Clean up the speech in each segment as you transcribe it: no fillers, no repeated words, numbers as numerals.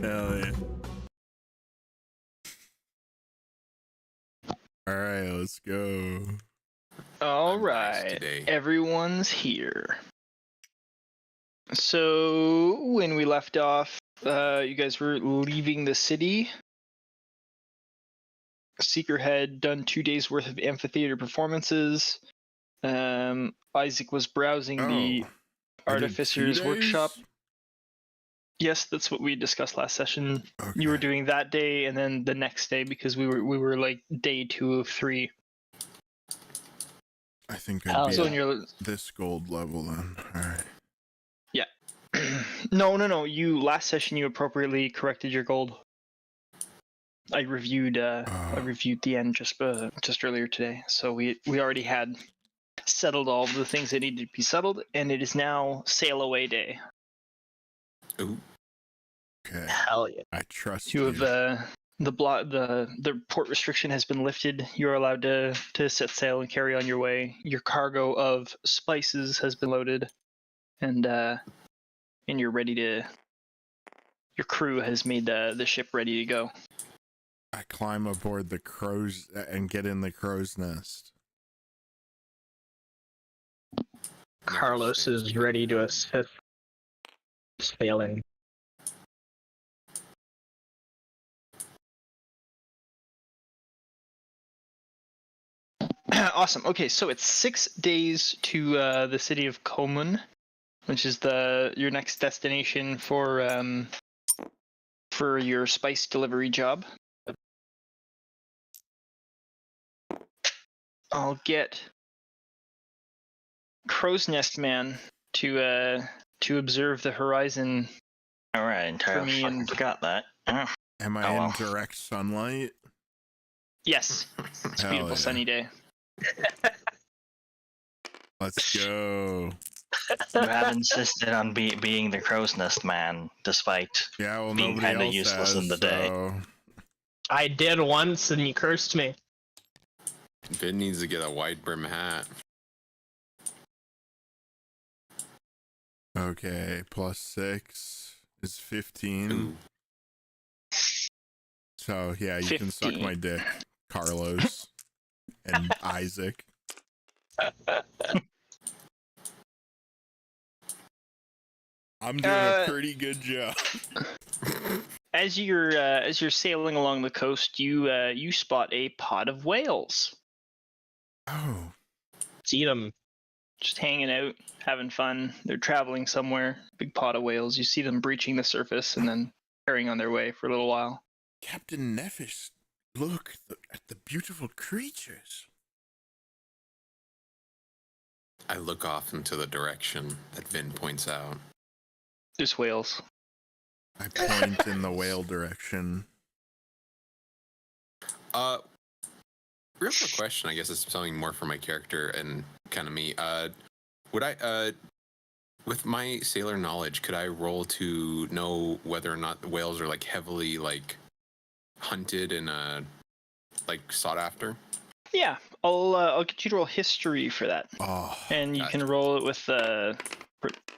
Hell yeah. Alright, let's go. Alright, everyone's here. So, when we left off, you guys were leaving the city. Seeker had done 2 days worth of amphitheater performances. Isaac was browsing the Artificer's workshop. Yes, that's what we discussed last session. Okay. You were doing that day and then the next day because we were like day 2 of 3. I think I'd be this gold level then. Alright. Yeah. No. You last session you appropriately corrected your gold. I reviewed the end just earlier today, so we already had settled all the things that needed to be settled, and it is now sail away day. Ooh. Okay. Hell yeah! I trust you. You have the port restriction has been lifted. You're allowed to set sail and carry on your way. Your cargo of spices has been loaded, and you're ready to. Your crew has made the ship ready to go. I climb aboard the crows and get in the crow's nest. Carlos is ready to assist sailing. Awesome. Okay, so it's 6 days to the city of Corwin, which is your next destination for your spice delivery job. I'll get Crow's Nest Man to observe the horizon. All right, entirely forgot that. Am I in direct sunlight? Yes, it's a beautiful sunny day. Let's go. You have insisted on being the Crow's Nest Man, despite being kind of useless in the day. I did once, and you cursed me. Vin needs to get a wide brim hat. Okay, +6 is 15. Ooh. So yeah, you can suck my dick, Carlos and Isaac. I'm doing a pretty good job. As you're sailing along the coast, you spot a pod of whales. Oh. Let's eat them. Just hanging out, having fun. They're traveling somewhere. Big pod of whales. You see them breaching the surface and then carrying on their way for a little while. Captain Nephis, look at the beautiful creatures. I look off into the direction that Vin points out. There's whales. I point in the whale direction. Real quick question, I guess it's something more for my character and kind of me. Would I, with my sailor knowledge, could I roll to know whether or not the whales are like heavily like hunted and like sought after? Yeah, I'll get you to roll history for that. Oh, and you can roll it with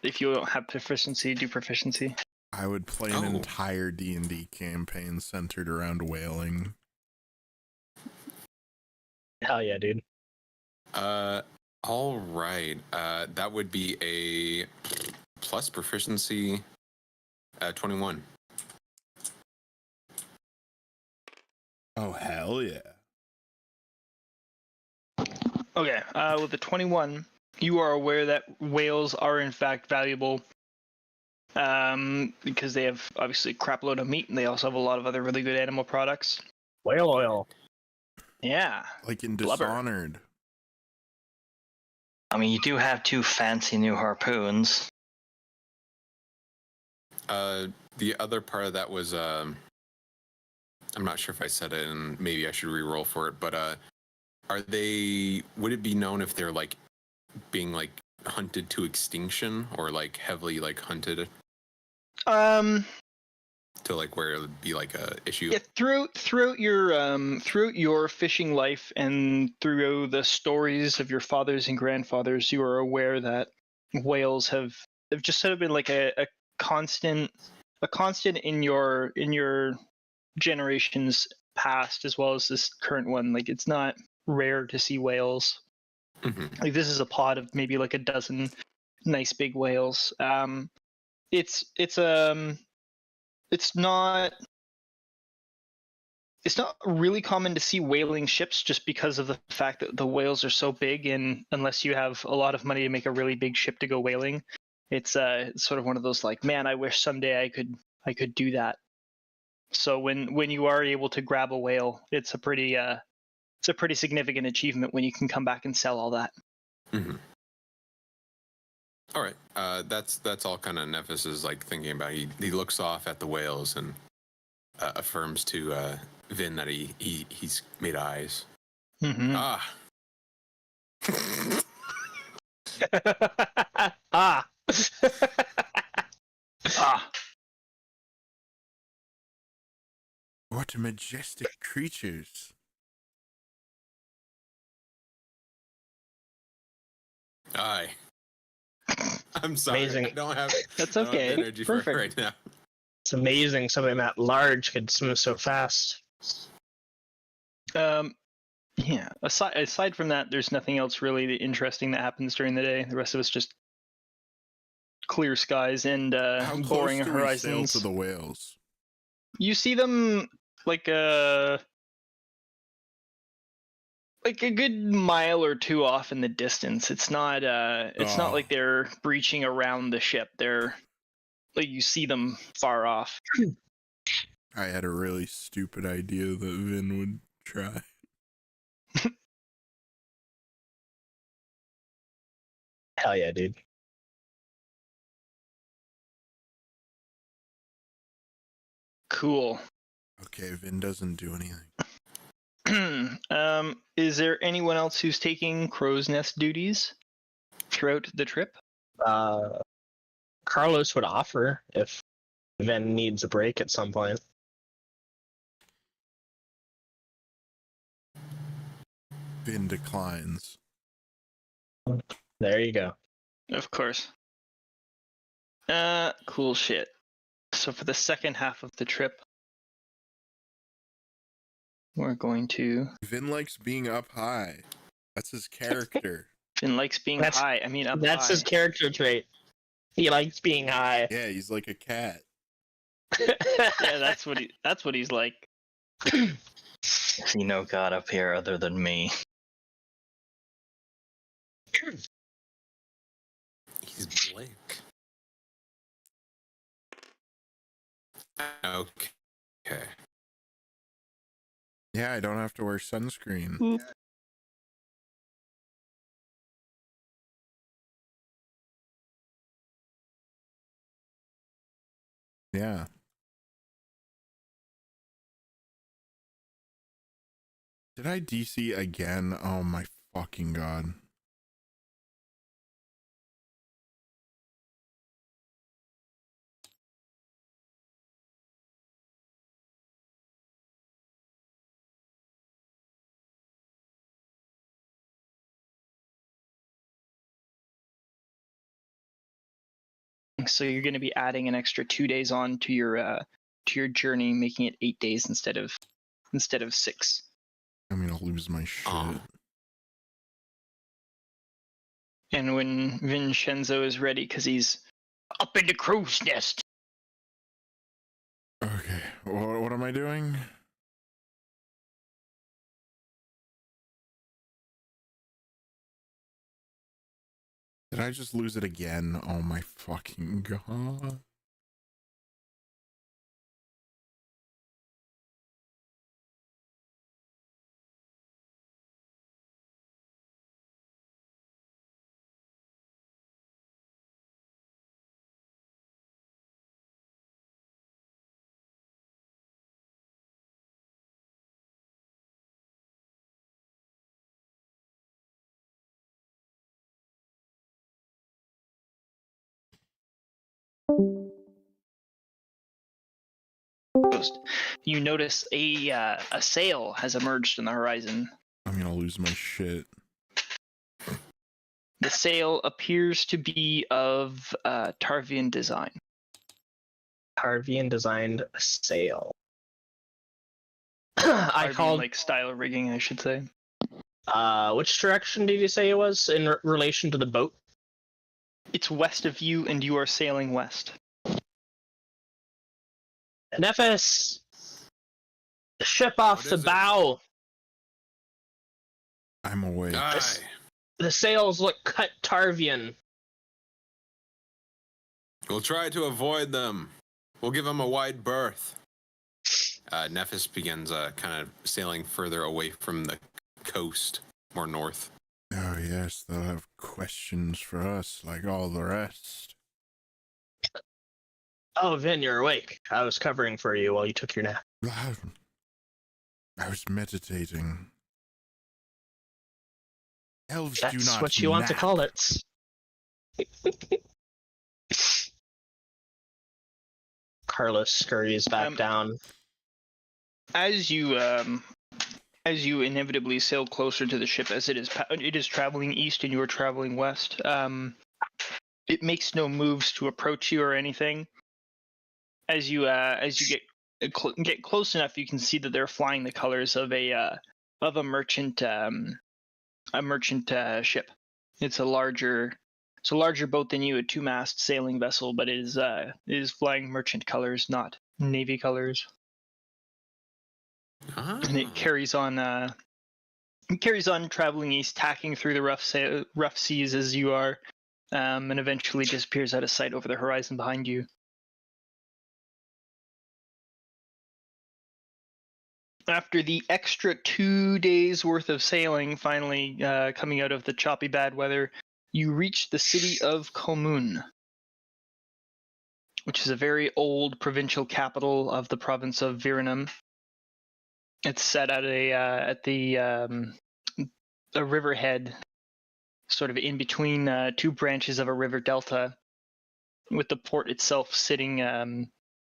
if you don't have proficiency, do proficiency. I would play an entire D&D campaign centered around whaling. Hell yeah, dude. All right. That would be a plus proficiency 21. Oh, hell yeah. Okay, with the 21, you are aware that whales are in fact valuable because they have obviously a crap load of meat and they also have a lot of other really good animal products. Whale oil. Yeah. Like in Dishonored. I mean, you do have 2 fancy new harpoons. The other part of that was, I'm not sure if I said it and maybe I should re-roll for it, but would it be known if they're like being like hunted to extinction or like heavily like hunted? To like where it would be like a issue. Yeah, throughout your fishing life and through the stories of your fathers and grandfathers, you are aware that whales have just sort of been like a constant constant in your generations past as well as this current one. Like, it's not rare to see whales. Mm-hmm. Like, this is a pod of maybe like a dozen nice big whales. It's not really common to see whaling ships just because of the fact that the whales are so big, and unless you have a lot of money to make a really big ship to go whaling, it's sort of one of those like, man, I wish someday I could do that. So when you are able to grab a whale, it's a pretty significant achievement when you can come back and sell all that. Mm-hmm. All right, that's all kind of Nephis is like thinking about. He looks off at the whales and affirms to Vin that he's made eyes. Mm-hmm. Ah. Ah. Ah. What majestic creatures. Aye. I'm sorry. Amazing. I don't have That's I don't have okay. energy for it Perfect. right now. It's amazing something that large could swim so fast. Yeah. Aside from that, there's nothing else really interesting that happens during the day. The rest of it's just clear skies and How close boring do we sail horizons. to the whales? You see them like a good mile or two off in the distance. It's not not like they're breaching around the ship. They're like, you see them far off. I had a really stupid idea that Vin would try. Hell yeah, dude. Cool. Okay, Vin doesn't do anything. Is there anyone else who's taking crow's nest duties throughout the trip? Carlos would offer if Ven needs a break at some point. Vin declines. There you go. Of course. Cool shit. So for the second half of the trip, we're going to... Vin likes being up high. That's his character. Finn likes being high. I mean, up That's high. his character trait. He likes being high. Yeah, he's like a cat. Yeah, that's what he's like. See no god up here other than me. He's Blake. Okay. Yeah, I don't have to wear sunscreen. Oop. Yeah. Did I DC again? Oh my fucking god. So you're going to be adding an extra 2 days on to your journey, making it 8 days instead of 6. I'm gonna lose my shit. And when Vinshenzo is ready, because he's up in the crow's nest. Okay, what am I doing? Did I just lose it again? Oh my fucking god. You notice a sail has emerged in the horizon. I'm gonna lose my shit. The sail appears to be of Tarvian design. Tarvian designed a sail. I call like style rigging, I should say. Which direction did you say it was in relation to the boat? It's west of you, and you are sailing west. Nephis! The ship off the bow! I'm awake. The sails look cut Tarvian. We'll try to avoid them. We'll give them a wide berth. Nephis begins kind of sailing further away from the coast, more north. Oh yes, they'll have questions for us like all the rest. Oh, Vin, you're awake. I was covering for you while you took your nap. I was meditating. Elves do not That's what you want to call it. Carlos scurries back down. As you inevitably sail closer to the ship, as it is traveling east and you are traveling west, it makes no moves to approach you or anything. As you get close enough, you can see that they're flying the colors of a merchant ship. It's a larger boat than you, a 2-mast sailing vessel, but it is flying merchant colors, not navy colors. And it carries on traveling east, tacking through the rough seas as you are, and eventually disappears out of sight over the horizon behind you. After the extra 2 days worth of sailing, finally coming out of the choppy bad weather, you reach the city of Comun, which is a very old provincial capital of the province of Virinum. It's set at a riverhead, sort of in between two branches of a river delta, with the port itself sitting.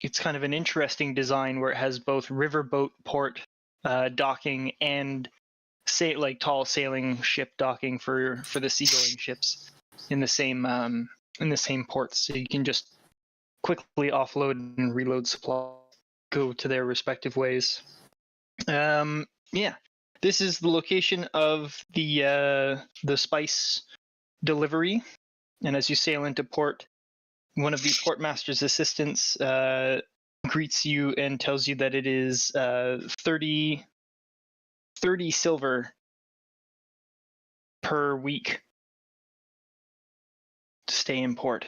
It's kind of an interesting design where it has both riverboat port docking and tall sailing ship docking for the seagoing ships in the same ports, so you can just quickly offload and reload supply, go to their respective ways. This is the location of the spice delivery, and as you sail into port, one of the portmaster's assistants greets you and tells you that it is 30 silver per week to stay in port.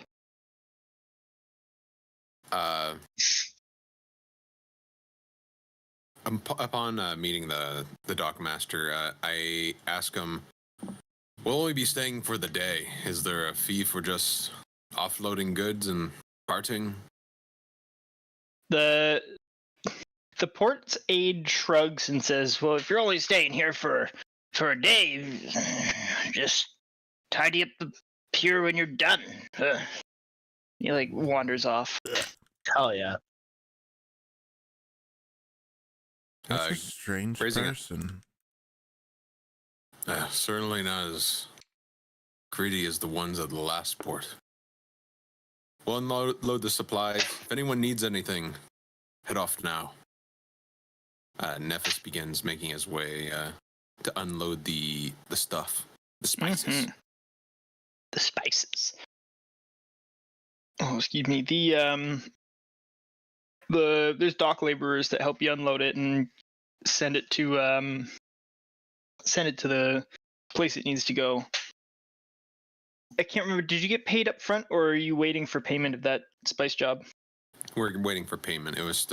Upon meeting the dockmaster, I ask him, "Will we be staying for the day? Is there a fee for just offloading goods and parting?" The port's aide shrugs and says, "Well, if you're only staying here for a day, just tidy up the pier when you're done." He wanders off. Hell yeah. That's a strange person. Certainly not as greedy as the ones at the last port. We'll unload the supplies. If anyone needs anything, head off now. Nephis begins making his way to unload the stuff, the spices. Mm-hmm. The spices. Oh, excuse me. There's dock laborers that help you unload it and send it to the place it needs to go. I can't remember. Did you get paid up front, or are you waiting for payment of that spice job? We're waiting for payment. It was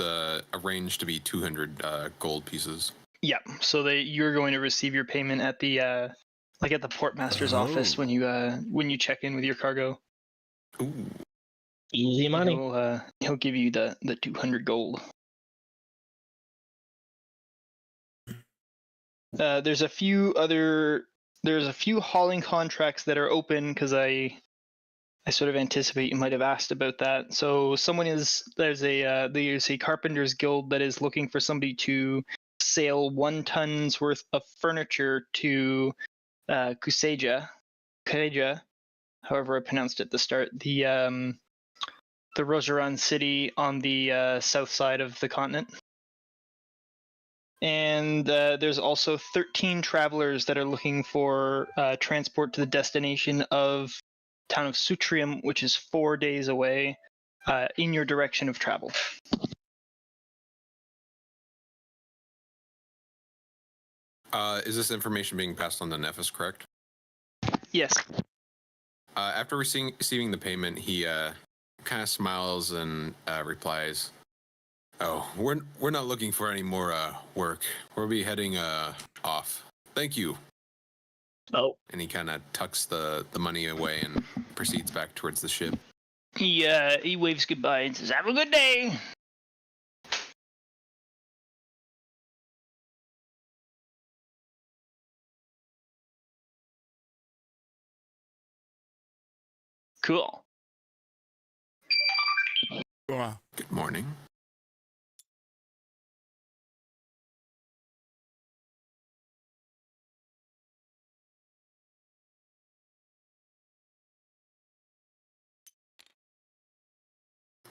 arranged to be 200 gold pieces. Yeah. So you're going to receive your payment at the at the portmaster's office when you check in with your cargo. Ooh. Easy money. He'll give you the 200 gold. There's a few hauling contracts that are open because I sort of anticipate you might have asked about that. So there's a carpenter's guild that is looking for somebody to sail 1 ton's worth of furniture to Kuseja, however I pronounced it at the start. Rojoran city on the south side of the continent. And there's also 13 travelers that are looking for transport to the destination of town of Sutrium, which is 4 days away, in your direction of travel. Is this information being passed on to Nephis, correct? Yes. After receiving the payment, he kind of smiles and replies, "Oh, we're not looking for any more work. We'll be heading off. Thank you." Oh. And he kind of tucks the money away and proceeds back towards the ship. He waves goodbye and says, "Have a good day." Cool. Wow. Good morning.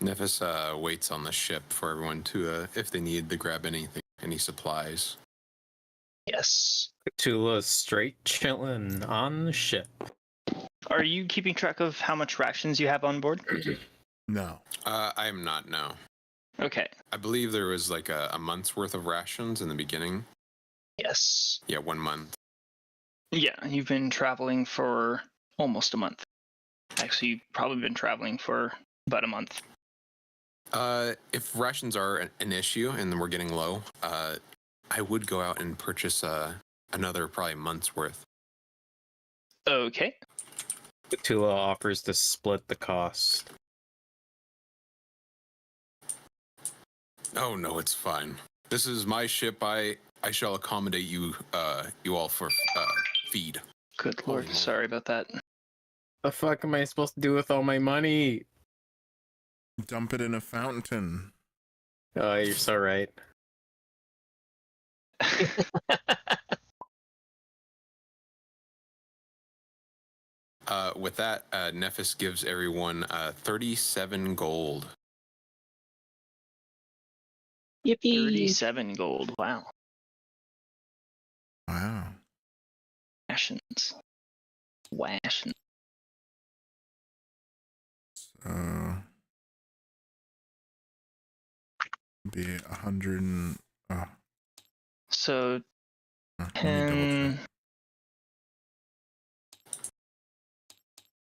Nephis waits on the ship for everyone to, if they need to grab anything, any supplies. Yes. Khutula's straight chilling on the ship. Are you keeping track of how much rations you have on board? No. I am not, no. Okay. I believe there was like a month's worth of rations in the beginning. Yes. Yeah, 1 month. Yeah, you've been traveling for almost a month. Actually, you've probably been traveling for about a month. If rations are an issue and we're getting low, I would go out and purchase another probably month's worth. Okay. Khutula offers to split the cost. Oh no, it's fine. This is my ship. I shall accommodate you you all for feed. Good lord, sorry about that. The fuck am I supposed to do with all my money? Dump it in a fountain. Oh, you're so right. With that, Nephis gives everyone 37 gold. Yippee. 37 gold, wow. Wow. Rations. Rations. So be 100 and So let me double 10, check.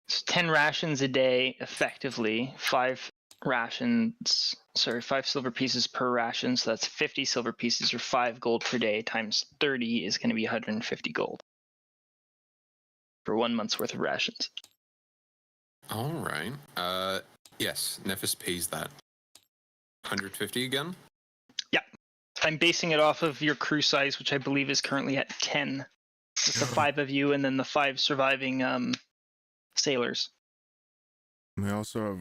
it's 10 rations a day, effectively. 5 silver pieces per ration. So that's 50 silver pieces or 5 gold per day times 30 is going to be 150 gold for 1 month's worth of rations. All right. Yes, Nephis pays that. 150 again? I'm basing it off of your crew size, which I believe is currently at 10. With the 5 of you and then the 5 surviving sailors. We also have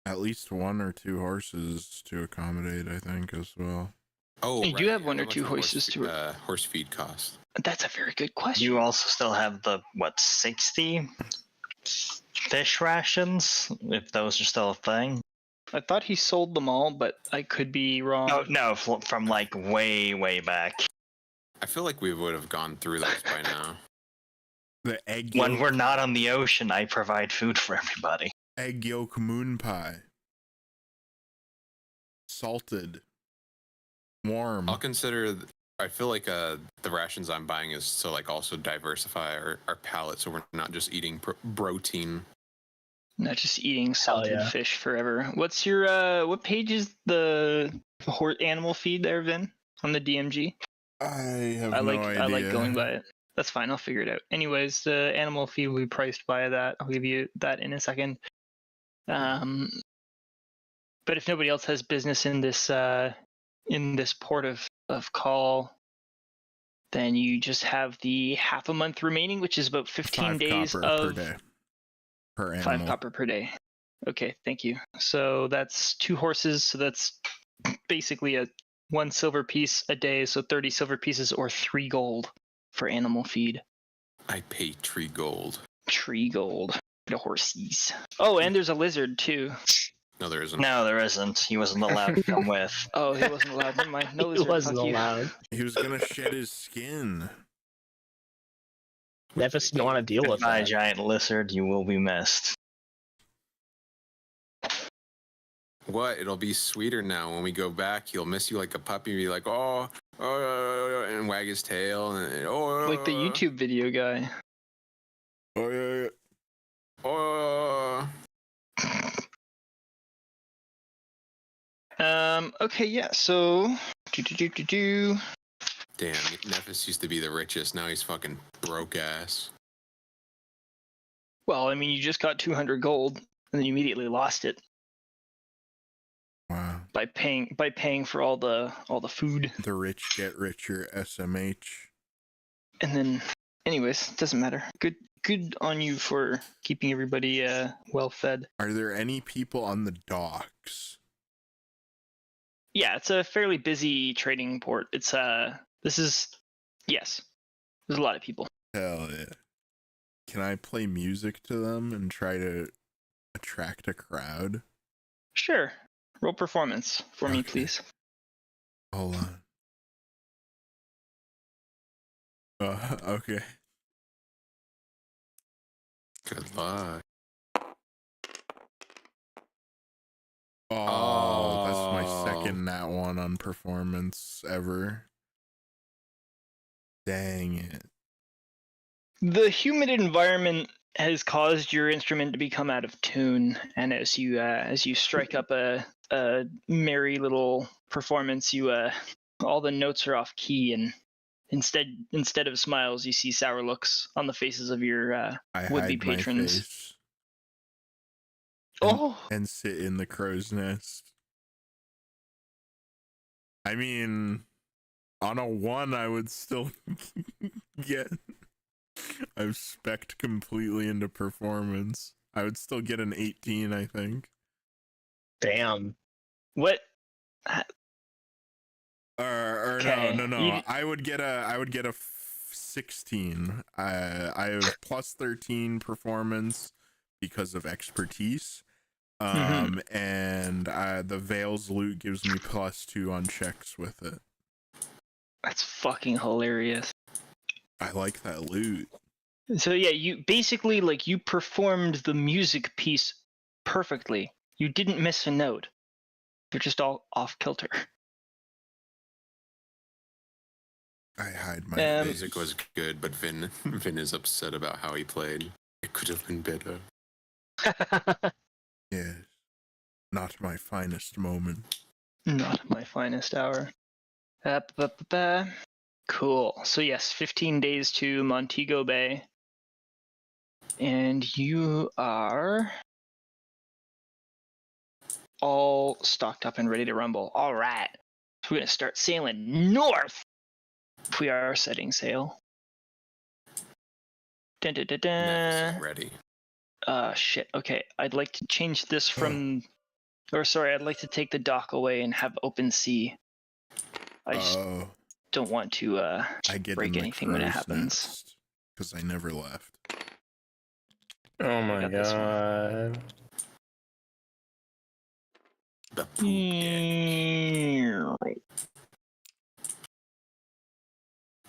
at least 1 or 2 horses to accommodate, I think, as well. Oh, You right. do have How 1 or much 2 would horses to horse feed cost? That's a very good question. You also still have the, 60 fish rations? If those are still a thing? I thought he sold them all, but I could be wrong. Oh, no, from like way, way back. I feel like we would have gone through those by now. The egg When yolk, we're not on the ocean, I provide food for everybody. egg yolk moon pie. Salted. Warm. I'll consider. I feel like the rations I'm buying is to like also diversify our palate, so we're not just eating protein. Not just eating salted yeah. fish forever. What's your what page is the animal feed there, Vin? On the DMG? I have I no like idea. I like going by it. That's fine, I'll figure it out. Anyways, the animal feed will be priced by that. I'll give you that in a second. But if nobody else has business in this port of call, then you just have the half a month remaining, which is about 15 5 days copper of per day. Per animal. 5 copper per day. Okay, thank you. So that's 2 horses, so that's basically 1 silver piece a day, so 30 silver pieces or 3 gold for animal feed. I pay 3 gold. 3 gold for the horses. Oh, and there's a lizard too. No, there isn't. No, there isn't. He wasn't allowed to come with. Oh, he wasn't allowed. Never mind. No He lizard. wasn't Fuck you. allowed. He was gonna shed his skin. Nephis didn't want to deal with Goodbye, that. giant lizard. You will be missed. What? It'll be sweeter now. When we go back, he'll miss you like a puppy. Be like, oh, and wag his tail, and oh, Like the YouTube video guy. Oh yeah. Oh. Okay, yeah. So, Damn, Nephis used to be the richest. Now he's fucking broke ass. Well, I mean, you just got 200 gold, and then you immediately lost it Wow. by paying for all the food. The rich get richer, SMH. And then, anyways, doesn't matter. Good on you for keeping everybody well fed. Are there any people on the docks? Yeah, it's a fairly busy trading port. It's yes, there's a lot of people. Hell yeah. Can I play music to them and try to attract a crowd? Sure. Roll performance for me, Okay. please. Hold on. Okay. Good luck. Oh, that's my second nat one on performance ever. Dang it. The humid environment has caused your instrument to become out of tune, and as you strike up a merry little performance, all the notes are off key, and instead of smiles, you see sour looks on the faces of your I would-be hide my patrons. face Oh, and sit in the crow's nest. I mean, on a 1, I would still get... I've spec'd completely into performance. I would still get an 18, I think. Damn. what? Or Okay, no. you- I would get a 16. I have plus 13 performance because of expertise. And the Veil's loot gives me plus 2 on checks with it. That's fucking hilarious. I like that loot. So yeah, you basically you performed the music piece perfectly. You didn't miss a note. You're just all off kilter. I hide my The face. music was good, but Vin is upset about how he played. It could have been better. Yes. Not my finest moment. Not my finest hour. Cool. So yes, 15 days to Montego Bay. And you are all stocked up and ready to rumble. All right. So we're going to start sailing north. We are setting sail. Dun, dun, dun, Nephis dun. is ready. Shit. Okay. I'd like to change this from... Or sorry, I'd like to take the dock away and have open sea. I just don't want to I get break in the anything when it crow's happens. nest, 'cause I never left. Oh my got this one. god. The poop deck.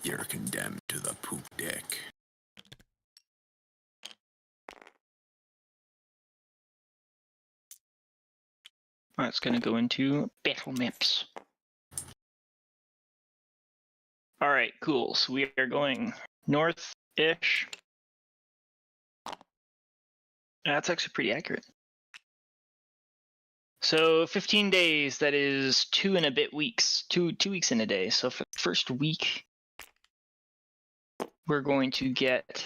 You're condemned to the poop deck. Alright, it's gonna go into battle maps. Alright, cool. So we are going north-ish. That's actually pretty accurate. So 15 days, that is 2 and a bit weeks. 2 weeks in a day. So for the first week, we're going to get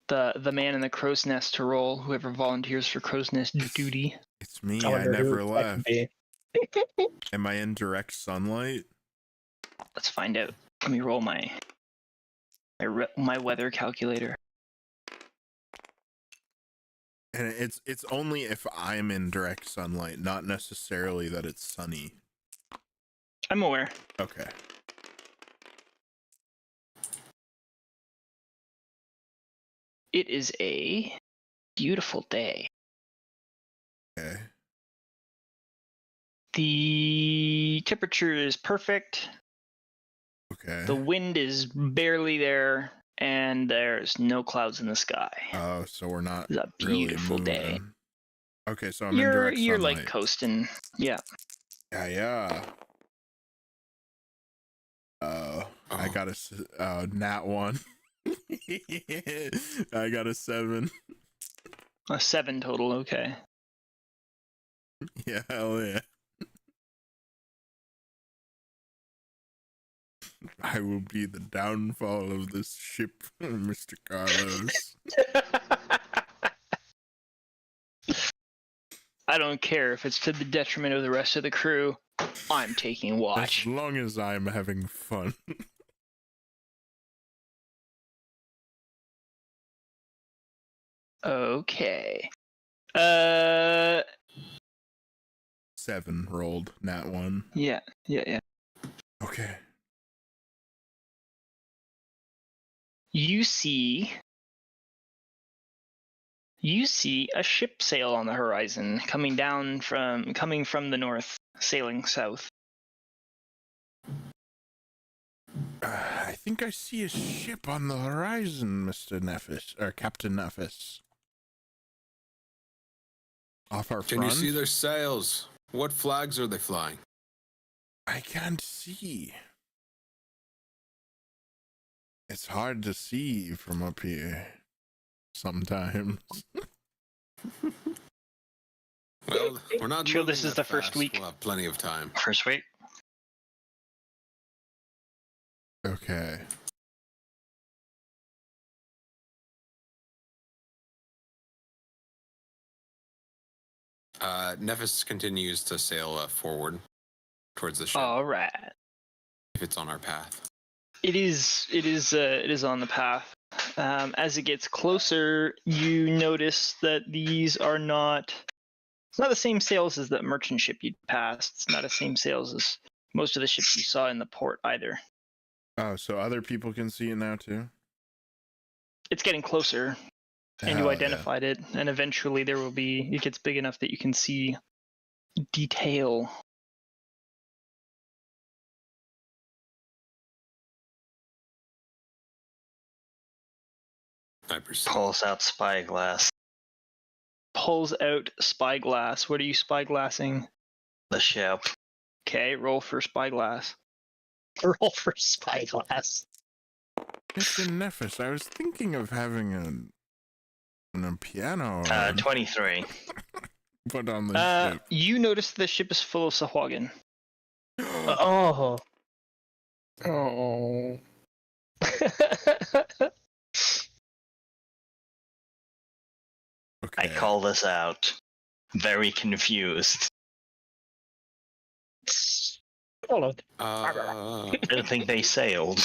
the man in the crow's nest to roll, whoever volunteers for crow's nest duty. It's me. I I wonder who never that could left. be. Am I in direct sunlight? Let's find out. Let me roll my weather calculator. And it's only if I'm in direct sunlight, not necessarily that it's sunny. I'm aware. Okay. It is a beautiful day. Okay. The temperature is perfect. Okay. The wind is barely there, and there's no clouds in the sky. Oh, so we're not It's a really beautiful day. moving. Okay, so I'm in direct You're sunlight. like coasting. Yeah. Yeah. I got a nat 1. I got a 7. A 7 total. Okay. Yeah, hell yeah. I will be the downfall of this ship, Mr. Carlos. I don't care if it's to the detriment of the rest of the crew. I'm taking watch. As long as I'm having fun. Okay. 7 rolled, nat 1. Yeah. Okay. You see a ship sail on the horizon, coming from the north, sailing south. I think I see a ship on the horizon, Mr. Nephis, or Captain Nephis. Off our front? Can you see their sails? What flags are they flying? I can't see. It's hard to see from up here. Sometimes. Well, we're not Sure, moving this is that the first fast. week. We'll have plenty of time. First week? Okay. Nephis continues to sail forward towards the ship. All right. If it's on our path. It is on the path. As it gets closer, you notice that these are not. It's not the same sails as that merchant ship you'd passed. It's not the same sails as most of the ships you saw in the port either. Oh, so other people can see it now too? It's getting closer, and you identified it, and eventually it gets big enough that you can see detail. I perceive. Pulls out spyglass. Pulls out spyglass. What are you spyglassing? The ship. Okay, roll for spyglass. Roll for spyglass. Mr. Nephis, I was thinking of having a piano. 23. Put on the ship. You notice the ship is full of Sahuagin. Oh. Oh. Okay. I call this out. Very confused. Hold on. I I don't think they sailed.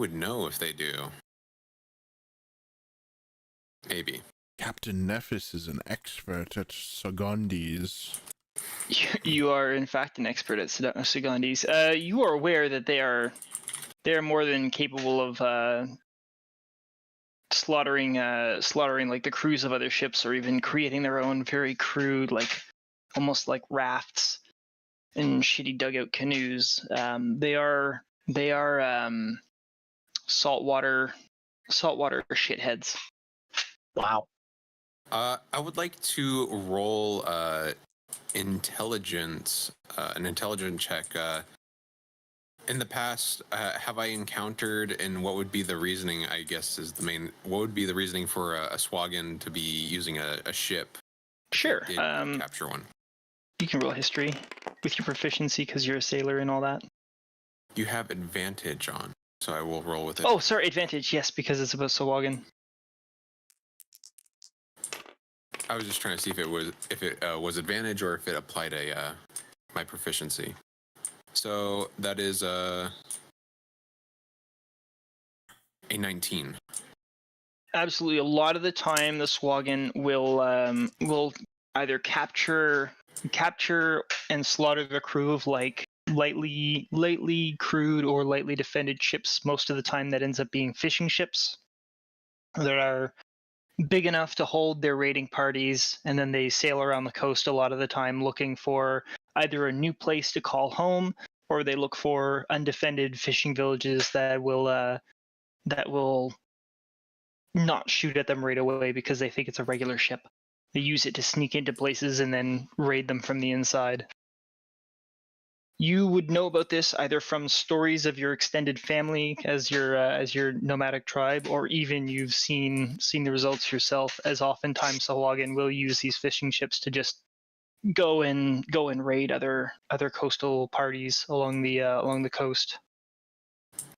would know if they do. Maybe. Captain Nephis is an expert at Sagondis. You are in fact an expert at Sagondis. You are aware that they are more than capable of slaughtering like the crews of other ships, or even creating their own very crude, like almost like rafts and shitty dugout canoes. They are saltwater shitheads. Wow. I would like to roll intelligence, an intelligence check. In the past, have I encountered, and what would be the reasoning, I guess, is the main, what would be the reasoning for a Swagin to be using a ship? Sure. Did capture one. You can roll history with your proficiency because you're a sailor and all that. You have advantage on, so I will roll with it. Oh, sorry, advantage. Yes, because it's about Sahuagin. I was just trying to see if it was advantage or if it applied my proficiency. So that is a 19. Absolutely. A lot of the time, the Swagin will either capture and slaughter the crew of like lightly crewed or lightly defended ships. Most of the time, that ends up being fishing ships that are big enough to hold their raiding parties, and then they sail around the coast a lot of the time looking for either a new place to call home, or they look for undefended fishing villages that will not shoot at them right away because they think it's a regular ship. They use it to sneak into places and then raid them from the inside. You would know about this either from stories of your extended family as your nomadic tribe, or even you've seen the results yourself, as oftentimes Sahuagin will use these fishing ships to just go and raid other coastal parties along the coast.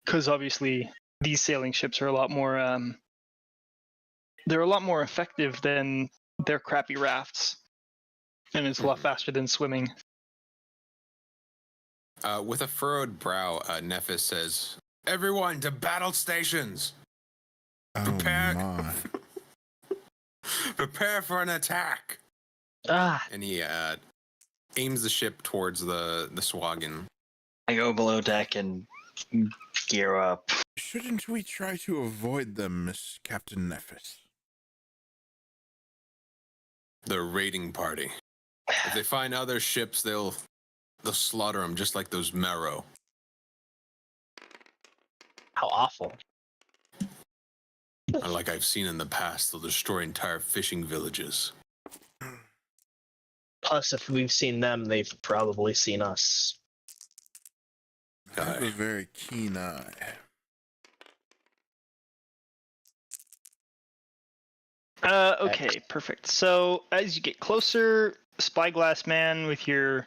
Because obviously these sailing ships are a lot more they're a lot more effective than their crappy rafts, and it's a lot faster than swimming. With a furrowed brow, Nephis says, "Everyone to battle stations! Prepare! My. Prepare for an attack!" And he aims the ship towards the Swagin. I go below deck and gear up. Shouldn't we try to avoid them, Miss Captain Nephis? The raiding party. If they find other ships, they'll slaughter them just like those Marrow. How awful. Or like I've seen in the past, they'll destroy entire fishing villages. Plus, if we've seen them, they've probably seen us. I have a very keen eye. Okay, perfect. So as you get closer, Spyglass Man, with your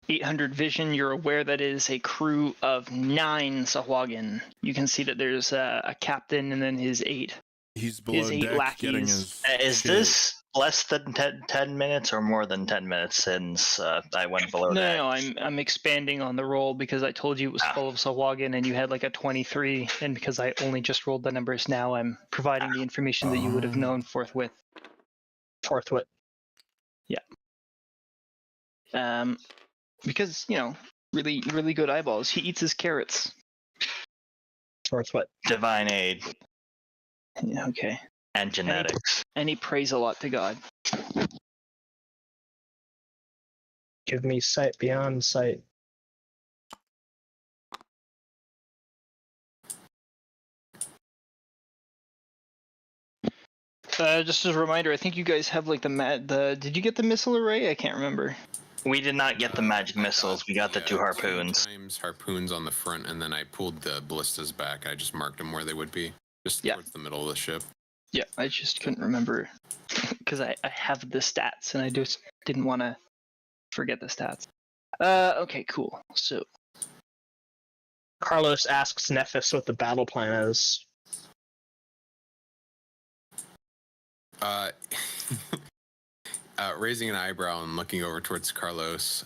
800 vision, you're aware that it is a crew of 9 Sahuagin. You can see that there's a captain and then his 8. He's below deck getting his Is shit. this less than 10 minutes or more than 10 minutes since I went below deck? No, I'm expanding on the roll because I told you it was full of Sahuagin and you had like a 23, and because I only just rolled the numbers now, I'm providing the information that you would have known forthwith. Yeah. Because, really, really good eyeballs. He eats his carrots. Forthwith. Divine aid. Yeah, okay. And genetics. And he prays a lot to God. Give me sight beyond sight. Just as a reminder, I think you guys have like did you get the missile array? I can't remember. We did not get the magic missiles. We got the 2 harpoons. Times harpoons on the front, and then I pulled the ballistas back. I just marked them where they would be, just towards the middle of the ship. Yeah, I just couldn't remember because I have the stats and I just didn't want to forget the stats. Okay, cool. So Carlos asks Nephis what the battle plan is. Raising an eyebrow and looking over towards Carlos,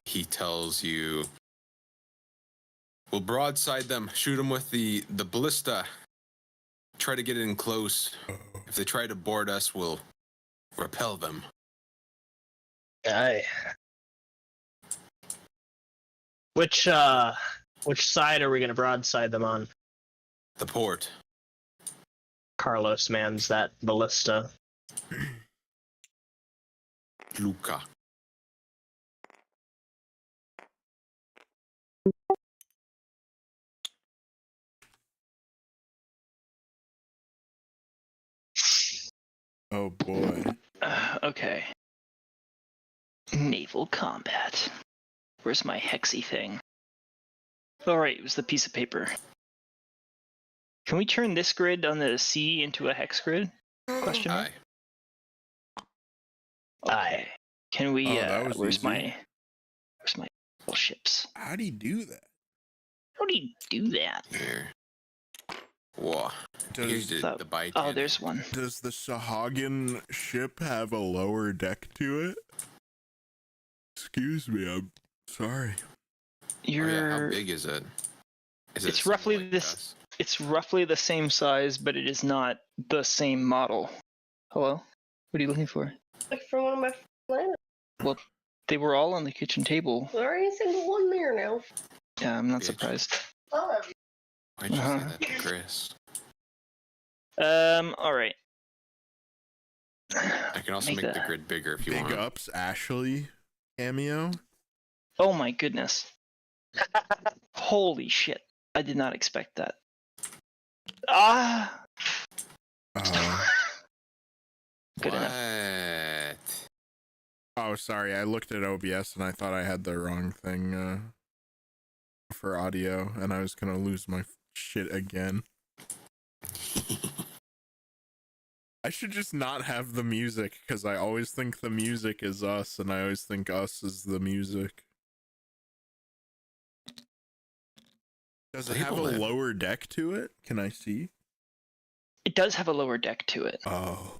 he tells you, "We'll broadside them, shoot them with the ballista, try to get in close. If they try to board us, we'll repel them." Aye. Which side are we gonna broadside them on? The port. Carlos mans that ballista. Luca. Oh boy. okay. Naval combat. Where's my hexy thing? All right, it was the piece of paper. Can we turn this grid on the sea into a hex grid? Question mark? Aye. Can we? Where's my ships? How do you do that? How do you do that? Here. Whoa. Does the bite. Oh, there's one. Does the Sahuagin ship have a lower deck to it? Excuse me, I'm sorry. How big is it? It's roughly this. It's roughly the same size, but it is not the same model. Hello? What are you looking for? Like for one of my planets. Well, they were all on the kitchen table. There ain't a single one there now. Yeah, I'm not surprised. Oh. Why'd you say that to Chris? All right. I can also make the grid bigger if you want. Big ups, Ashley cameo. Oh my goodness. Holy shit. I did not expect that. Ah! Good enough. Oh, sorry. I looked at OBS and I thought I had the wrong thing for audio, and I was gonna lose my shit again. I should just not have the music, because I always think the music is us, and I always think us is the music. Does it have a lower deck to it? Can I see? It does have a lower deck to it. Oh.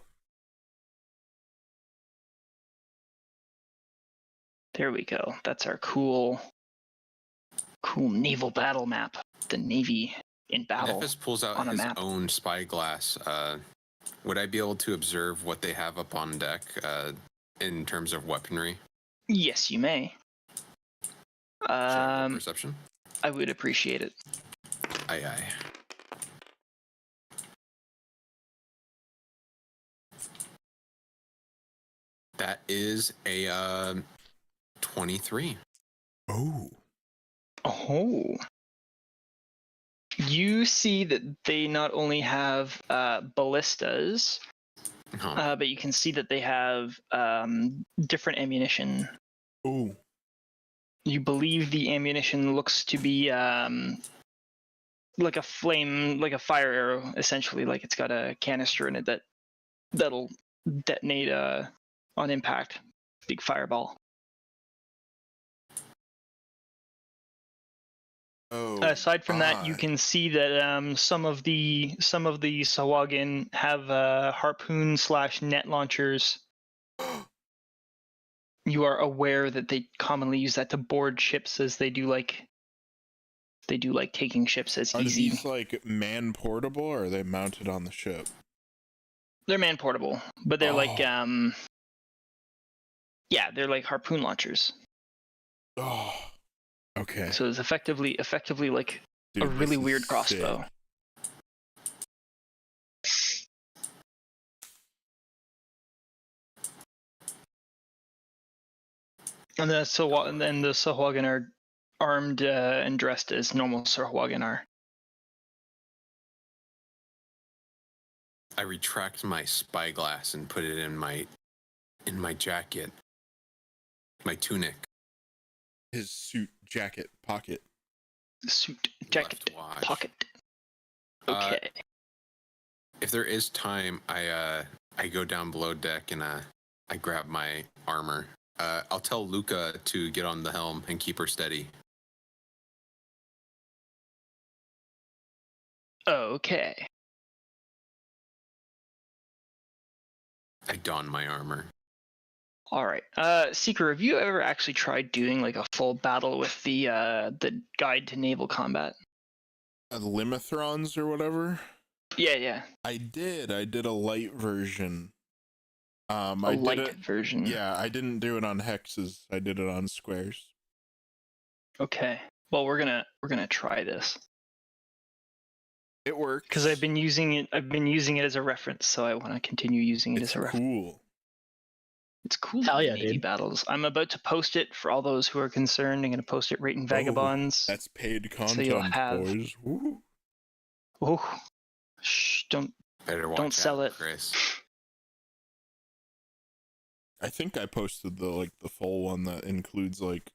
There we go. That's our cool naval battle map. The Navy in battle. Nephis pulls out his own spyglass. Would I be able to observe what they have up on deck in terms of weaponry? Yes, you may. Perception? I would appreciate it. Aye, aye. That is a 23. Oh. Oh. You see that they not only have ballistas, but you can see that they have different ammunition. Oh. You believe the ammunition looks to be like a fire arrow, essentially. Like it's got a canister in it that'll detonate on impact. Big fireball. Oh, aside from that, you can see that some of the Sawagin have harpoon/net launchers. You are aware that they commonly use that to board ships, as they do like taking ships as easy. Are these like man portable, or are they mounted on the ship? They're man portable, but they're like they're like harpoon launchers. Oh. Okay. So it's effectively like a really weird crossbow. Sick. And the Sahuagin are armed and dressed as normal Sahuagin are. I retract my spyglass and put it in my jacket, my tunic. His suit, jacket, pocket. Suit, jacket, pocket. Okay. If there is time, I go down below deck and I grab my armor. I'll tell Luca to get on the helm and keep her steady. Okay. I don my armor. All right. Seeker, have you ever actually tried doing like a full battle with the guide to naval combat? Limithrons or whatever? Yeah. I did a light version. Version. Yeah, I didn't do it on hexes. I did it on squares. Okay. Well, we're gonna try this. It works. Because I've been using it as a reference, so I want to continue using it as a reference. Cool. It's cool. Hell yeah, Navy dude. Battles. I'm about to post it for all those who are concerned. I'm going to post it right in Vagabonds. That's paid content, so you'll have... boys. Woo. Oh, shh! Don't sell it, Chris. I think I posted the full one that includes like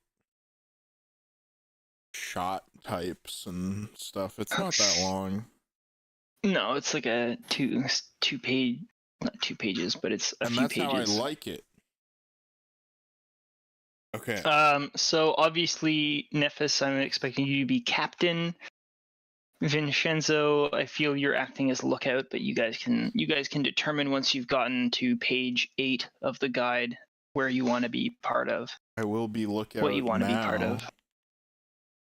shot types and stuff. It's not that long. No, it's like a two page, not 2 pages, but it's a few pages. And that's how I like it. Okay. So obviously, Nephis, I'm expecting you to be captain. Vinshenzo, I feel you're acting as lookout, but you guys can determine once you've gotten to page 8 of the guide where you want to be part of. I will be lookout. What you want to be part of,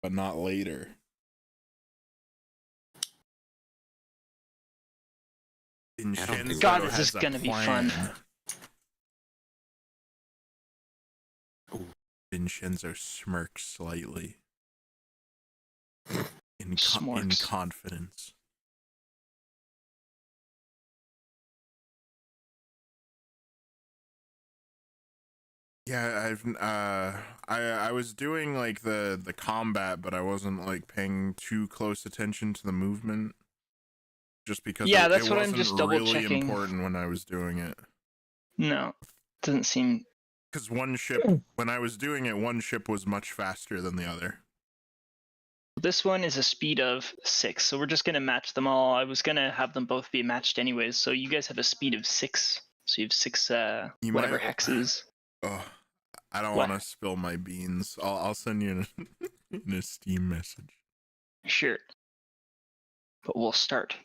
but not later. God, this is gonna be fun. Vinshenzo smirks slightly. In confidence. Yeah, I was doing like the combat, but I wasn't like paying too close attention to the movement. Just because that's it what wasn't I'm just double really checking. important when I was doing it. No, doesn't seem. Because one ship, when I was doing it, one ship was much faster than the other. This one is a speed of 6, so we're just gonna match them all. I was gonna have them both be matched anyways. So you guys have a speed of 6, so you have 6 whatever hexes. Oh, I don't want to spill my beans. I'll send you in a Steam message. Sure. But we'll start.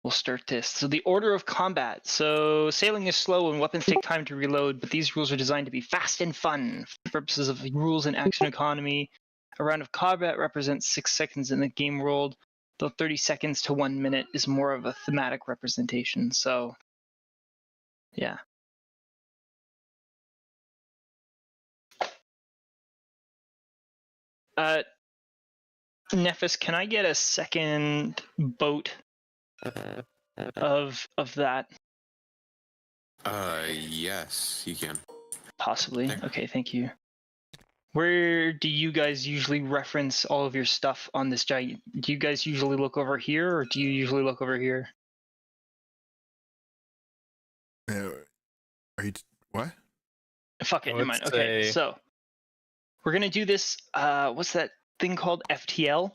We'll start this. So the order of combat. So sailing is slow and weapons take time to reload, but these rules are designed to be fast and fun. For the purposes of rules and action economy, a round of combat represents 6 seconds in the game world, though 30 seconds to 1 minute is more of a thematic representation. So, yeah. Nephis, can I get a second boat of that? Yes, you can. Possibly. Okay, thank you. Where do you guys usually reference all of your stuff on this giant? Do you guys usually look over here, or do you usually look over here? Are you what? Fuck it, never mind. Okay, so we're gonna do this. What's that thing called? FTL.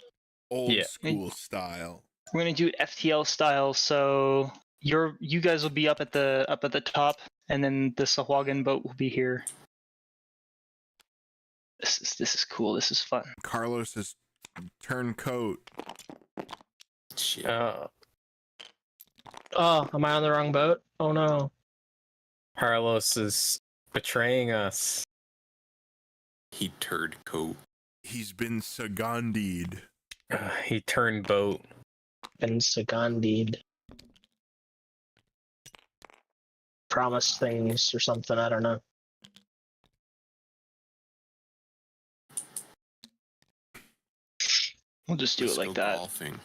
Old school style. We're gonna do it FTL style. So you guys will be up at the top, and then the Sahuagin boat will be here. This is cool. This is fun. Carlos is turncoat. Shit. Oh, am I on the wrong boat? Oh no. Carlos is betraying us. He turd coat. He's been Sagandied. He turned boat. Been Sagandied. Promised things or something, I don't know. We'll just do it like that. Golfing.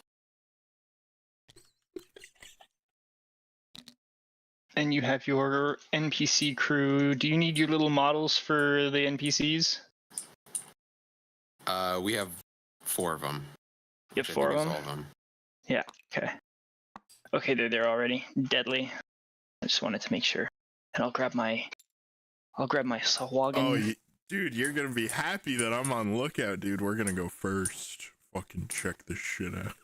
And you have your NPC crew. Do you need your little models for the NPCs? We have 4 of them. You have 4 of them? Yeah, okay. Okay, they're there already. Deadly. I just wanted to make sure. And I'll grab my Sahuagin. Oh, dude, you're gonna be happy that I'm on lookout, dude. We're gonna go first. Fucking check this shit out.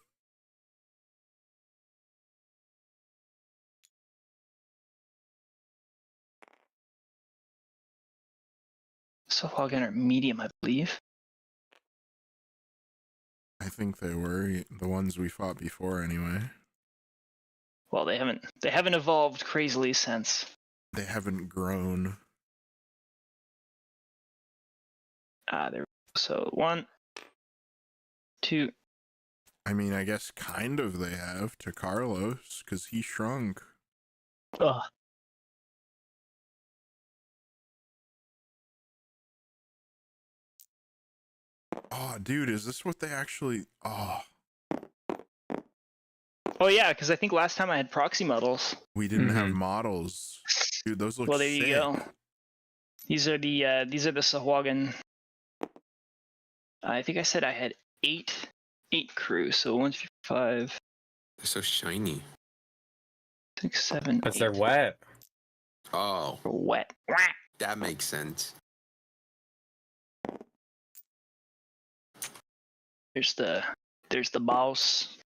Sahuagin are medium, I believe. I think they were the ones we fought before, anyway. Well, they haven't evolved crazily since. They haven't grown. There. So 1, 2. I mean, I guess kind of they have to Carlos, because he shrunk. Ugh. Oh, dude, is this what they actually... Oh, yeah, because I think last time I had proxy models. we didn't have models. Dude, those look Well, there sick. you go. These are the Sahuagin. I think I said I had 8 crew, so 1, 2, 5. They're so shiny. 6, 7, Because 8. they're wet. Oh, They're wet. that makes sense. There's the boss.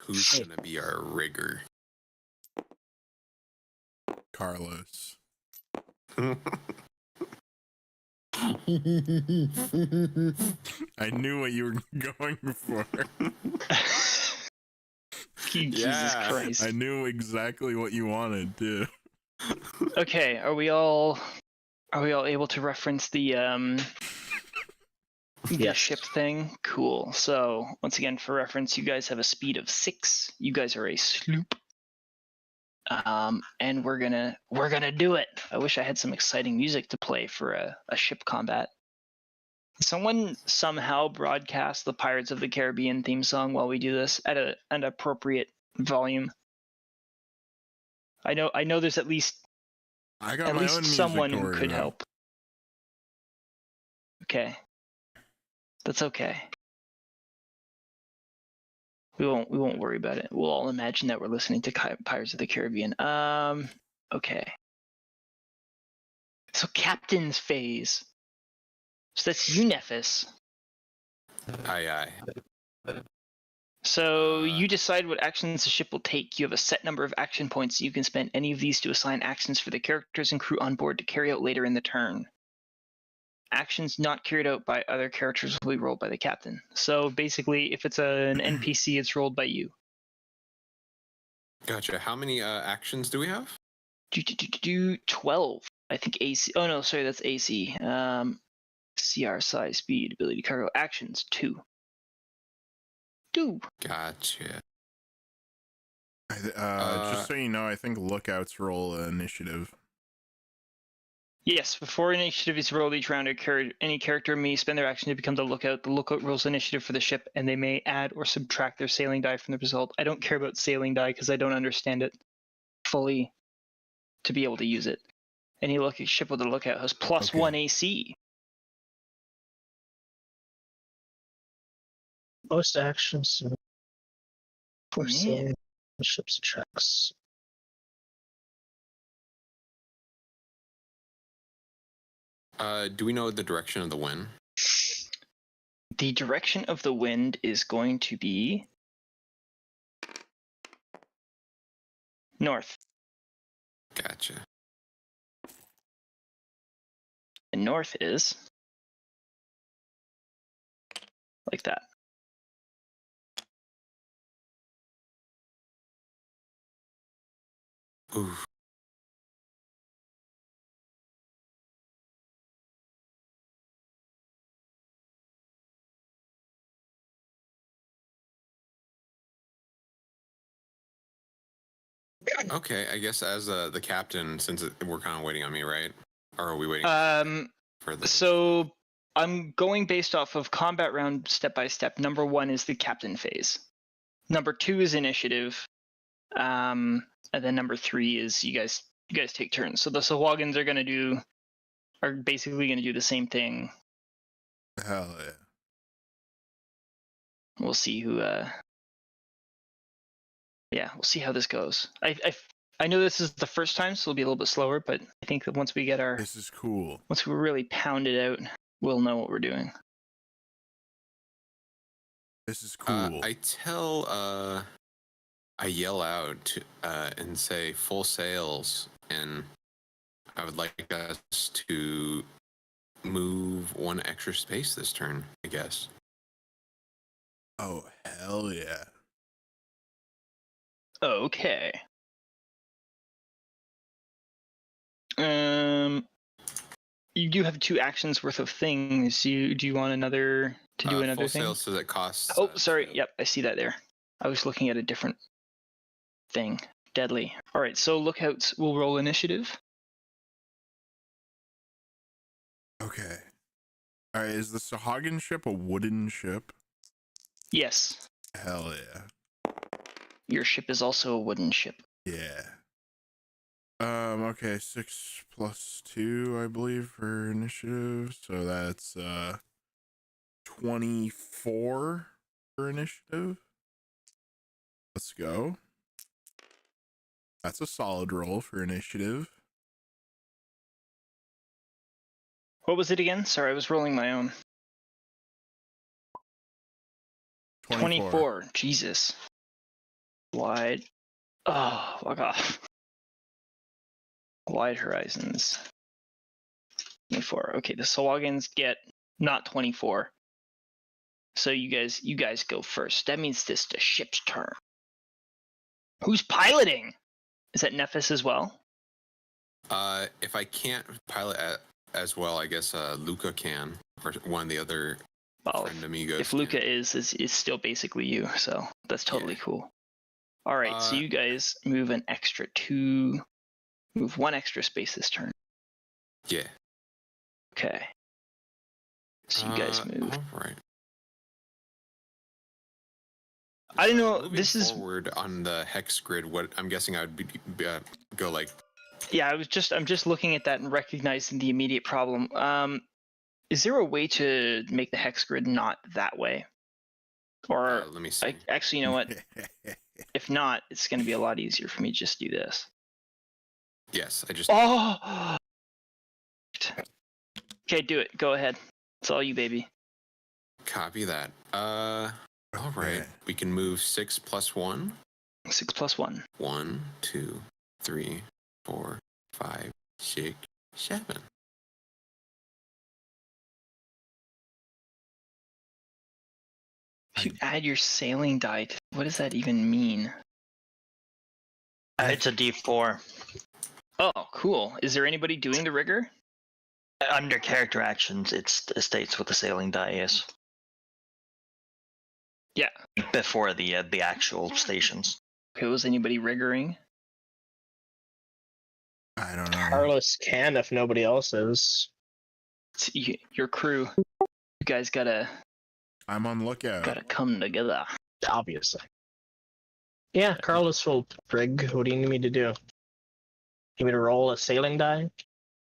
Who's gonna be our rigger? Carlos. I knew what you were going for. Jesus Christ. I knew exactly what you wanted, too. Okay, are we all able to reference the ship thing? Cool. So once again, for reference, you guys have a speed of 6. You guys are a sloop. And we're gonna do it. I wish I had some exciting music to play for a ship combat. Someone somehow broadcast the Pirates of the Caribbean theme song while we do this at an appropriate volume. I know there's at least I got my own music someone to who worry could about. help. Okay. That's okay. We won't worry about it. We'll all imagine that we're listening to Pirates of the Caribbean. Okay. So captain's phase. So that's you, Nephis. Aye. So you decide what actions the ship will take. You have a set number of action points. You can spend any of these to assign actions for the characters and crew on board to carry out later in the turn. Actions not carried out by other characters will be rolled by the captain. So basically, if it's an NPC, it's rolled by you. Gotcha. How many actions do we have? 12. I think AC. Oh no, sorry, that's AC. CR, size, speed, ability, cargo, actions 2. 2. Gotcha. Just so you know, I think lookouts roll initiative. Yes, before initiative is rolled each round, any character may spend their action to become the lookout. The lookout rolls initiative for the ship, and they may add or subtract their sailing die from the result. I don't care about sailing die because I don't understand it fully to be able to use it. Any ship with a lookout has +1 AC. Most actions for sailing the ship's tracks. Do we know the direction of the wind? The direction of the wind is going to be north. Gotcha. And north is like that. Ooh. Okay, I guess as the captain, since we're kind of waiting on me, right? Or are we waiting for the... So I'm going based off of combat round step by step. Number 1 is the captain phase. Number 2 is initiative. And then number 3 is you guys take turns. So the Sawagans are basically gonna do the same thing. Hell yeah. We'll see who we'll see how this goes. I know this is the first time, so it'll be a little bit slower, but I think that once we get This is cool. once we really pound it out, we'll know what we're doing. This is cool. I yell out and say full sails, and I would like us to move 1 extra space this turn, I guess. Oh, hell yeah. Okay. You do have 2 actions worth of things. Do you want another to do another full thing? sails, so that costs. Oh, sorry. Yep, I see that there. I was looking at a different thing. Deadly. All right, so lookouts will roll initiative. Okay. All right, is the Sahagin ship a wooden ship? Yes. Hell yeah. Your ship is also a wooden ship. Yeah. Okay, 6 + 2, I believe, for initiative. So that's 24 for initiative. Let's go. That's a solid roll for initiative. What was it again? Sorry, I was rolling my own. 24. Jesus. Wide. Oh, fuck off. Wide horizons. 24. Okay, the Sawagans get not 24. So you guys go first. That means this is the ship's turn. Who's piloting? Is that Nephis as well? If I can't pilot as well, I guess Luca can, or one of the other friend amigos. If Luca is still basically you, so that's totally cool. All right, so you guys move 1 extra space this turn. Yeah. Okay. So you guys move. All right. I don't know. Moving this is forward on the hex grid. What I'm guessing I would go like. Yeah, I'm just looking at that and recognizing the immediate problem. Is there a way to make the hex grid not that way? Or let me see. actually, you know what? If not, it's going to be a lot easier for me to just do this. Yes, I just. Oh! Okay, do it. Go ahead. It's all you, baby. Copy that. All right. We can move 6 plus 1. 6 plus 1. 1, 2, 3, 4, 5, 6, 7. If you add your sailing die, what does that even mean? It's a D4. Oh, cool. Is there anybody doing the rigor? Under character actions, it states what the sailing die is. Yeah. Before the actual stations. Okay, was anybody rigoring? I don't know. Carlos can if nobody else is. It's your crew. You guys gotta I'm on the lookout. come together. Obviously. Yeah, Carlos will rig. What do you need me to do? Need me to roll a sailing die?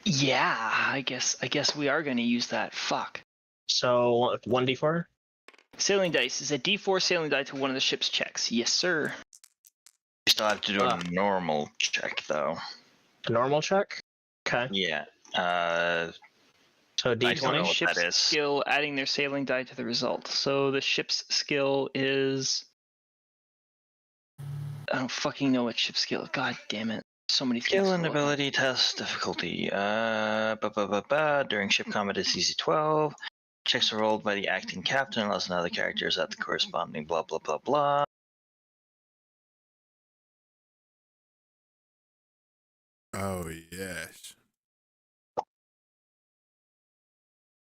Yeah, I guess we are gonna use that. Fuck. So 1d4? Sailing dice is a D4 sailing die to one of the ship's checks. Yes, sir. You still have to do a normal check, though. A normal check? Okay. Yeah. So I don't know d20? what Ship's that is. skill, adding their sailing die to the result. So the ship's skill is... I don't fucking know what ship's skill. God damn it. So many things. Skill and to look. ability test difficulty. During ship combat is easy 12. Checks are rolled by the acting captain unless another character is at the corresponding blah blah blah blah. Oh, yes.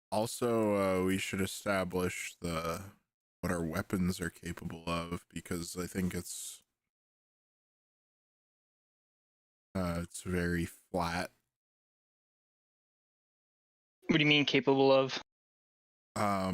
Also, we should establish what our weapons are capable of, because I think it's very flat. What do you mean capable of? I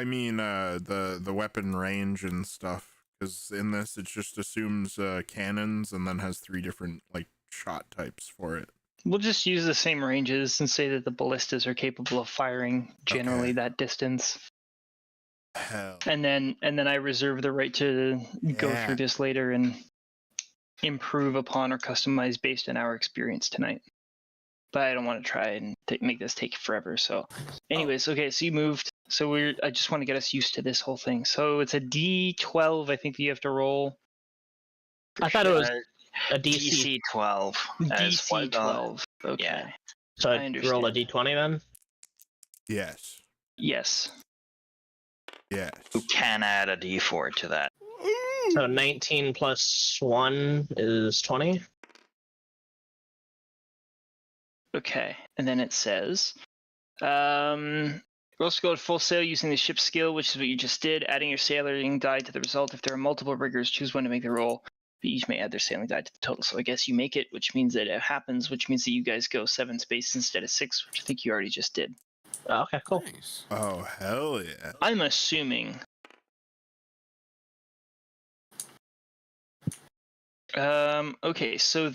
mean, the weapon range and stuff, because in this it just assumes cannons and then has 3 different like shot types for it. We'll just use the same ranges and say that the ballistas are capable of firing generally that distance. Hell. And then I reserve the right to go through this later and improve upon or customize based on our experience tonight. But I don't want to try and make this take forever. So, anyways, okay. So you moved. So I just want to get us used to this whole thing. So it's a D12. I think that you have to roll. I thought it was a DC 12. DC 12. Okay. Yeah. So I I'd roll a understand. d20 then? Yes. Yes. Yes. You can add a D4 to that. So 19 plus 1 is 20. Okay. And then it says, you also go to full sail using the ship's skill, which is what you just did, adding your sailing die to the result. If there are multiple riggers, choose one to make the roll. But each may add their sailing die to the total. So I guess you make it, which means that it happens, which means that you guys go 7 spaces instead of 6, which I think you already just did. Oh, okay, cool. Nice. Oh, hell yeah. I'm assuming. Okay, so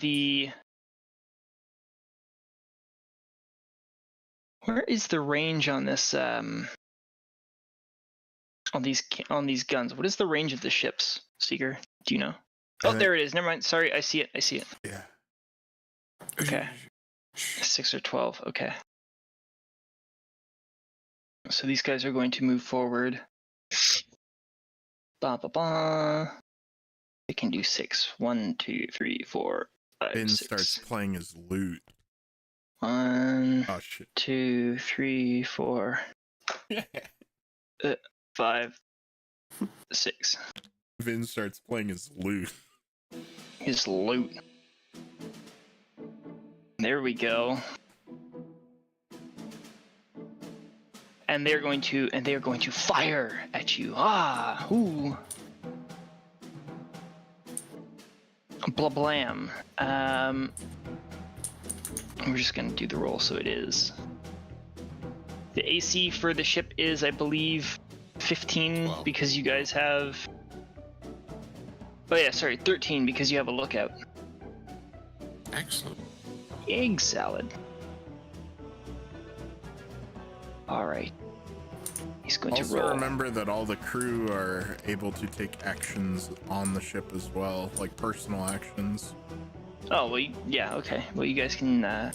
where is the range on this on these guns? What is the range of the ships, Seeker? Do you know? Oh, there it is. Never mind. Sorry, I see it. Yeah. Okay. 6 or 12. Okay. So these guys are going to move forward. Ba ba ba. They can do 6. 1, 2, 3, 4, 5, Finn 6. starts playing his lute. 1, Oh shit. 2, 3, 4, 5, 6. Vin starts playing his lute. His loot. There we go. And they're going to fire at you. Ah, ooh. Blah blam. We're just gonna do the roll, so it is. The AC for the ship is, I believe, 15 12. because you guys have. Oh yeah, sorry, 13 because you have a lookout. Excellent. Egg salad. All right. He's going to Also roll. remember that all the crew are able to take actions on the ship as well, like personal actions. Oh, well, yeah, okay. Well, you guys can, I'll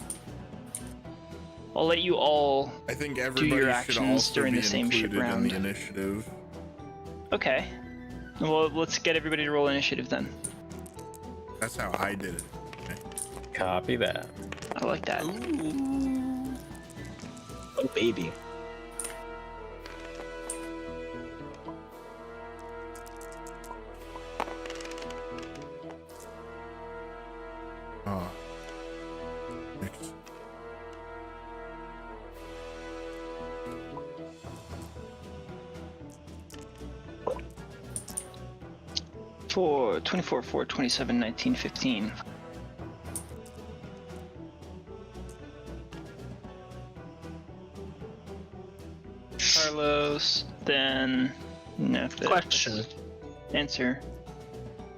let you all I think your everybody should actions also during be the same ship included in round. the initiative. Okay. Well, let's get everybody to roll initiative then. That's how I did it. Okay. Copy that. I like that. Oh, baby. Oh. Next. For 24, 4, 27, 19, 15. Carlos, then Nephis. Question. Answer.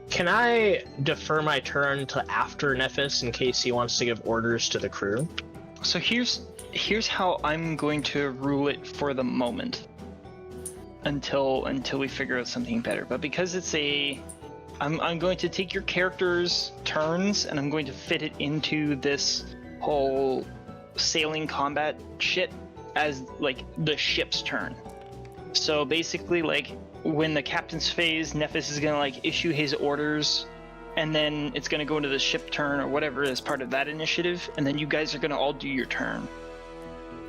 Can I defer my turn to after Nephis in case he wants to give orders to the crew? So here's how I'm going to rule it for the moment. Until we figure out something better. But because it's I'm going to take your character's turns and I'm going to fit it into this whole sailing combat shit as like the ship's turn. So basically, like when the captain's phase, Nephis is gonna like issue his orders, and then it's gonna go into the ship turn or whatever as part of that initiative, and then you guys are gonna all do your turn,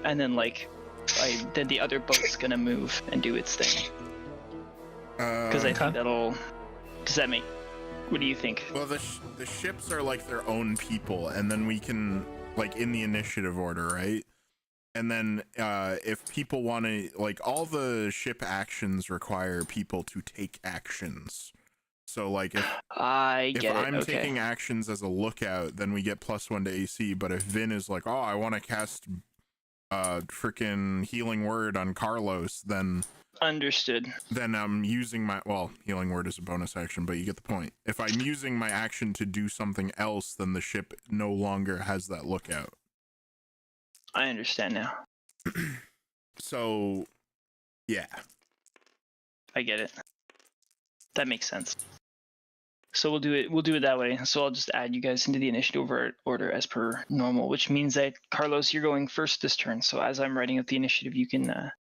and then like then the other boat's gonna move and do its thing. Because I think that'll. Does that make? What do you think? Well, the ships are like their own people, and then we can like in the initiative order, right? And then if people want to, like, all the ship actions require people to take actions. So like if I'm taking actions as a lookout, then we get +1 to AC. But if Vin is like, oh, I want to cast freaking healing word on Carlos, then Understood. Then I'm using my healing word is a bonus action, but you get the point. If I'm using my action to do something else, then the ship no longer has that lookout. I understand now. So, yeah. I get it. That makes sense. So we'll do it that way. So I'll just add you guys into the initiative order as per normal, which means that Carlos, you're going first this turn. So as I'm writing up the initiative, you can.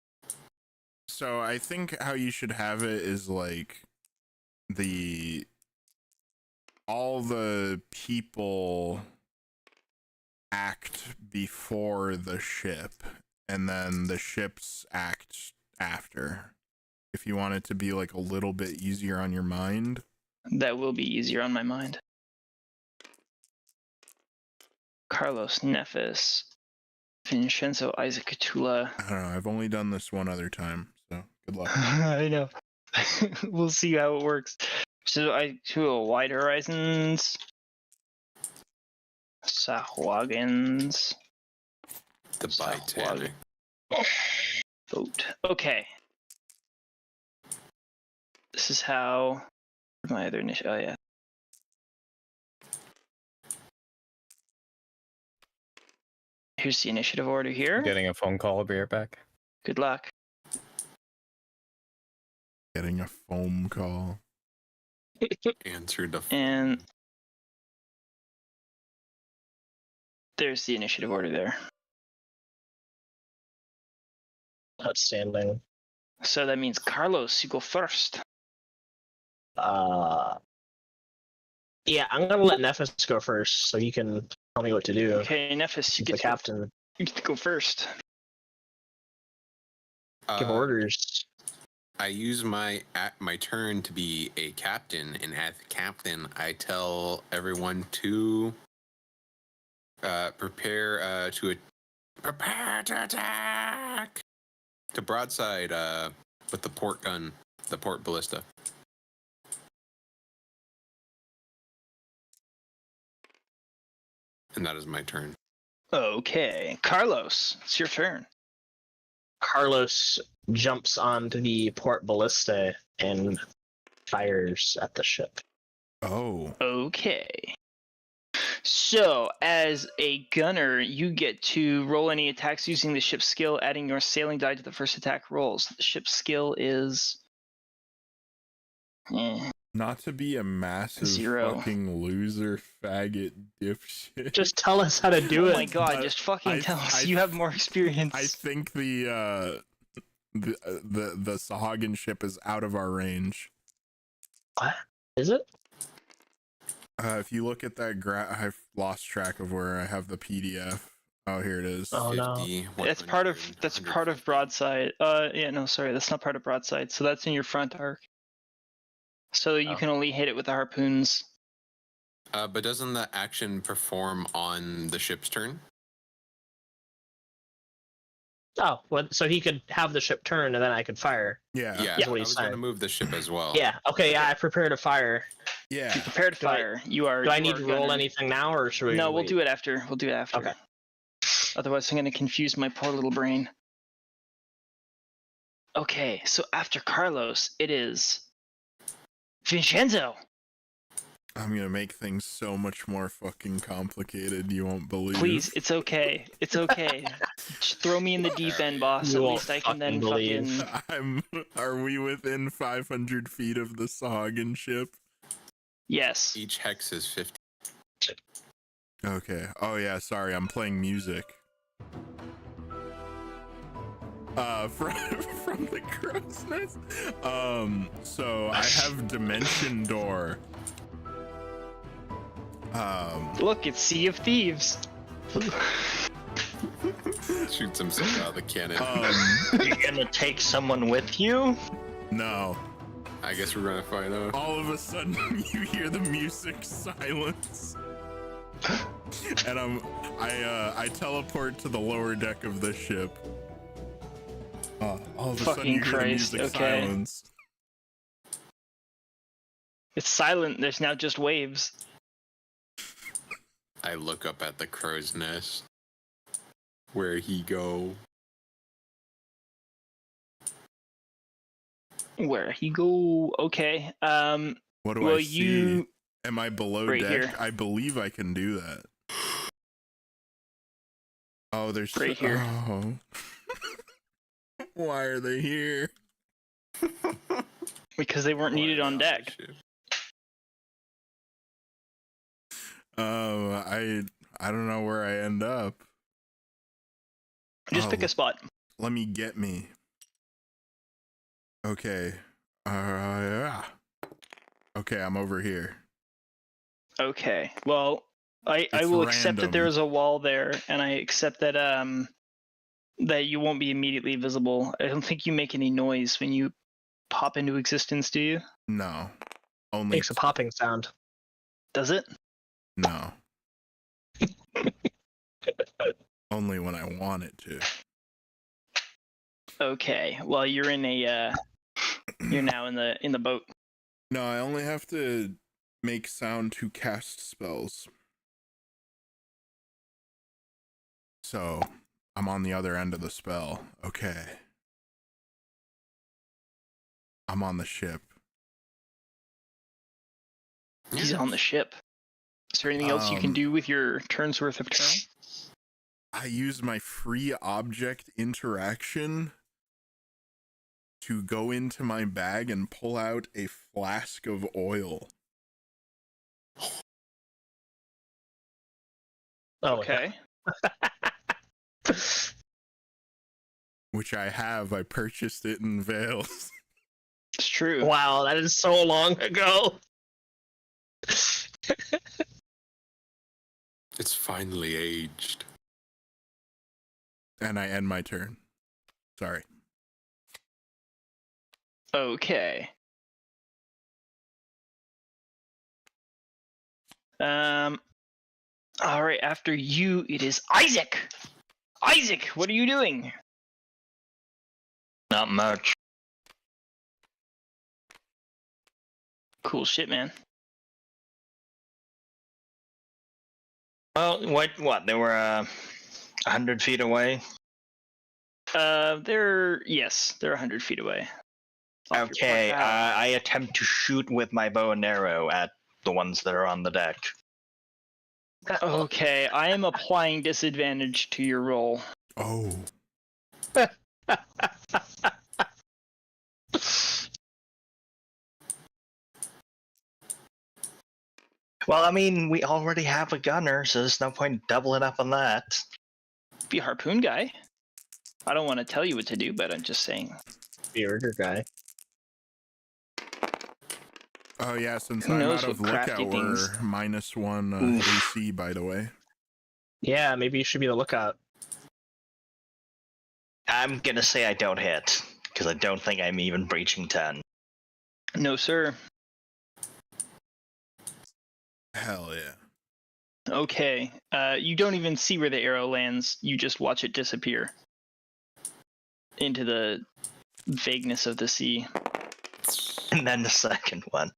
So I think how you should have it is like all the people act before the ship, and then the ships act after. If you want it to be like a little bit easier on your mind. That will be easier on my mind. Carlos, Nephis, Vinshenzo, Isaac, Khutula. I don't know. I've only done this one other time, so good luck. I know. We'll see how it works. So I do Wide Horizons, Sahwagins, The Titanic. Boat. Okay. This is how my other initiative. Oh yeah. Here's the initiative order here. Getting a phone call. I'll be right back. Good luck. Getting a phone call. Answered the And there's the initiative order there. Outstanding. So that means Carlos, you go first. Yeah, I'm gonna let Nephis go first, so he can tell me what to do. Okay, Nephis, you He's the get captain. You get to go first. Give orders. I use my turn to be a captain, and as captain, I tell everyone to prepare to attack. To broadside with the port gun, the port ballista. And that is my turn. Okay, Carlos, it's your turn. Carlos jumps onto the port ballista and fires at the ship. Oh. Okay. So, as a gunner, you get to roll any attacks using the ship's skill, adding your sailing die to the first attack rolls. The ship's skill is... Not to be a massive 0. fucking loser, faggot, dipshit. Just tell us how to do Oh it. my god, But just fucking tell us. I- You have more experience. I think the Sahagin ship is out of our range. What? Is it? If you look at that I've lost track of where I have the PDF. Oh, here it is. Oh, no. 50, That's part of 100. broadside. Yeah, no, sorry, that's not part of broadside. So that's in your front arc. So you Oh. can only hit it with the harpoons. But doesn't the action perform on the ship's turn? Oh, well, so he could have the ship turn and then I could fire. Yeah. Yeah, That's what I he's was going to saying. move the ship as well. Yeah. Okay. Yeah, I prepared a fire. Yeah. You prepare to Do I- fire. You are. Do I you need are to roll gunner. anything now, or should we? No, we'll wait? do it after. We'll do it after. Okay. Otherwise, I'm going to confuse my poor little brain. Okay, so after Carlos, it is Vinshenzo. I'm gonna make things so much more fucking complicated. You won't believe. Please, it's okay. It's okay. Just throw me in the deep end, boss. You At won't least I can then fucking believe. fucking. Are we within 500 feet of the Sahagin ship? Yes. Each hex is 50. Okay. Oh yeah. Sorry, I'm playing music. From the crow's nest. So I have Dimension Door. Look, it's Sea of Thieves. Shoots himself out of the cannon. You're gonna take someone with you? No. I guess we're going to find out. All of a sudden, you hear the music silence, and I teleport to the lower deck of the ship. All of a sudden, Fucking you hear the Christ, music okay. silence. It's silent. There's now just waves. I look up at the crow's nest. Where he go? Where he go? Okay. What do Well, I see? you Am I below right deck? here. I believe I can do that. Oh, there's Right here. Oh. Why are they here? because they weren't needed on deck. I don't know where I end up. Just pick a spot. Let me get me. Okay. Yeah. Okay, I'm over here. Okay. Well, I It's will accept that random. there is a wall there, and I accept that that you won't be immediately visible. I don't think you make any noise when you pop into existence, do you? No. Only Makes a popping sound. Does it? no. Only when I want it to. Okay. Well, you're in a you're now in the boat. No, I only have to make sound to cast spells. So, I'm on the other end of the spell. Okay. I'm on the ship. He's on the ship. Is there anything else you can do with your turn's worth of turn? I use my free object interaction to go into my bag and pull out a flask of oil. Oh, Okay. Which I have. I purchased it in Vales. It's true. Wow, that is so long ago. It's finally aged. And I end my turn. Sorry. Okay. All right. After you, it is Isaac. Isaac, what are you doing? Not much. Cool shit, man. Well, what? They were 100 feet away. They're 100 feet away. Off your Okay, point. I attempt to shoot with my bow and arrow at the ones that are on the deck. Okay, I am applying disadvantage to your roll. Oh. Well, I mean, we already have a gunner, so there's no point doubling up on that. Be a harpoon guy. I don't want to tell you what to do, but I'm just saying. The order guy. Oh yeah, since Who I'm knows out of what crafty lookout, things- we're -1 AC, by the way. Yeah, maybe you should be the lookout. I'm gonna say I don't hit, because I don't think I'm even breaching 10. No, sir. Hell yeah. Okay. You don't even see where the arrow lands. You just watch it disappear into the vagueness of the sea. And then the second one.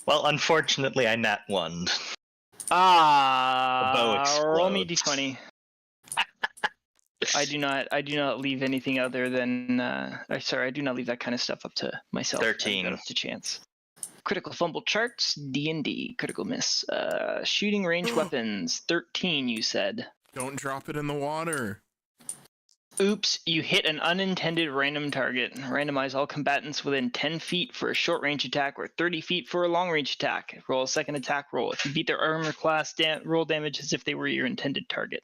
Well, unfortunately, I nat 1. The bow Roll me explodes. d20. I do not leave anything other than I do not leave that kind of stuff up to myself. 13. Up to chance. Critical fumble charts, D&D, critical miss. Shooting range weapons, 13 you said. Don't drop it in the water. Oops, you hit an unintended random target. Randomize all combatants within 10 feet for a short range attack or 30 feet for a long range attack. Roll a second attack roll. If you beat their armor class, roll damage as if they were your intended target.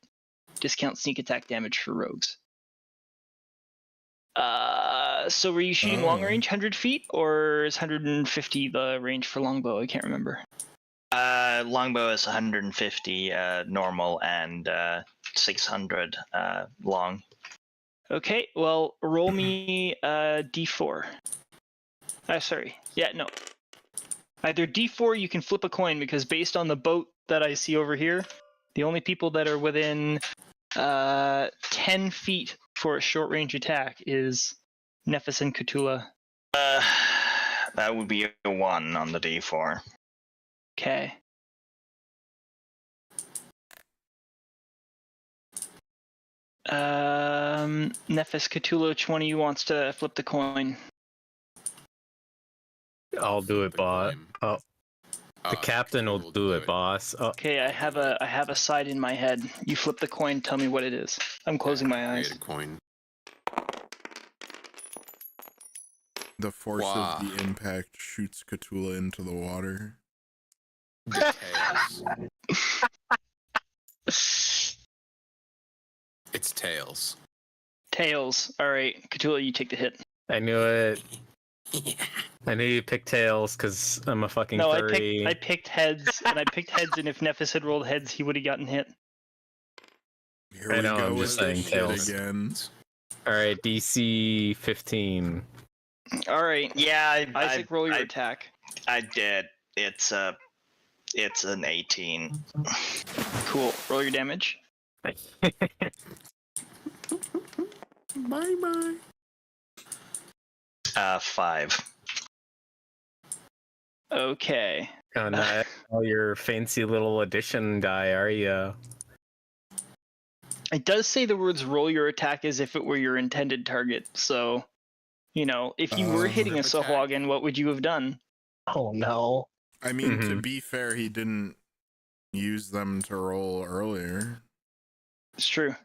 Discount sneak attack damage for rogues. So were you shooting long range 100 feet, or is 150 the range for longbow? I can't remember. Longbow is 150 normal and 600 long. Okay, well, roll me d4. Sorry. Yeah, no. Either d4, you can flip a coin, because based on the boat that I see over here, the only people that are within 10 feet for a short range attack is Nephis and Khutula. That would be a 1 on the d4. Okay. Nephis, Khutula, which one of you wants to flip the coin? I'll do it, boss. Oh, the captain will do it, boss. Oh, Okay, I have a side in my head. You flip the coin, tell me what it is. I'm closing my eyes. Create a coin. The force Wow. of the impact shoots Khutula into the water. Tails. It's tails. Tails. Alright, Khutula, you take the hit. I knew it. I knew you picked tails because I'm a fucking No, furry. I picked heads, and I picked heads, and if Nephis had rolled heads, he would have gotten hit. Here I we know, go I'm with just this saying shit tails. again. Alright, DC 15. Alright, Yeah, Isaac, roll your attack. I did. It's an 18. Cool. Roll your damage. Bye-bye. 5. Okay. Oh, not all your fancy little addition die, are you? It does say the words roll your attack as if it were your intended target, so, you know, if you were hitting a Attack. Sahuagin, what would you have done? Oh no. I mean, to Mhm. be fair, he didn't use them to roll earlier. It's true.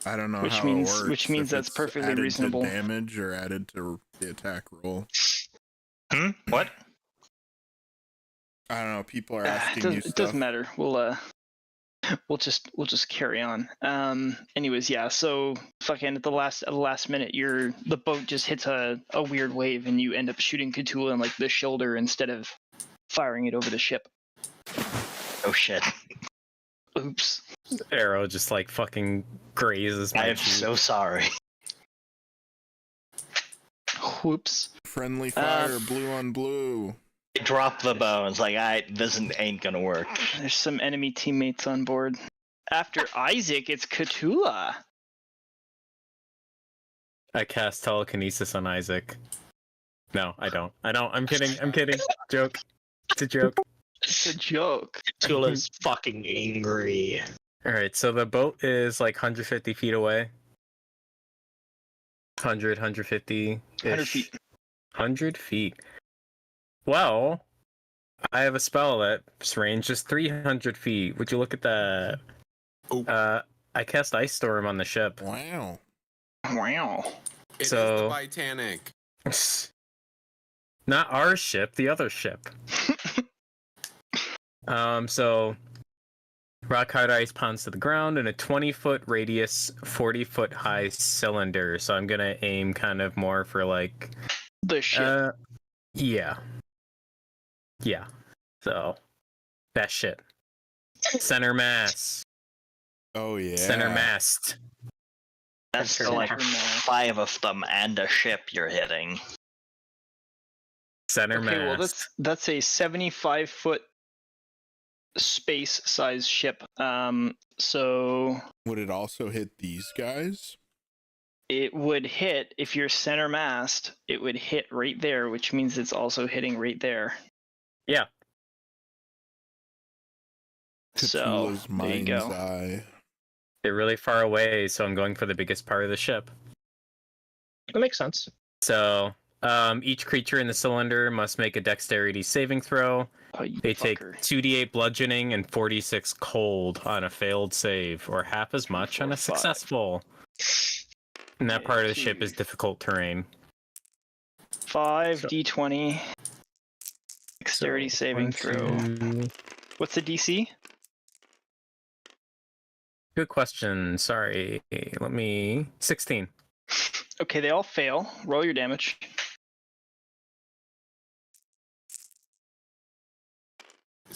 I don't know Which how means- it works. which means if that's it's perfectly added reasonable. To damage or added to the attack roll. What? I don't know. People are asking you It stuff. doesn't matter. We'll just carry on. Anyways, yeah. So fucking at the last minute, the boat just hits a weird wave, and you end up shooting Khutula in like the shoulder instead of firing it over the ship. Oh shit. Oops. Arrow just like fucking grazes my I am cheek. so sorry. Whoops. Friendly fire, blue on blue. I dropped the bow. It's like, this ain't gonna work. There's some enemy teammates on board. After Isaac, it's Khutula. I cast telekinesis on Isaac. No, I don't. I'm kidding. I'm kidding. Joke. It's a joke. It's a joke. Tula's fucking angry. Alright, so the boat is like 150 feet away. 150 100 feet. 100 feet. Well, I have a spell that's range is 300 feet. Would you look at that? Oh. I cast Ice Storm on the ship. Wow. Wow. It is So- the Titanic. Not our ship, the other ship. So rock hard ice pounds to the ground in a 20-foot radius, 40-foot high cylinder. So I'm gonna aim kind of more for like The ship. yeah. So that shit. Center mass. Oh yeah. Center mast. That's Center like mass. 5 of them and a ship you're hitting. Center Okay, well mast. that's a 75-foot space size ship. So Would it also hit these guys? it would hit if you're center mast. It would hit right there, which means it's also hitting right there. Yeah. So Cthulhu's there you mind's go. eye. They're really far away, so I'm going for the biggest part of the ship. That makes sense. So each creature in the cylinder must make a dexterity saving throw. Oh, you They take fucker. 2d8 bludgeoning and 46 cold on a failed save, or half as much on a 4, 5. successful. And that Yeah, part of the ship two. is difficult terrain. 5 So- d20 dexterity saving One, throw. two- What's the DC? Good question. Sorry. Let me. 16. Okay, they all fail. Roll your damage.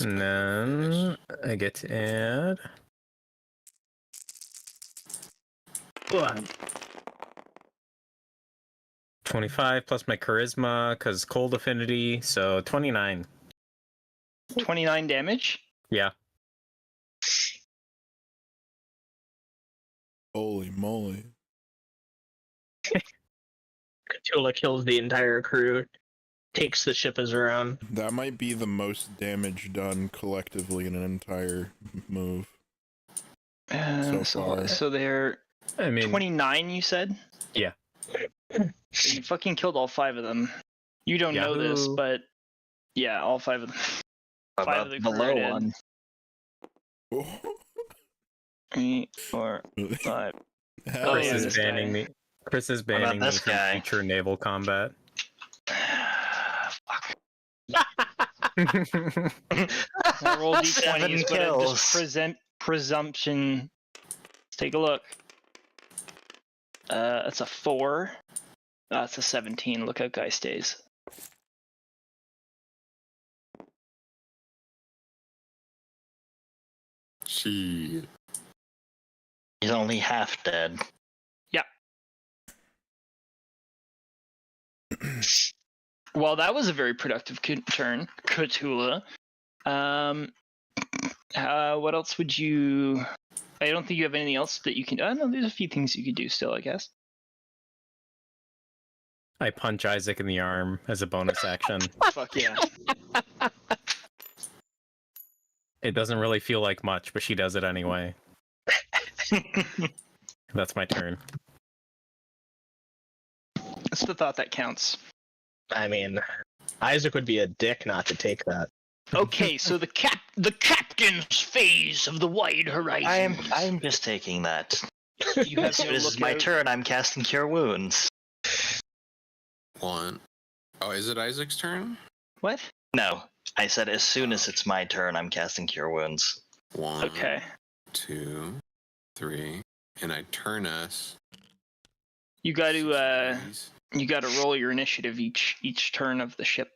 And then I get to add. 25 plus my charisma, because cold affinity, so 29. 29 damage. Yeah. Holy moly. Khutula kills the entire crew, takes the ship as her own. That might be the most damage done collectively in an entire move. So far. So they're I mean, 29, you said? Yeah. So you fucking killed all 5 of them. You don't know this, Yahoo. but yeah, all 5 of them. How 5 about of the the crew low are dead. one? 3, 4, 5. Hell Chris yeah, is this banning guy. me. Chris is about banning me this from guy? future naval combat. Fuck. I rolled 7 d20s, but I kills. just present presumption. Let's take a look. That's a 4. That's a 17. Look out, guy stays. Gee. He's only half dead. Well, that was a very productive turn, Khutula. What else would you? I don't think you have anything else that you can. No, there's a few things you could do still, I guess. I punch Isaac in the arm as a bonus action. Fuck yeah. It doesn't really feel like much, but she does it anyway. That's my turn. It's the thought that counts. I mean, Isaac would be a dick not to take that. Okay, so the captain's phase of the wide horizon. I'm just taking that. You have As to soon as look it's my out- turn, I'm casting Cure Wounds. 1. Oh, is it Isaac's turn? What? No, I said as soon as it's my turn, I'm casting Cure Wounds. 1, Okay. 2, 3, and I turn us. You got to 6 you got to roll your initiative each turn of the ship.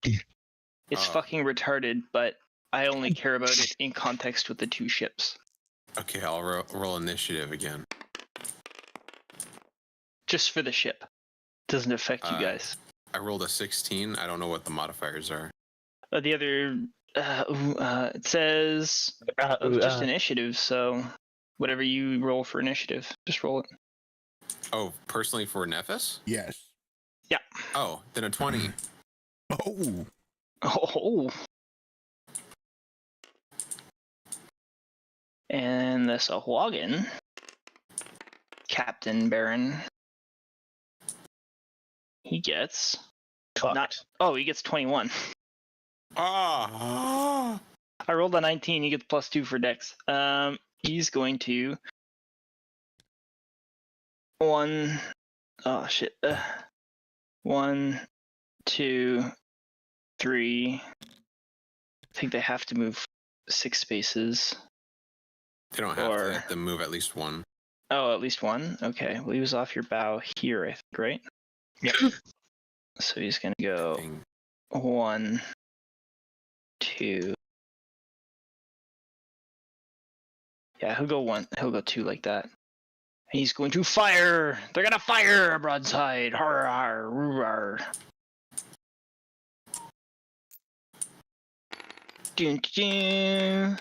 It's Oh. fucking retarded, but I only care about it in context with the 2 ships. Okay, I'll roll initiative again. Just for the ship. Doesn't affect you guys. I rolled a 16. I don't know what the modifiers are. The other, it says just initiative, so whatever you roll for initiative, just roll it. Oh, personally for Nephis? Yes. Oh, then a 20. Oh. Oh. And the Sahuagin, Captain Baron, he gets Fucked. not. Oh, he gets 21. Ah. I rolled a 19. You get the +2 for Dex. He's going to 1. Oh shit. 1, 2, 3. I think they have to move 6 spaces. They don't have to. They have to move at least one. Oh, at least one? Okay. Well, he was off your bow here, I think, right? Yep. So he's going to go 1, 2. Yeah, he'll go 1. He'll go 2 like that. And he's going to fire! They're going to fire! Broadside! Har, har, roar. Dun, dun.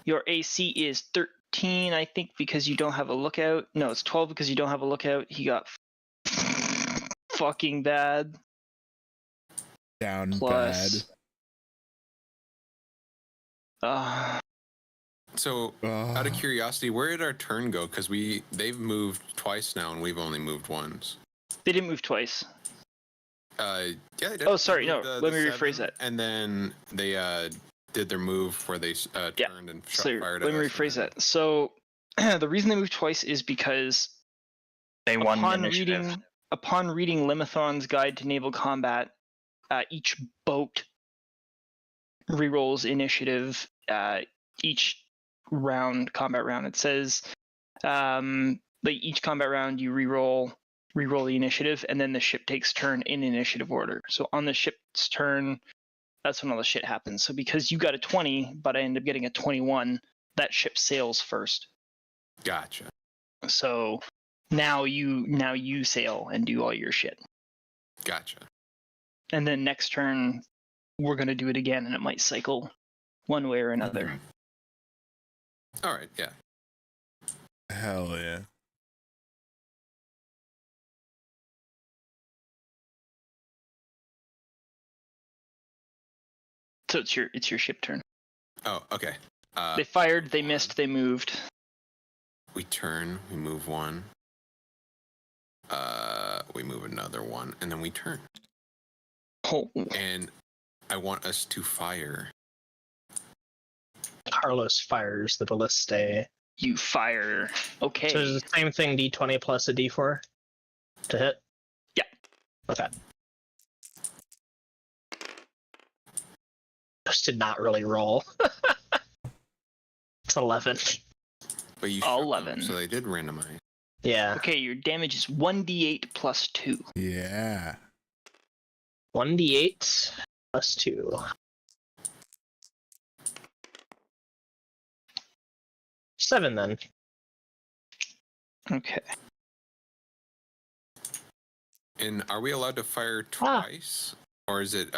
Your AC is 13, I think, because you don't have a lookout. No, it's 12 because you don't have a lookout. He got fucking bad. Down Plus, bad. So, out of curiosity, where did our turn go? Because they've moved twice now, and we've only moved once. They didn't move twice. Yeah, they did. Oh, sorry, They no. moved, Let me the rephrase 7, that. And then they did their move where they turned and fired at us. Let me rephrase that. So, the reason they moved twice is because They won initiative. upon reading Limithron's Guide to Naval Combat, each boat rerolls initiative each combat round. It says each combat round you reroll the initiative, and then the ship takes turn in initiative order. So on the ship's turn, that's when all the shit happens. So because you got a 20, but I ended up getting a 21, that ship sails first. Gotcha. So now you sail and do all your shit. Gotcha. And then next turn, we're gonna do it again, and it might cycle one way or another. All right. Yeah. Hell yeah. So it's your ship turn. Oh, okay. They fired, they missed, they moved. We turn, we move one. We move another one, and then we turn. Oh. And I want us to fire. Carlos fires the ballistae. You fire. Okay. So it's the same thing, d20 plus a d4 to hit? Yeah. Okay. Just did not really roll. It's 11. But you 11. so they did randomize. Yeah. Okay, your damage is 1d8 plus 2. Yeah. 1d8 plus 2. 7 then. Okay. And are we allowed to fire twice? Or is it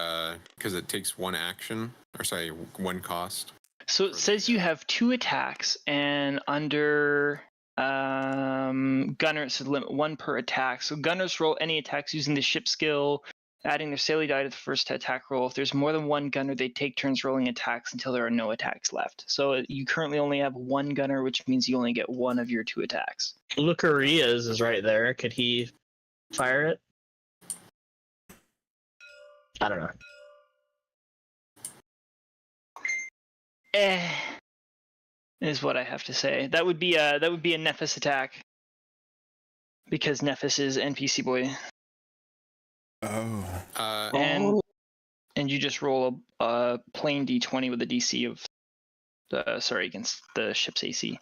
because it takes one action? Or sorry, one cost? So it says you have 2 attacks, and under gunner it says limit 1 per attack. So gunners roll any attacks using the ship skill, adding their Sally die to the first attack roll. If there's more than 1 gunner, they take turns rolling attacks until there are no attacks left. So you currently only have 1 gunner, which means you only get 1 of your 2 attacks. Lucaria's is right there. Could he fire it? I don't know. Is what I have to say. That would be a Nephis attack, because Nephis is NPC boy. Oh. And you just roll a plain d20 with a DC of against the ship's AC.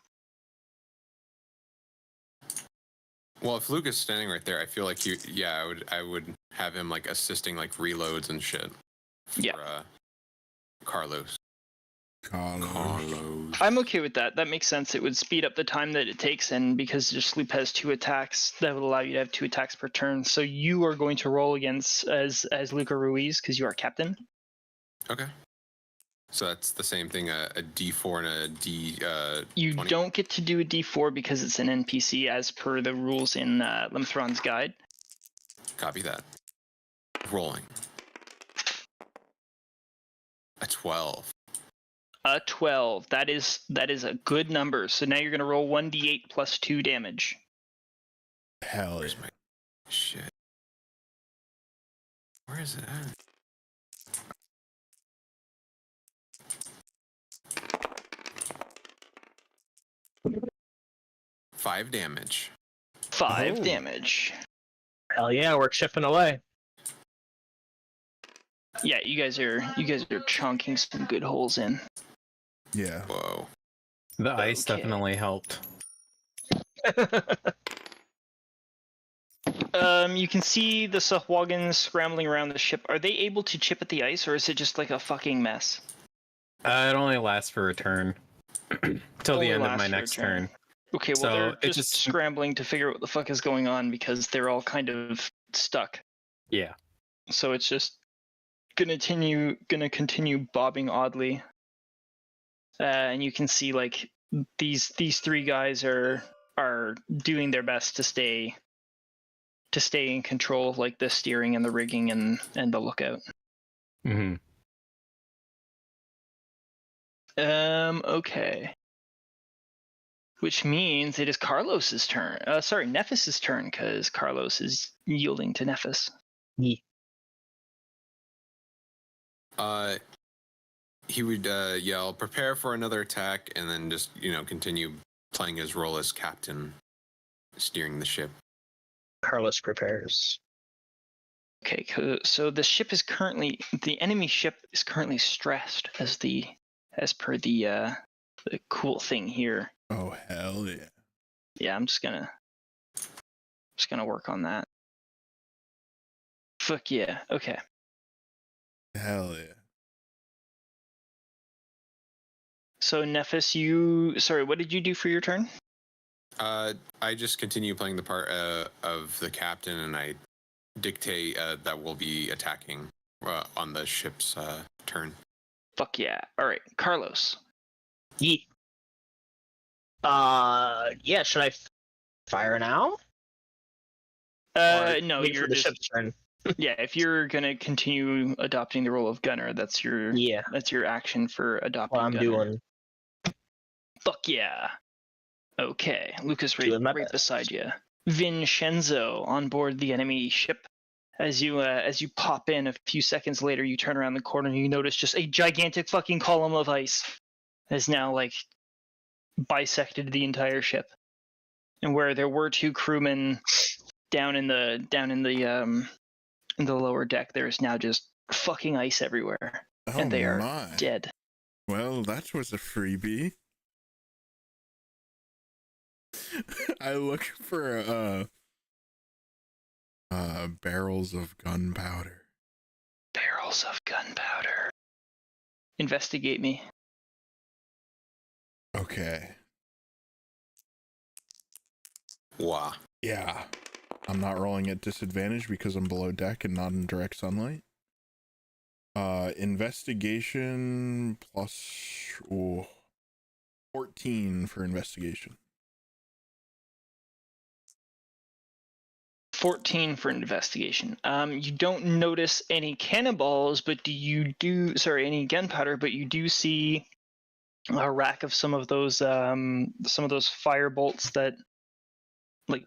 Well, if Luke is standing right there, I feel like I would have him like assisting like reloads and shit. For, Carlos. I'm okay with that. That makes sense. It would speed up the time that it takes, and because your sloop has 2 attacks, that would allow you to have 2 attacks per turn. So you are going to roll against as Luca Ruiz because you are captain. Okay. So that's the same thing, a D4 and a D. You 20? don't get to do a D4 because it's an NPC as per the rules in Limithron's Guide. Copy that. Rolling. A 12. A 12. That is a good number. So now you're going to roll 1d8 plus 2 damage. Hell Where's my shit? Where is it at? 5 damage. 5 Oh. damage. Hell yeah, we're chipping away. Yeah, you guys are chonking some good holes in. Yeah. Whoa. The ice Okay. definitely helped. You can see the Suhwagans scrambling around the ship. Are they able to chip at the ice, or is it just like a fucking mess? It only lasts for a turn. Till Only the end of lasts my for a next turn. turn. Okay, well So they're it just just- scrambling to figure out what the fuck is going on because they're all kind of stuck. Yeah. So it's just gonna continue bobbing oddly. And you can see like these 3 guys are doing their best to stay in control of like the steering and the rigging and the lookout. Mm-hmm. Okay. Which means it is Carlos's turn. Sorry, Nephis's turn, because Carlos is yielding to Nephis. Yeah. He would yell, "Prepare for another attack," and then just continue playing his role as captain, steering the ship. Carlos prepares. Okay, so the enemy ship is currently stressed as per the cool thing here. Oh hell yeah. Yeah, I'm just gonna work on that. Fuck yeah. Okay. Hell yeah. So Nephis, what did you do for your turn? I just continue playing the part of the captain, and I dictate that we'll be attacking on the ship's turn. Fuck yeah. All right, Carlos. Yeah. Yeah, should I fire now? Or No, wait you're for the just ship's turn. yeah. If you're gonna continue adopting the role of gunner, that's your action for adopting. What I'm gunner. doing. Fuck yeah. Okay, Lucas, Doing my right best. beside you. Vincenzo on board the enemy ship. As you pop in a few seconds later, you turn around the corner and you notice just a gigantic fucking column of ice has now like bisected the entire ship. And where there were 2 crewmen down in the lower deck, there is now just fucking ice everywhere, Oh and they are my. dead. Well, that was a freebie. I look for barrels of gunpowder. Barrels of gunpowder. Investigate me. Okay. Wow. Yeah. I'm not rolling at disadvantage because I'm below deck and not in direct sunlight. Investigation plus 14 for investigation. 14 for investigation. You don't notice any cannonballs, but any gunpowder, but you do see a rack of some of those fire bolts that, like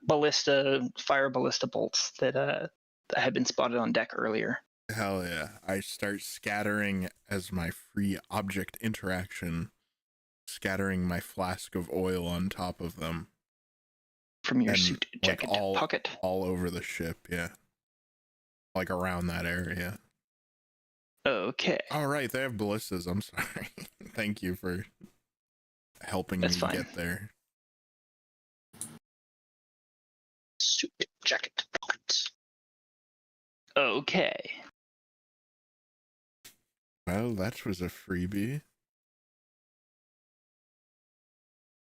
fire ballista bolts that had been spotted on deck earlier. Hell yeah. I start scattering as my free object interaction, scattering my flask of oil on top of them. From your And, suit jacket like, pocket. All over the ship, yeah. Like around that area. Okay. All right, they have ballistas. I'm sorry. Thank you for helping That's me fine. get there. Suit jacket pockets. Okay. Well, that was a freebie.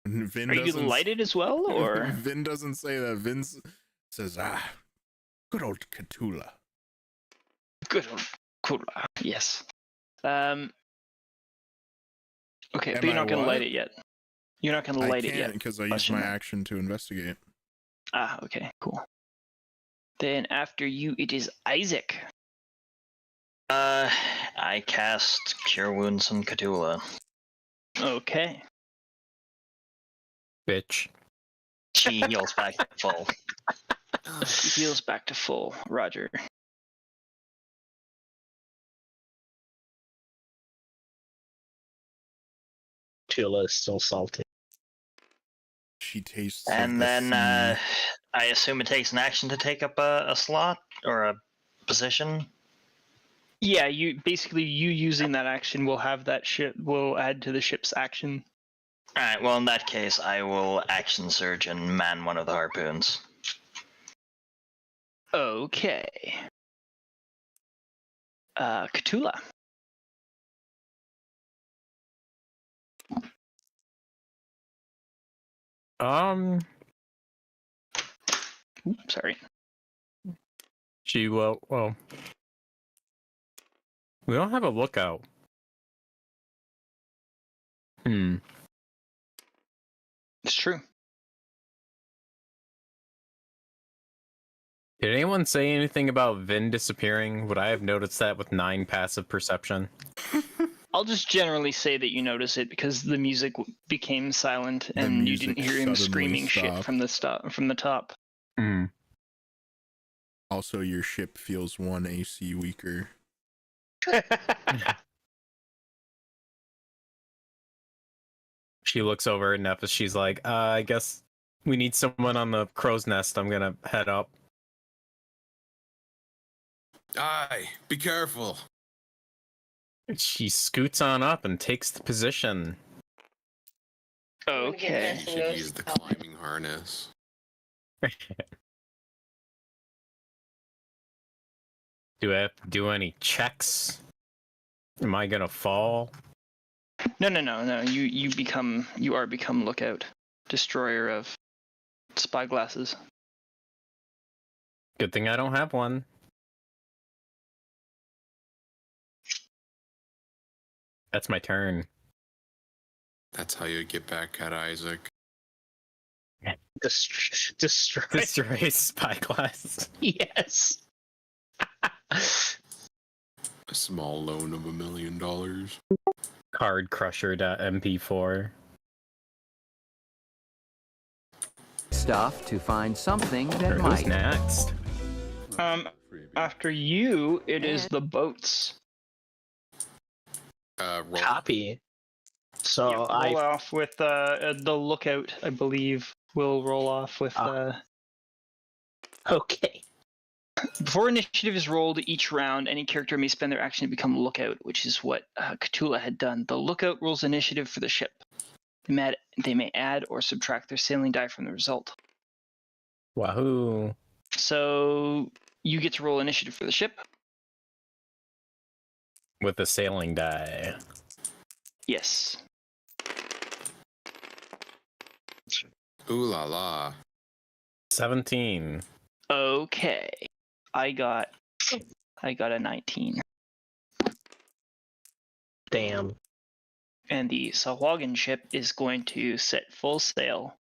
Vin Are you doesn't- lighted as well, or? Vin doesn't say that. Vin says, good old Khutula. Good old Qali. Yes. Okay, Am but you're I not gonna what? light it yet. You're not gonna light I it yet. can't because I used Question my mark. action to investigate. Okay, cool. Then after you, it is Isaac. I cast Cure Wounds on Khutula. Okay. Bitch. She heals back to full. He heals back to full. Roger. Tula is still salty. She tastes. And like then the I assume it takes an action to take up a slot or a position. Yeah, you using that action will have that ship will add to the ship's action. All right. Well, in that case, I will action surge and man one of the harpoons. Okay. Khutula. Oops, sorry. She will. Well, we don't have a lookout. It's true. Did anyone say anything about Vin disappearing? Would I have noticed that with 9 passive perception? I'll just generally say that you notice it because the music became silent and you didn't hear him screaming shit from the top. Also, your ship feels 1 AC weaker. She looks over at Nephis. She's like, I guess we need someone on the crow's nest. I'm gonna head up. Aye, be careful. She scoots on up and takes the position. Okay. You should use the climbing harness. Do I have to do any checks? Am I gonna fall? No. You are become lookout, destroyer of spyglasses. Good thing I don't have one. That's my turn. That's how you get back at Isaac. Destroy spyglass. Yes. A small loan of $1 million. Card crusher.mp4. Stuff to find something that Who's might. next? After you, it is the boats. Roll. Copy. So Roll off with the lookout, I believe. Will roll off with. Okay. Before initiative is rolled each round, any character may spend their action to become lookout, which is what Khutula had done. The lookout rolls initiative for the ship. They may add or subtract their sailing die from the result. Wahoo! So you get to roll initiative for the ship. With the sailing die. Yes. Ooh la la. 17. Okay. I got a 19. Damn. And the Sahuagin ship is going to set full sail.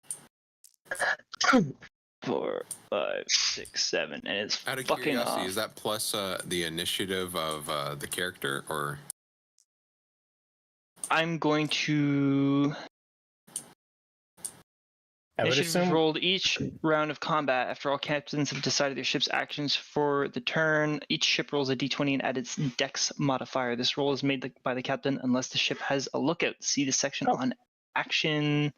4, 5, 6, 7, and it's Out of fucking curiosity, off. is that plus the initiative of the character, or? I'm going to. I would Initiative is assume rolled each round of combat after all captains have decided their ship's actions for the turn. Each ship rolls a d20 and adds its dex modifier. This roll is made by the captain unless the ship has a lookout. See the section on action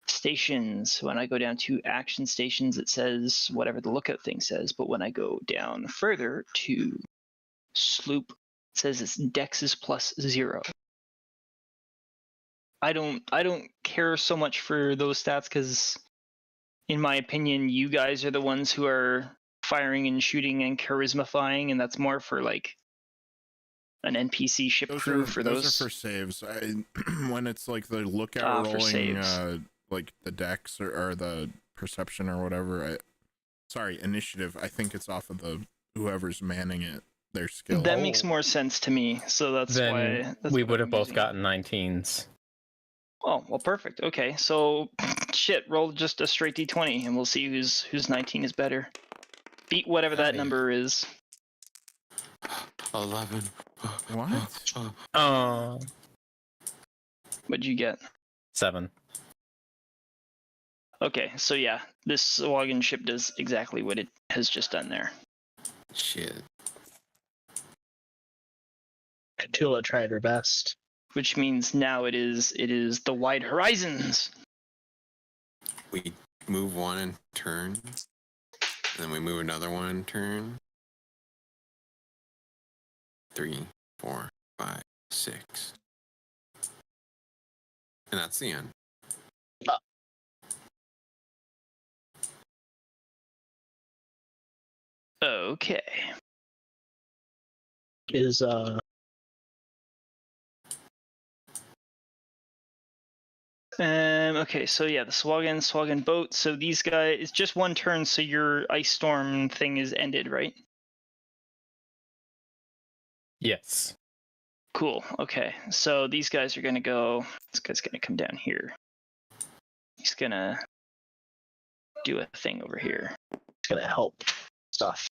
stations. When I go down to action stations, it says whatever the lookout thing says. But when I go down further to sloop, it says its dex is +0. I don't care so much for those stats because, in my opinion, you guys are the ones who are firing and shooting and charismifying, and that's more for like an NPC ship crew for those. Those are for saves. When it's like the lookout rolling, like the dex or the perception or whatever. Initiative. I think it's off of the whoever's manning it. Their skill. That makes more sense to me. So that's why we would have both gotten 19s. Oh, well, perfect. Okay, so shit, roll just a straight d20 and we'll see whose 19 is better. Beat whatever that number is. 11. What? Oh. What'd you get? 7. Okay, so yeah, this wagon ship does exactly what it has just done there. Shit. Khutula tried her best. Which means now it is the wide horizons. we move one in turn, and then we move another one in turn. 3, 4, 5, 6. And that's the end. Okay. Is Okay, so yeah, the Swagan boat. So these guys, it's just one turn, so your ice storm thing is ended, right? Yes. Cool. Okay, so these guys are gonna go. This guy's gonna come down here. He's gonna do a thing over here. it's gonna help stuff.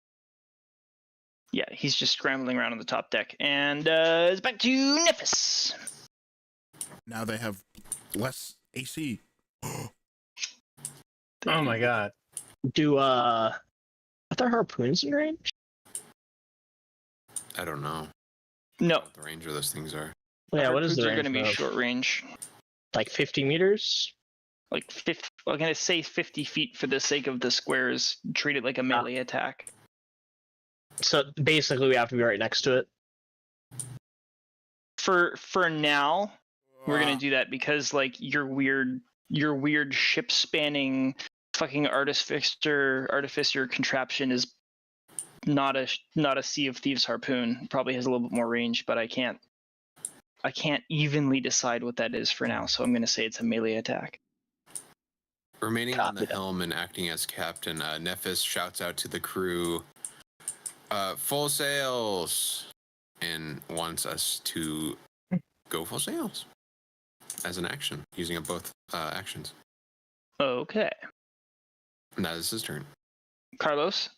Yeah, he's just scrambling around on the top deck, and it's back to Nephis. Now they have less AC. Oh my god. Do are there harpoons in range? I don't know No, what the range of those things are. Yeah, what is the Harpoons are range? gonna be of- short range, Like 50 meters? like 50. I'm gonna say 50 feet for the sake of the squares. Treat it like a melee attack. So basically, we have to be right next to it. For now, we're gonna do that because like your weird ship spanning fucking artificer contraption is not a Sea of Thieves harpoon. Probably has a little bit more range, but I can't evenly decide what that is for now. So I'm gonna say it's a melee attack. Remaining on the Copy that. helm and acting as captain, Nephis shouts out to the crew, full sails, and wants us to go full sails as an action, using up both actions. Okay, And that is his turn. Carlos.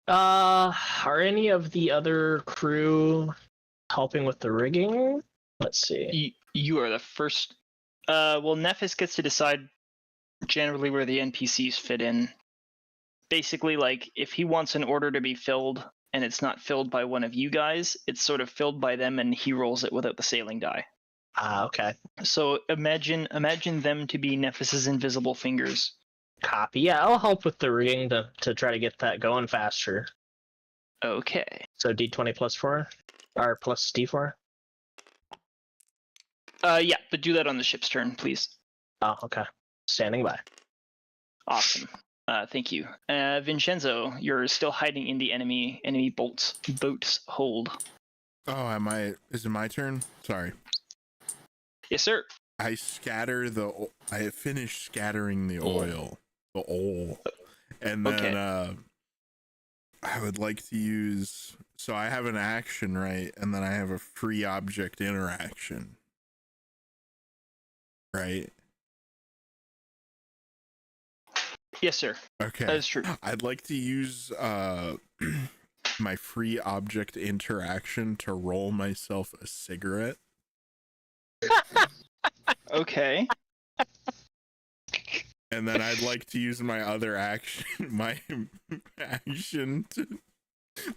Are any of the other crew helping with the rigging? Let's see. You are the first. Well, Nephis gets to decide generally where the NPCs fit in. Basically, like, if he wants an order to be filled and it's not filled by one of you guys, it's sort of filled by them and he rolls it without the sailing die. Okay. So imagine them to be Nephis's invisible fingers. Copy. Yeah, I'll help with the rigging to try to get that going faster. Okay. So D20 plus 4? Or plus D4? Yeah, but do that on the ship's turn, please. Oh, okay. Standing by. Awesome. Thank you. Vinshenzo, you're still hiding in the enemy boat's hold. Oh, is it my turn? Sorry. Yes, sir. I finished scattering the oil. The oil. And then I would like to use, so I have an action, right? And then I have a free object interaction. Right? Yes, sir. Okay. That is true. I'd like to use my free object interaction to roll myself a cigarette. Okay. And then I'd like to use my other action, to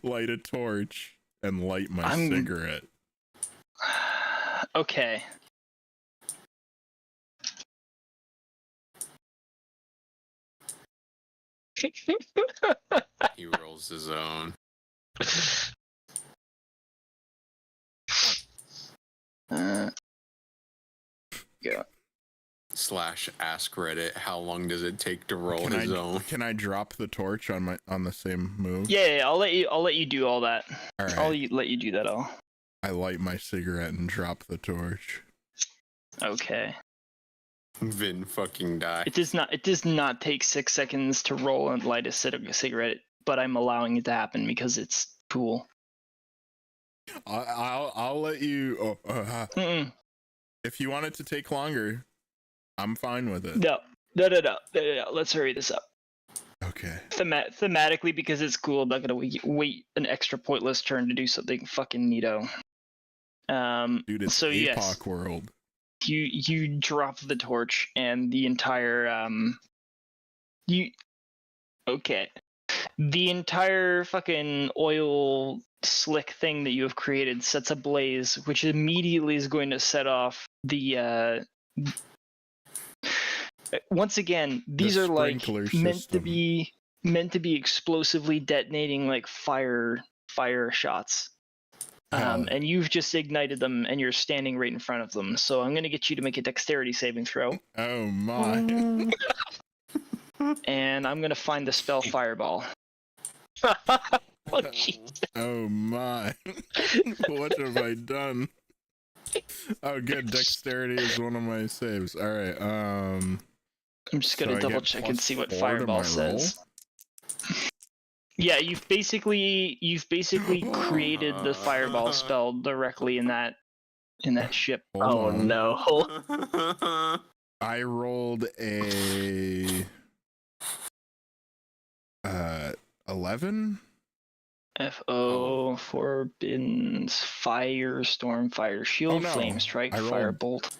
light a torch and light my cigarette. Okay. He rolls his own. Yeah. / ask Reddit, how long does it take to roll his own? Can I drop the torch on the same move? Yeah, I'll let you do all that. All right. I'll let you do that all. I light my cigarette and drop the torch. Okay. Vin fucking die. It does not take 6 seconds to roll and light a cigarette, but I'm allowing it to happen because it's cool. I'll let you. If you want it to take longer, I'm fine with it. No. Let's hurry this up. Okay. Thematically, because it's cool, I'm not gonna wait an extra pointless turn to do something fucking neato. Dude, it's so APOC yes, world. you drop the torch and the entire the entire fucking oil slick thing that you have created sets ablaze, which immediately is going to set off the Once again, these are like sprinkler meant to system. be explosively detonating like fire shots. And you've just ignited them, and you're standing right in front of them. So I'm gonna get you to make a dexterity saving throw, Oh my. and I'm gonna find the spell Fireball. Oh, jeez. Oh my. What have I done? Oh good, dexterity is one of my saves. Alright, I'm just So gonna I double get check and plus see what 4 to Fireball my says. Yeah, you've basically created the Fireball spell directly in that ship. Hold Oh on. no. I rolled a 11. FO forbids fire, storm, fire, shield, Oh, no. flame strike, I rolled fire bolt.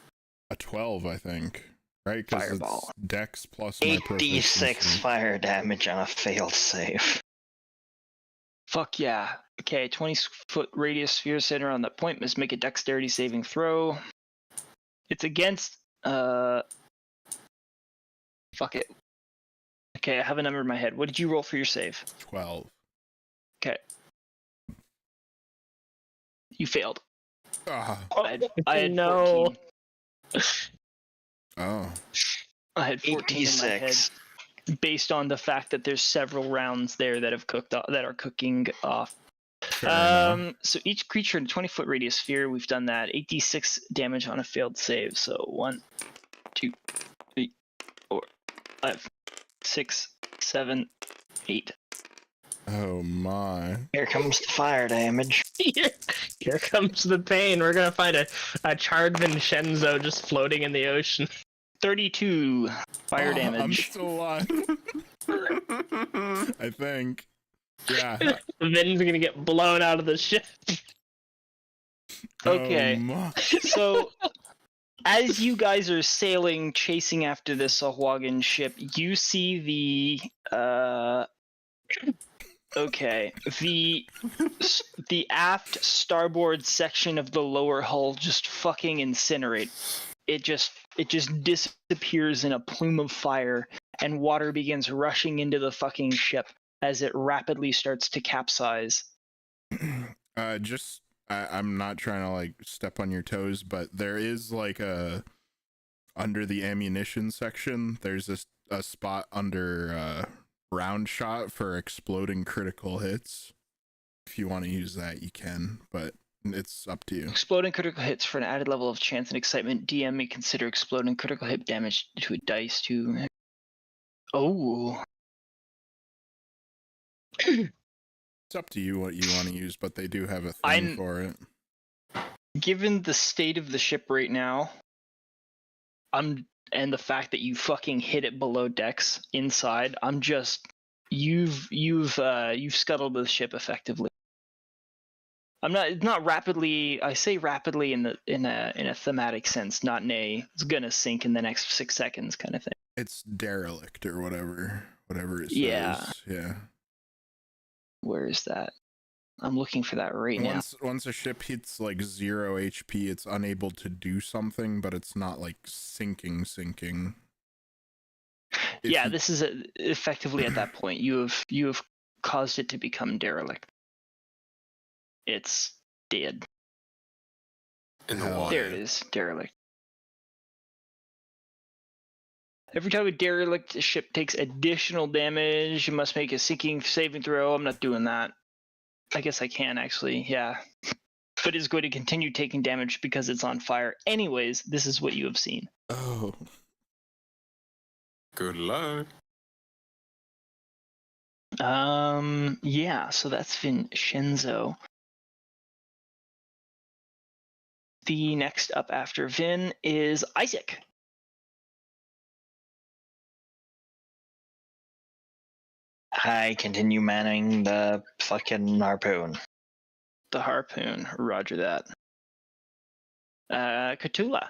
A 12, I think. Right? Because Fireball. it's dex plus my 8d6 proficiency. fire damage on a failed save. Fuck yeah. Okay, 20-foot radius sphere center on that point must make a dexterity saving throw. It's against fuck it. Okay, I have a number in my head. What did you roll for your save? 12. Okay. You failed. Ah. I had No. 14. Oh. I had 14 in my head, 8d6. based on the fact that there's several rounds there that have cooked off, that are cooking off. Fair enough. So each creature in a 20-foot radius sphere, we've done that. 8d6 damage on a failed save. So 1, 2, 3, 4, 5, 6, 7, 8. Oh my. Here comes the fire damage. Here comes the pain. We're gonna find a charred Vinshenzo just floating in the ocean. 32 fire I'm damage. still alive. I think. Yeah. Vin's gonna get blown out of the ship. Okay. Oh my. So, as you guys are sailing, chasing after this Sahuagin ship, you see the aft starboard section of the lower hull just fucking incinerate. It just disappears in a plume of fire, and water begins rushing into the fucking ship as it rapidly starts to capsize. I'm not trying to like step on your toes, but there is like under the ammunition section, there's a spot under round shot for exploding critical hits. If you want to use that, you can, but it's up to you. Exploding critical hits for an added level of chance and excitement. DM may consider exploding critical hit damage to a dice to. Oh. It's up to you what you want to use, but they do have a thing for it. Given the state of the ship right now, and the fact that you fucking hit it below decks inside, I'm just you've scuttled the ship effectively. I'm not rapidly. I say rapidly in a thematic sense, not in a it's gonna sink in the next 6 seconds kind of thing. It's derelict or whatever it says. Yeah. Where is that? I'm looking for that right now. Once a ship hits like 0 HP, it's unable to do something, but it's not like sinking. Yeah, this is effectively at that point. You have caused it to become derelict. It's dead. In the water. There it is, derelict. Every time a derelict ship takes additional damage, you must make a sinking saving throw. I'm not doing that. I guess I can actually, yeah. But it's going to continue taking damage because it's on fire. Anyways, this is what you have seen. Oh. Good luck. Yeah, so that's Vinshenzo. The next up after Vin is Isaac. I continue manning the fucking harpoon. The harpoon, roger that. Khutula.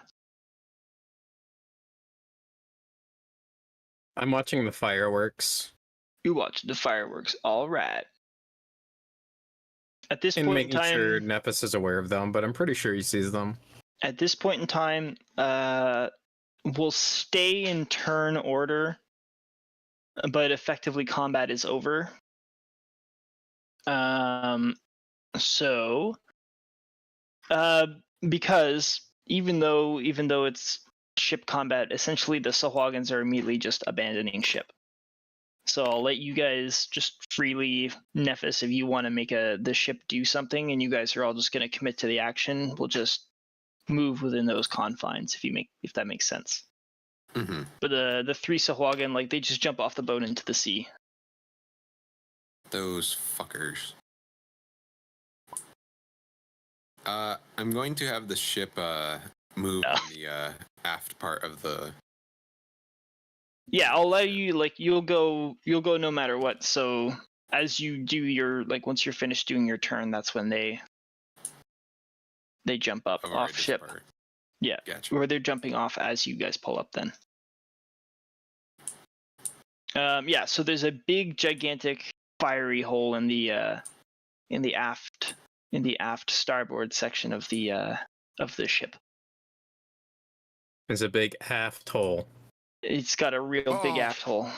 I'm watching the fireworks You watch the fireworks, all right. At this and point in making time, sure Nephis is aware of them, but I'm pretty sure he sees them. at this point in time, will stay in turn order, but effectively combat is over. Because even though it's ship combat, essentially the Sahuagins are immediately just abandoning ship. So I'll let you guys just freely, Nephis, if you want to make the ship do something, and you guys are all just going to commit to the action, we'll just move within those confines, if that makes sense. Mm-hmm. But the three Sahuagin, like, they just jump off the boat into the sea. Those fuckers. I'm going to have the ship move on the aft part of the. Yeah, I'll let you, like, you'll go no matter what. So as you do your, like, once you're finished doing your turn, that's when they jump up off ship. Part. Yeah, gotcha. or they're jumping off as you guys pull up then. Yeah, so there's a big, gigantic, fiery hole in the aft starboard section of the ship. There's a big aft hole. It's got a real big aft hole.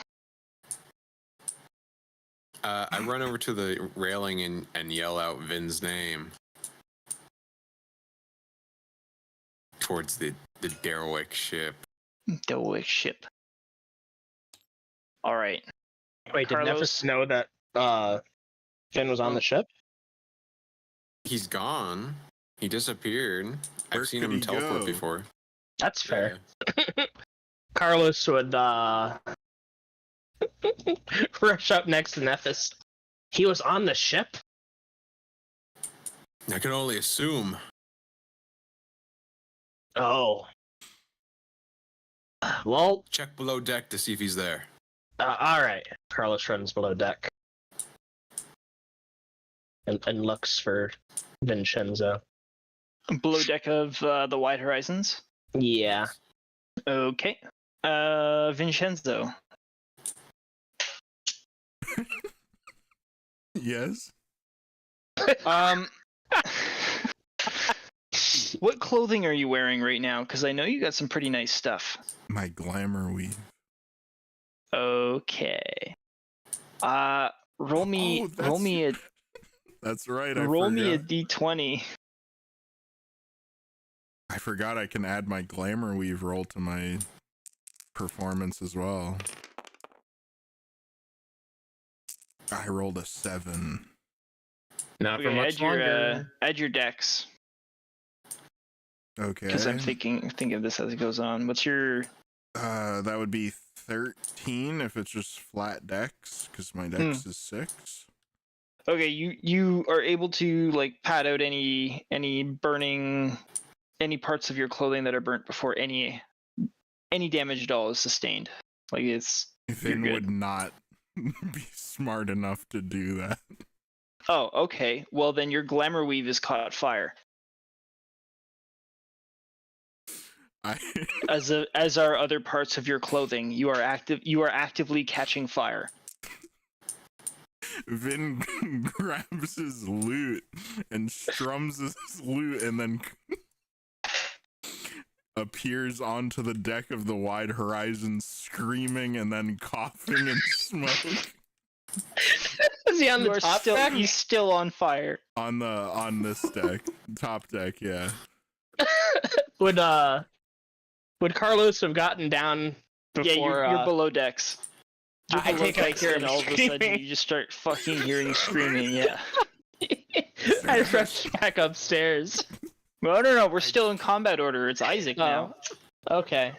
I run over to the railing and yell out Vin's name towards the derelict ship. Derelict ship. All right. Wait, did Carlos? Nephis know that Finn was on the ship? He's gone. He disappeared. Where I've seen could him he teleport go? before. That's fair. Carlos would rush up next to Nephis. He was on the ship? I can only assume. Oh. Well, Check below deck to see if he's there. alright. Carlos runs below deck. And looks for Vinshenzo. Below deck of the Wide Horizons. Yeah. Okay. Vinshenzo. Yes. What clothing are you wearing right now? Because I know you got some pretty nice stuff. My glamour weave. Okay. Roll me a That's right. roll me a d20. I forgot I can add my glamour weave roll to my performance as well. I rolled a 7. Not for Okay, much longer. add your dex. Okay. Because I'm thinking of this as it goes on. What's your? That would be 13 if it's just flat dex, because my dex is 6. Okay, you are able to like pad out any burning, any parts of your clothing that are burnt before any damage at all is sustained. Like Finn would not be smart enough to do that. Oh, okay. Well, then your glamour weave is caught fire. As are other parts of your clothing. You are actively catching fire. Vin grabs his lute and strums his lute and then appears onto the deck of the Wide Horizon screaming and then coughing and smoke. Is he on the top deck? He's still on fire. On this deck. Top deck, yeah. Would Carlos have gotten down before? Yeah, you're below decks. I take out here and all of a sudden you just start fucking hearing screaming, yeah. I rush back upstairs. No, we're still in combat order. It's Isaac now. Okay.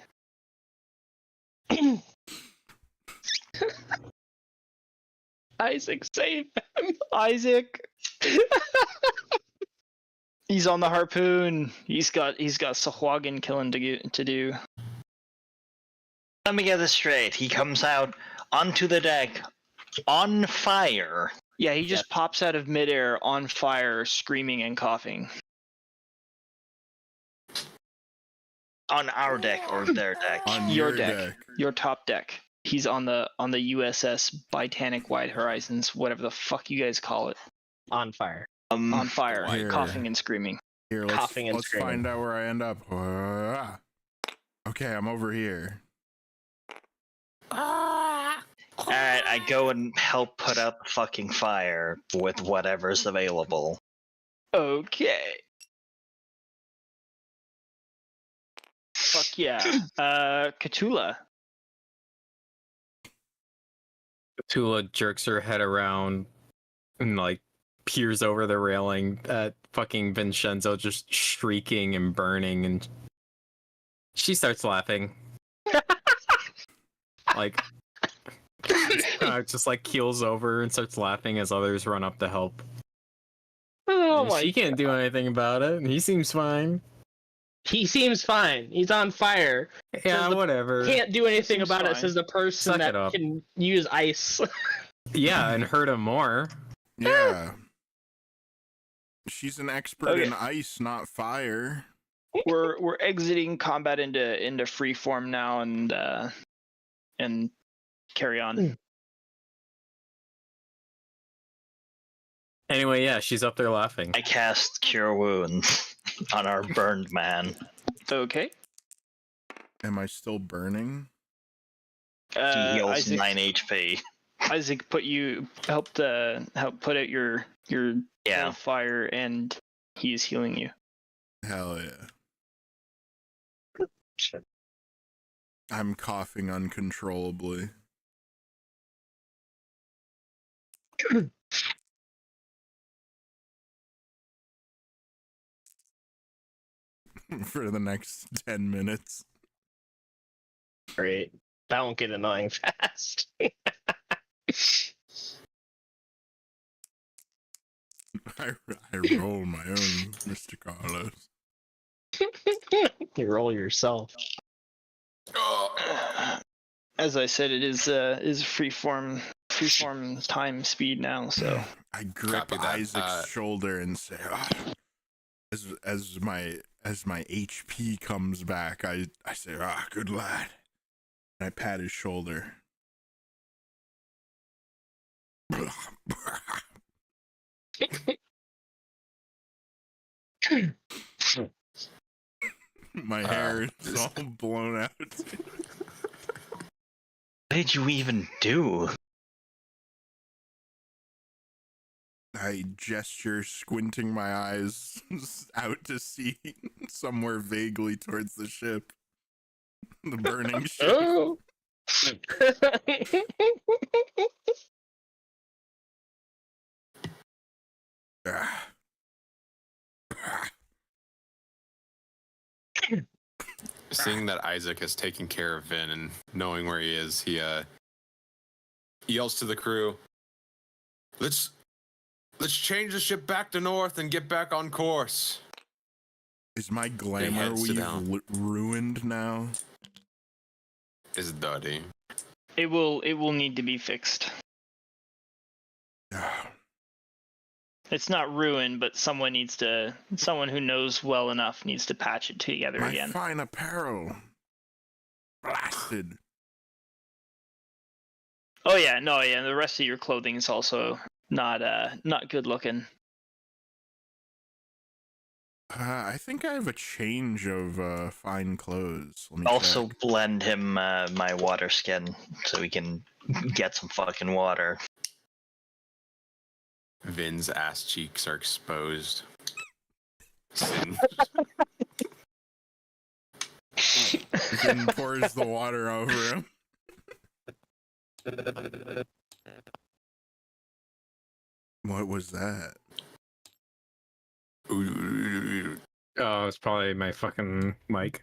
Isaac, save him. Isaac. He's on the harpoon. He's got Sahuagin killing to do. Let me get this straight. He comes out onto the deck on fire. Yeah, he just pops out of midair on fire, screaming and coughing. On our deck or their deck? On your deck. Your top deck. He's on the USS Titanic Wide Horizons, whatever the fuck you guys call it. On fire. On fire, Here. coughing and screaming. Here, let's find out where I end up. Okay, I'm over here. Alright, I go and help put out the fucking fire with whatever's available. Okay. Fuck yeah. Khutula. Tula jerks her head around and like peers over the railing at fucking Vinshenzo just shrieking and burning, and she starts laughing. Like just like keels over and starts laughing as others run up to help. Oh my! She can't do anything about it. He seems fine. He seems fine. He's on fire. Yeah, whatever. Can't do anything Seems about it. fine. Says the person Suck it that up. can use ice. Yeah, and hurt him more. Yeah. She's an expert Okay. in ice, not fire. We're exiting combat into free form now and carry on. Anyway, yeah, she's up there laughing. I cast Cure Wounds on our burned man. Okay. Am I still burning? He heals Isaac, 9 HP. Isaac helped put out your Yeah. fire, and he is healing you. Hell yeah. I'm coughing uncontrollably. For the next 10 minutes. Great. That won't get annoying fast. I roll my own, Mr. Carlos. You roll yourself. As I said, it is free form time speed now. So I grip Copy that. Isaac's shoulder and say, as my HP comes back, I say, good lad. And I pat his shoulder. My hair is all blown out. What did you even do? I gesture, squinting my eyes out to sea, somewhere vaguely towards the ship. The burning ship. Oh. Seeing that Isaac has taken care of Vin and knowing where he is, he yells to the crew, Let's change the ship back to north and get back on course. Is my glamour heads weave down. ruined now? Is dirty. it will need to be fixed. It's not ruined, but someone who knows well enough needs to patch it together My again. fine apparel. Blasted. Oh yeah, no, yeah. The rest of your clothing is also not good looking. I think I have a change of fine clothes. Let me Also check. blend him my water skin so we can get some fucking water. Vin's ass cheeks are exposed. Sin. Vin pours the water over him. What was that? Oh, it's probably my fucking mic.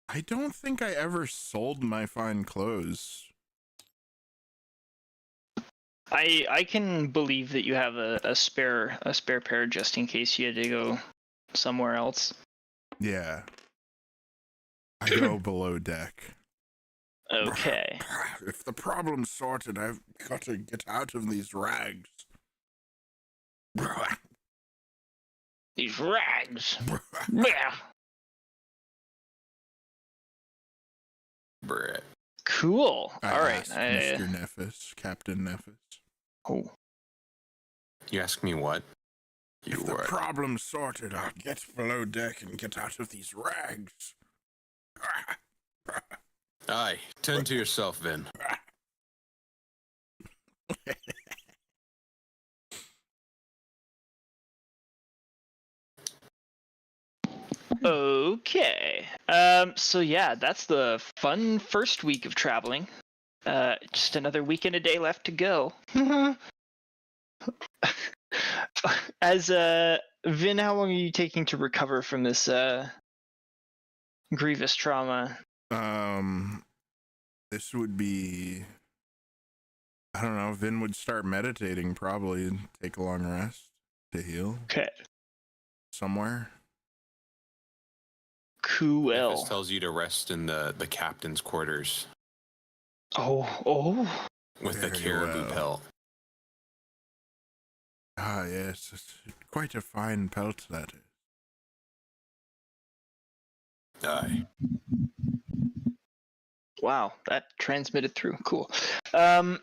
I don't think I ever sold my fine clothes. I can believe that you have a spare pair just in case you had to go somewhere else. Yeah. I go below deck. Okay. If the problem's sorted, I've got to get out of these rags. These rags. Yeah. Brett. Cool. I All right. asked Mr. Nephis, Captain Nephis. Oh. You ask me what? If the problem's sorted, I'll get below deck and get out of these rags. Aye, tend to yourself, Vin. Okay. So yeah, that's the fun first week of traveling. Just another week and a day left to go. As Vin, how long are you taking to recover from this grievous trauma? This would be, I don't know, Vin would start meditating probably and take a long rest to heal. Okay. Somewhere. Cool. Nephis tells you to rest in the captain's quarters Oh. with the Very caribou well. pelt. Ah, yes, it's quite a fine pelt that is. Aye. Wow, that transmitted through. Cool. All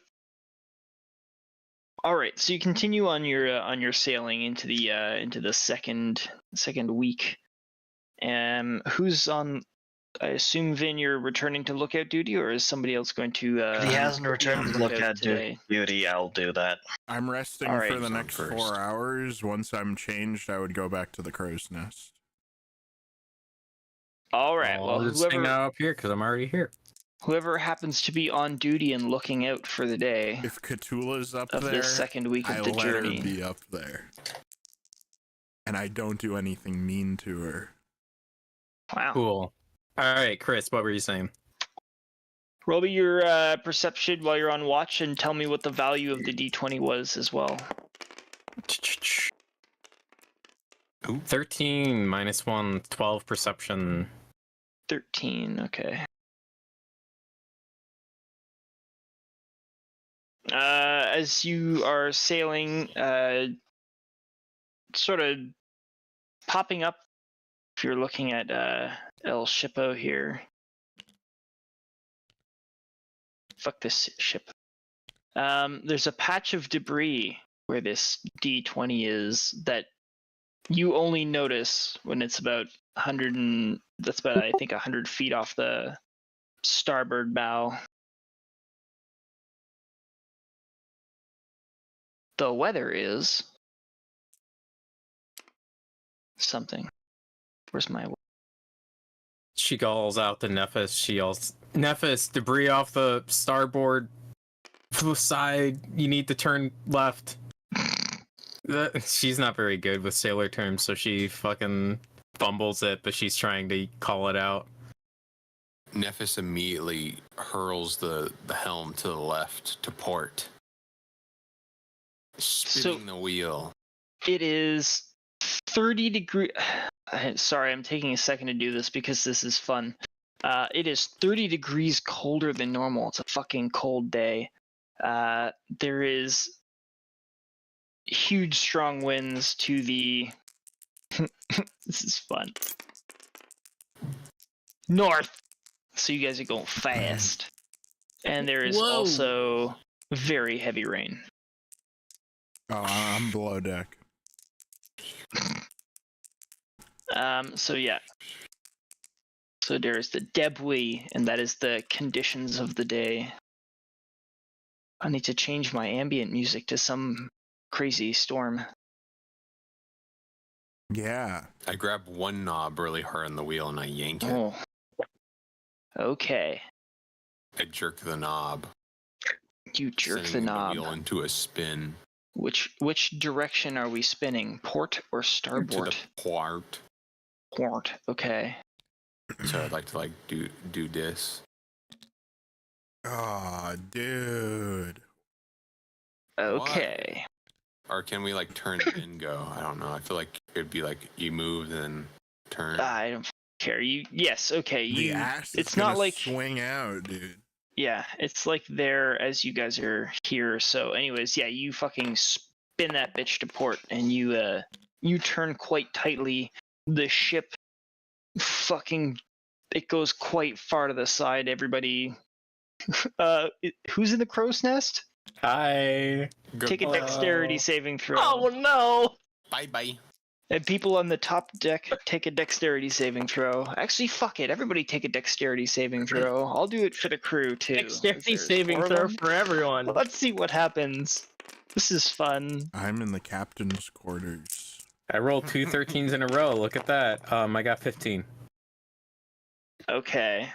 right, so you continue on your sailing into the second week. Who's on? I assume, Vin, you're returning to lookout duty, or is somebody else going to? If he hasn't returned to lookout today? duty, I'll do that. I'm resting All right. for the Who's on next 4 first? hours. Once I'm changed, I would go back to the crow's nest. All right. I'll Well, just hang out up here because I'm already here. whoever happens to be on duty and looking out for the day If Khutula's up of there, this second week of I the let journey. her be up there. And I don't do anything mean to her. Wow. Cool. All right, Chris, what were you saying? Roll me your perception while you're on watch, and tell me what the value of the D20 was as well. 13 minus 1, 12 perception. 13. Okay. As you are sailing, sort of popping up, if you're looking at El Shippo here. Fuck this ship. There's a patch of debris where this D20 is that you only notice when it's about 100 and that's about, I think, 100 feet off the starboard bow. The weather is something. Where's my? She calls out to Nephis. She yells, Nephis, debris off the starboard side. You need to turn left. She's not very good with sailor terms, so she fucking fumbles it, but she's trying to call it out. Nephis immediately hurls the helm to the left to port. Spinning the wheel. It is 30 degrees. Sorry, I'm taking a second to do this because this is fun. It is 30 degrees colder than normal. It's a fucking cold day. There is huge strong winds to the this is fun. North. So you guys are going fast. And there is also very heavy rain. Oh, I'm below deck. So yeah. So there is the debris, and that is the conditions of the day. I need to change my ambient music to some crazy storm. Yeah. I grab one knob really hard on the wheel and I yank it. Oh. Okay. I jerk the knob. You jerk the sending knob. wheel into a spin. Which direction are we spinning? Port or To starboard? the port. Port. Okay. So I'd like to do this. Oh, dude. Okay. Or can we turn and go? I don't know. I feel like it'd be you move then turn. I don't care. Yes. Okay. The ass is It's gonna not like. swing out, dude. Yeah, it's like there as you guys are here. So, anyways, yeah, you fucking spin that bitch to port, and you turn quite tightly. The ship, fucking, it goes quite far to the side. Everybody, who's in the crow's nest? Hi. Take a dexterity saving throw. Oh no! Bye bye. And people on the top deck take a dexterity saving throw. Actually, fuck it. Everybody take a dexterity saving throw. I'll do it for the crew, too. Dexterity There's saving 4 of throw them. for everyone. Let's see what happens. This is fun. I'm in the captain's quarters. I rolled 2 13s in a row. Look at that. I got 15. Okay.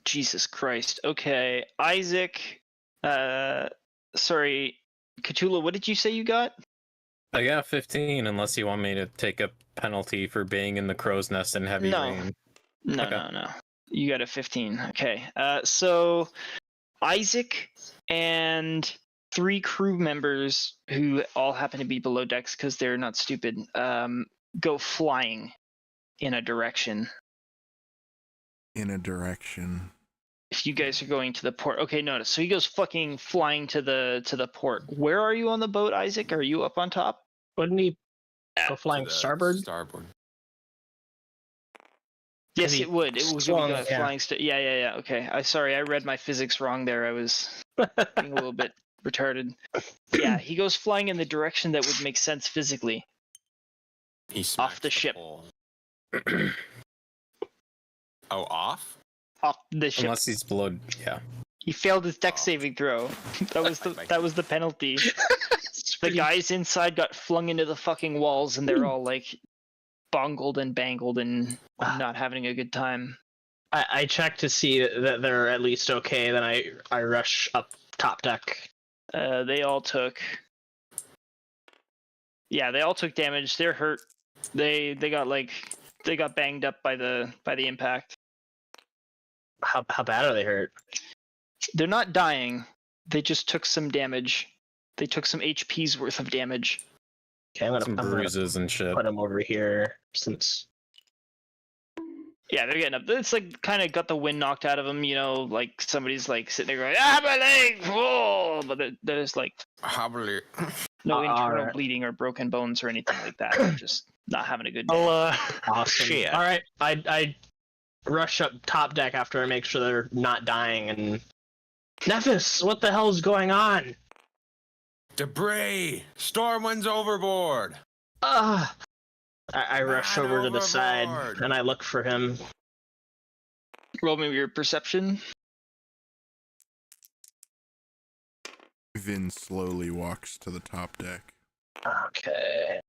Jesus Christ. Okay. Isaac, sorry, Khutula, what did you say you got? I got 15, unless you want me to take a penalty for being in the crow's nest in heavy No. rain. No, Okay. no. You got a 15. Okay. So Isaac and 3 crew members who all happen to be below decks because they're not stupid, go flying in a direction. In a direction. If you guys are going to the port, okay, notice. So he goes fucking flying to the port. Where are you on the boat, Isaac? Are you up on top? Wouldn't he go flying To the starboard? Starboard. Yes, he it would. It would swung, go yeah. flying. Yeah. Okay. I read my physics wrong there. I was being a little bit retarded. Yeah, he goes flying in the direction that would make sense physically. He smacks the ship. pole. Oh, off? Off the ship. Unless he's below. Yeah. He failed his deck saving throw. That was the penalty. The guys inside got flung into the fucking walls, and they're all like bungled and bangled and not having a good time. I check to see that they're at least okay, then I rush up top deck. They all took damage. They're hurt. They got banged up by the impact. How bad are they hurt? They're not dying. They just took some damage. They took some HP's worth of damage. Okay, I'm Some gonna bruises and shit. put them over here since. Yeah, they're getting up. It's like kind of got the wind knocked out of them, you know, like somebody's like sitting there going, my leg! Whoa! But there's like Hobbly. no internal alright. bleeding or broken bones or anything like that. They're just not having a good day. Awesome. Shit. All right, I rush up top deck after I make sure they're not dying and. Nephis, what the hell is going on? Debris! Stormwind's overboard! I rush Man over to the side overboard. and I look for him. Roll me your perception. Vin slowly walks to the top deck. Okay.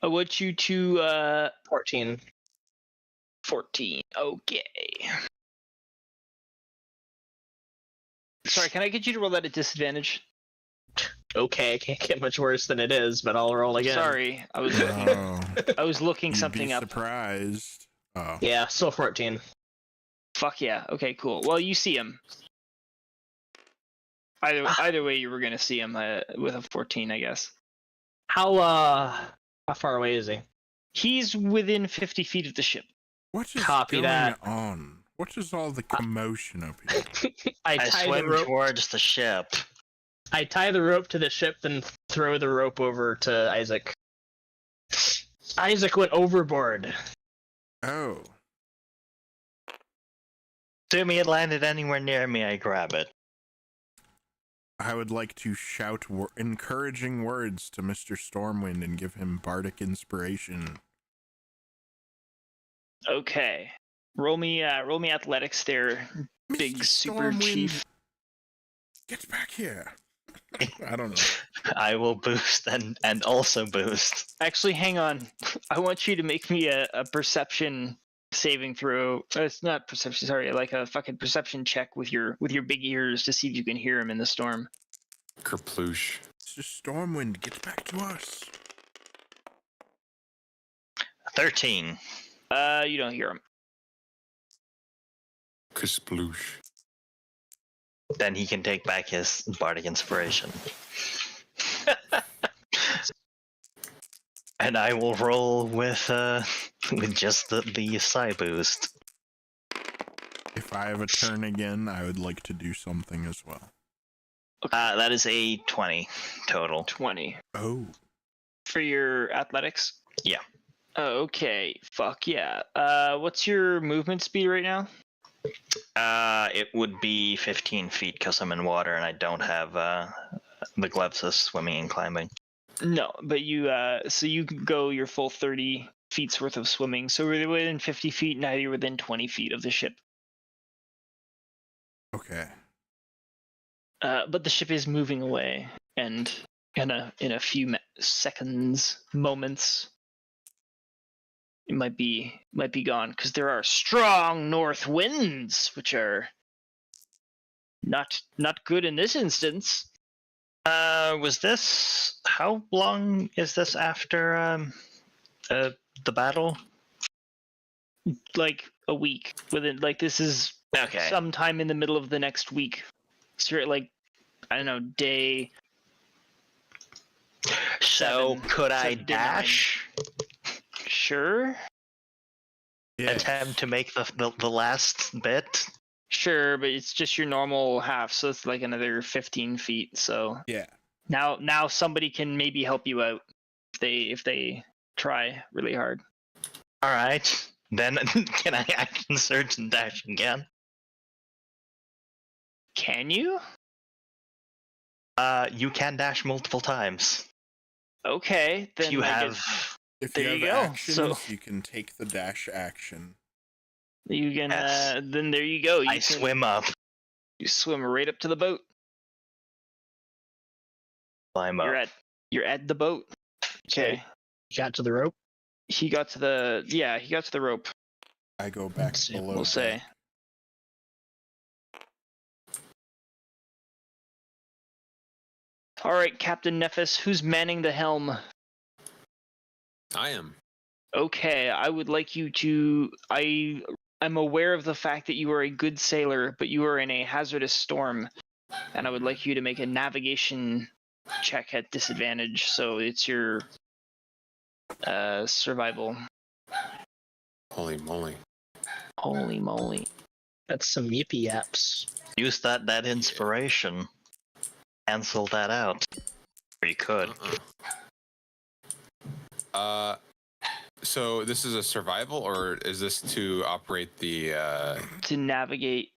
I want you to 14. 14. Okay. Sorry, can I get you to roll that at disadvantage? Okay, can't get much worse than it is, but I'll roll again. Sorry, I was looking You'd something be up. surprised. Oh. Yeah, still 14. Fuck yeah. Okay, cool. Well, you see him. Either way, you were gonna see him with a 14, I guess. How far away is he? He's within 50 feet of the ship. What is Copy going that. on? What is all the commotion up here? I I tie swim the rope. towards the ship. I tie the rope to the ship, then throw the rope over to Isaac. Isaac went overboard. Oh. Assuming it landed anywhere near me, I grab it. I would like to shout encouraging words to Mr. Stormwind and give him bardic inspiration. Okay. Roll me athletics there, big Mr. super Stormwind, chief. Get back here. I don't know. I will boost and also boost. Actually, hang on. I want you to make me a perception saving throw. It's not perception, sorry, like a fucking perception check with your big ears to see if you can hear him in the storm. Kerploosh. Mr. Stormwind, get back to us. 13. You don't hear him. Kersploosh. Then he can take back his bardic inspiration. And I will roll with just the psi boost. If I have a turn again, I would like to do something as well. That is a 20 total. 20. Oh. For your athletics? Yeah. Okay, fuck yeah. What's your movement speed right now? It would be 15 feet because I'm in water and I don't have the gloves of swimming and climbing. No, but you so you can go your full 30 feet's worth of swimming. So we're within 50 feet, now you're within 20 feet of the ship. Okay. But the ship is moving away, and in a few seconds, moments, it might be gone because there are strong north winds, which are not good in this instance. Was this? How long is this after the battle? Like a week. Within this is Okay. sometime in the middle of the next week. So you're at I don't know, day. So could I 7 to 9. dash? Sure. Yeah. Attempt to make the last bit? Sure, but it's just your normal half, so it's like another 15 feet. So Yeah. now somebody can maybe help you out if they try really hard. All right. Then can I action surge and dash again? Can you? You can dash multiple times. Okay, then You I have. guess If There you you have go. actions, So- you can take the dash action. you can. Yes. Then there you go. I swim up. You swim right up to the boat. Climb up. You're at the boat. Okay. You got to the rope. He got to the rope. I go back Let's see, below. We'll say. deck. All right, Captain Nephis, who's manning the helm? I am. Okay, I would like you to. I'm aware of the fact that you are a good sailor, but you are in a hazardous storm, and I would like you to make a navigation check at disadvantage. So it's your survival. Holy moly. Holy moly! That's some yippee yaps. Use that inspiration. Cancel that out. Or you could. So this is a survival, or is this to operate the To navigate,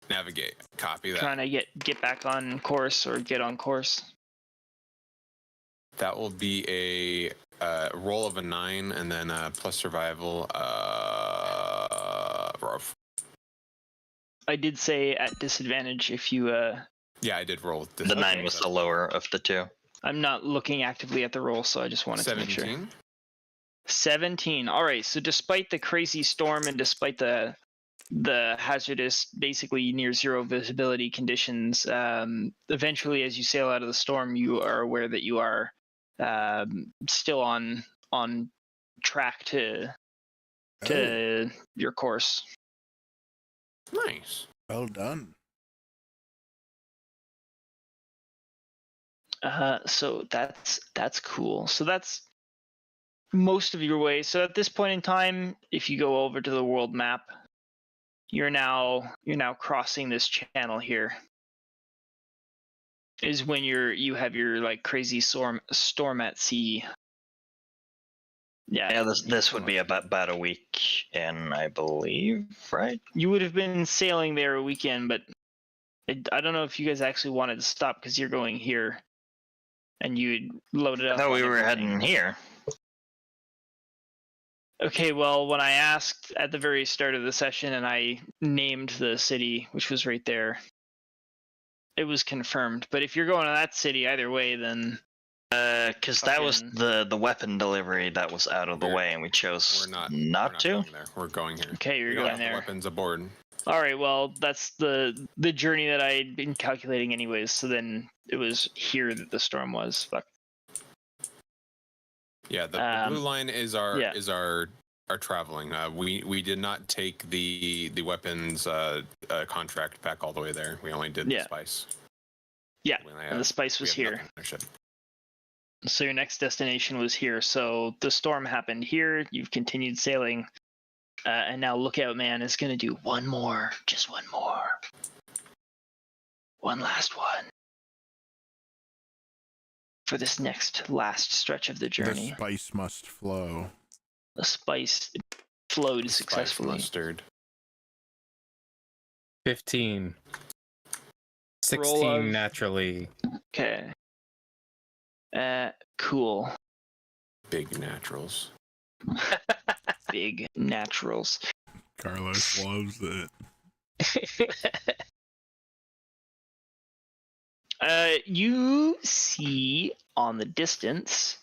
navigate? Copy that. trying to get back on course or get on course. That will be a roll of a 9, and then plus survival. Rough. I did say at disadvantage if you. Yeah, I did roll. With The 9 was the lower of the two. I'm not looking actively at the roll, so I just wanted to make sure. 17. 17. All right. So despite the crazy storm and despite the hazardous, basically near zero visibility conditions, eventually, as you sail out of the storm, you are aware that you are still on track to your course. Nice. Well done. So that's cool. So that's most of your way. So at this point in time, if you go over to the world map, you're now crossing this channel here. Is when you have your crazy storm at sea. Yeah, this would be about a week in, I believe, right? You would have been sailing there a weekend, but I don't know if you guys actually wanted to stop because you're going here, and you'd loaded up. No, we on were everything. heading here. Okay, well, when I asked at the very start of the session and I named the city, which was right there, it was confirmed. But if you're going to that city either way, then Because that was Fucking- the weapon delivery that was out of the way, and we chose We're not to. going there. We're going here. okay, you're We don't going have the there. weapons aboard. All right, well, that's the journey that I had been calculating anyways. So then it was here that the storm was. Fuck. Yeah, the blue line is our yeah. our traveling. We did not take the weapons contract back all the way there. We only did the Yeah. spice. Yeah, We only and the have- spice we was have here. nothing on our ship. So your next destination was here. So the storm happened here. You've continued sailing, and now Lookout Man is going to do one more, just one more, one last one. for this last stretch of the journey. The spice must flow. The spice flowed Spice successfully. mustard. 15. Roll 16 of- naturally. Okay. Cool. Big naturals. Big naturals. Carlos loves it. You see on the distance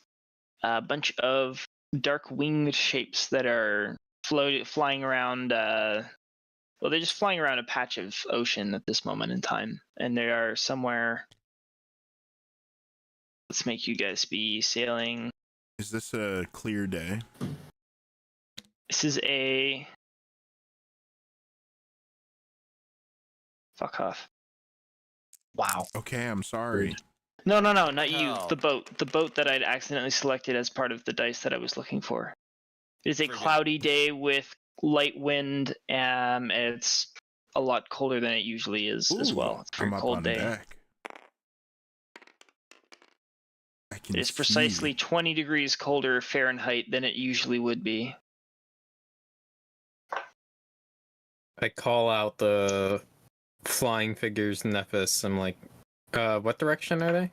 a bunch of dark winged shapes that are flying around. Well, they're just flying around a patch of ocean at this moment in time, and they are somewhere. Let's make you guys be sailing. Is this a clear day? This is a. Fuck off. Wow. Okay, I'm sorry. No, not you. Oh. The boat that I'd accidentally selected as part of the dice that I was looking for. It is a Friggin' cloudy day with light wind, and it's a lot colder than it usually is as Ooh, well. It's a very I'm up cold on day. deck. I can It's see. precisely 20 degrees colder Fahrenheit than it usually would be. I call out the flying figures, Nephis. I'm like, what direction are they?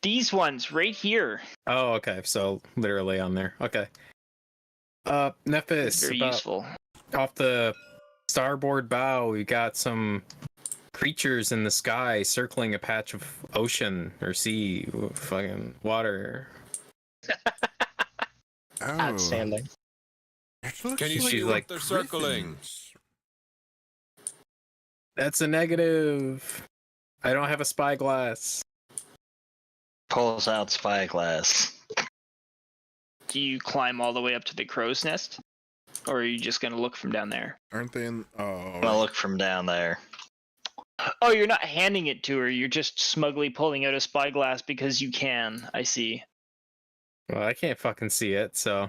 These ones right here. Oh, okay. So literally on there. Okay. Nephis, Very useful. off the starboard bow, we got some creatures in the sky circling a patch of ocean or sea, fucking water. Oh, Outstanding. it looks Can you see see what what they're circling? griffins. That's a negative. I don't have a spyglass. Pulls out spyglass. Do you climb all the way up to the crow's nest? Or are you just going to look from down there? Aren't they in? I'm gonna Oh, look from down there. Oh, you're not handing it to her. You're just smugly pulling out a spyglass because you can. I see. Well, I can't fucking see it, so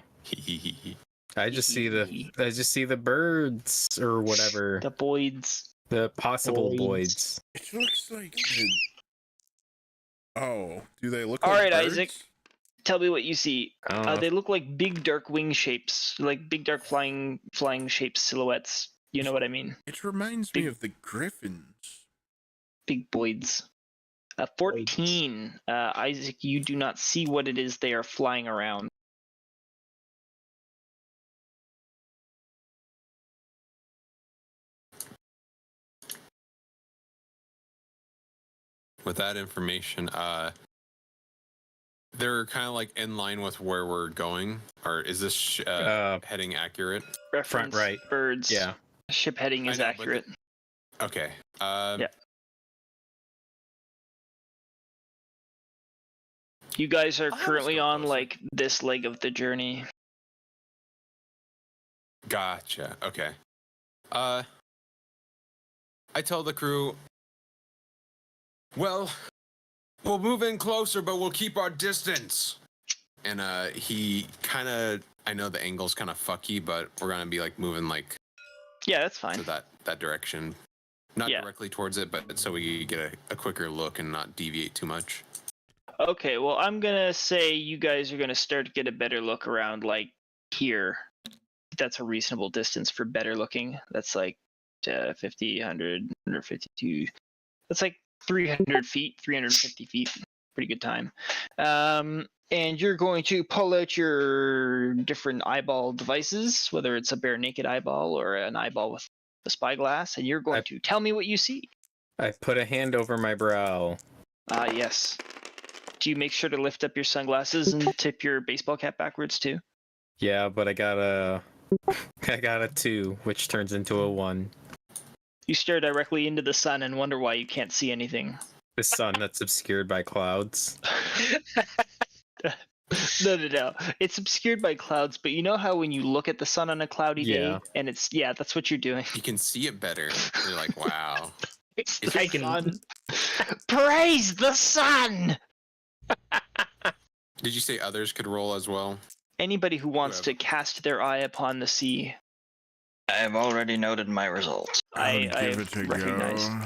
I just see the birds or whatever. The boids. The possible Boids. boids. it looks like. Oh, do they look All like right, birds? Isaac. Tell me what you see. I don't know. They look like big dark wing shapes, like big dark flying shapes, silhouettes. You know what I mean? It reminds me of the griffins. Big boids. 14. Isaac, you do not see what it is they are flying around. With that information, they're kind of like in line with where we're going, or is this heading accurate? Reference right. birds. Yeah. Ship heading I is know, but accurate. Okay. Yeah. You guys are I'll have us currently go on closer. like this leg of the journey. Gotcha. Okay. I tell the crew, well, we'll move in closer, but we'll keep our distance. And he kind of, I know the angle's kind of fucky, but we're gonna be like moving like Yeah, that's fine. to that direction, not Yeah. directly towards it, but so we get a quicker look and not deviate too much. Okay, well, I'm gonna say you guys are gonna start to get a better look around like here. That's a reasonable distance for better looking. That's like 50, 100, 152. That's like 300 feet, 350 feet. Pretty good time. And you're going to pull out your different eyeball devices, whether it's a bare naked eyeball or an eyeball with a spyglass, and you're going to tell me what you see. I put a hand over my brow. Yes. Do you make sure to lift up your sunglasses and tip your baseball cap backwards too? Yeah, but I got a 2, which turns into a 1. You stare directly into the sun and wonder why you can't see anything. The sun that's obscured by clouds. No. It's obscured by clouds, but you know how when you look at the sun on a cloudy day, Yeah. and that's what you're doing. You can see it better. You're like, wow. It's Is the it- sun. Praise the sun! Did you say others could roll as well? Anybody who wants Whoever. to cast their eye upon the sea, I have already noted my results. I'll I give it a recognize. go.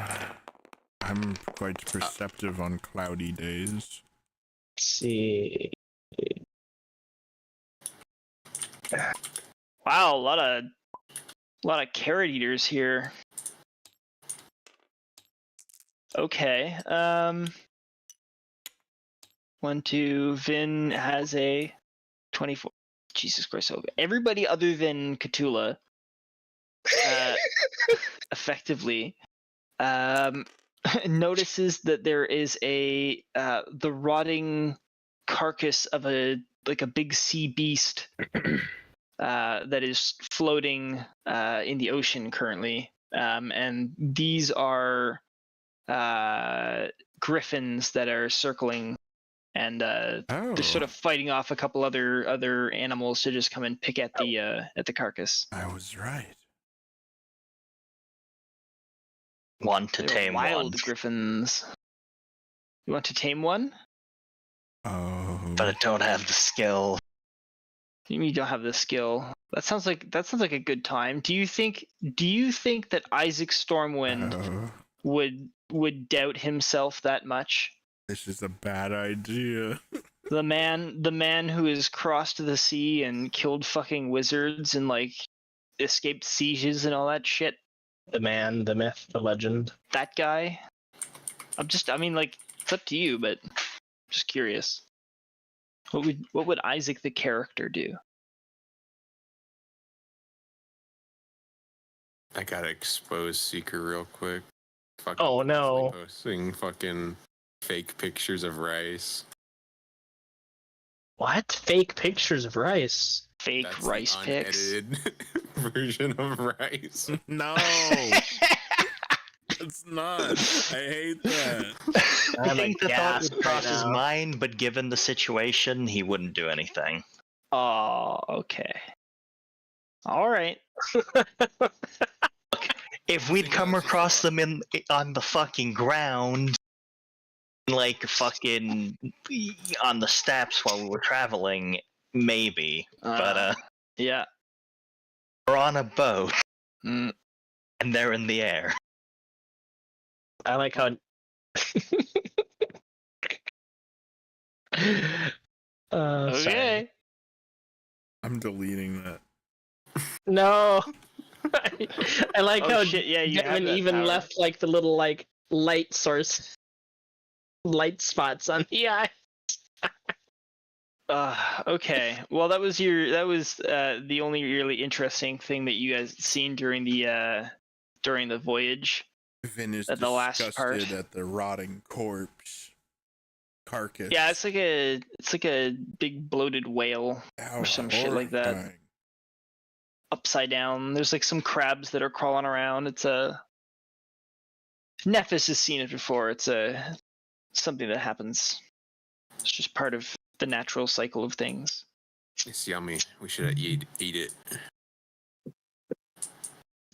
I'm quite perceptive on cloudy days. see. Wow, a lot of carrot eaters here. Okay. 1, 2. Vin has a 24. Jesus Christ! So everybody other than Khutula, effectively, notices that there is the rotting carcass of a big sea beast that is floating in the ocean currently, and these are griffins that are circling, and they're sort of fighting off a couple other animals to just come and pick at the carcass. I was right. One to They're tame wild one. griffins. You want to tame one? Oh. But I don't have the skill. You don't have the skill. That sounds like a good time. Do you think that Isaac Stormwind would doubt himself that much? This is a bad idea. The man who has crossed the sea and killed fucking wizards and escaped sieges and all that shit. The man, the myth, the legend. That guy. It's up to you, but I'm just curious. What would Isaac the character do? I gotta expose Seeker real quick. Oh, no. Posting fucking fake pictures of rice. What? Fake pictures of rice? Fake That's rice the pics? unedited version of rice. No. It's not. I hate that. I I'm think the thought aghast would cross right his now. mind, but given the situation, he wouldn't do anything. Oh, okay. All right. If we'd come across them on the fucking ground, fucking on the steps while we were traveling, maybe. But yeah. we're on a boat, Mm. and they're in the air. I like how. Sorry. Okay. I'm deleting that. No. I like Oh, how shit, yeah, you have Devon that even power. left the little light source, light spots on the eye. Okay. Well, that was the only really interesting thing that you guys had seen during the voyage. Vin is At the last disgusted part. at the rotting carcass. Yeah, it's like a big bloated whale How some shit like that. horrifying. upside down. There's some crabs that are crawling around. It's Nephis has seen it before. It's something that happens. It's just part of the natural cycle of things. It's yummy. We should eat it.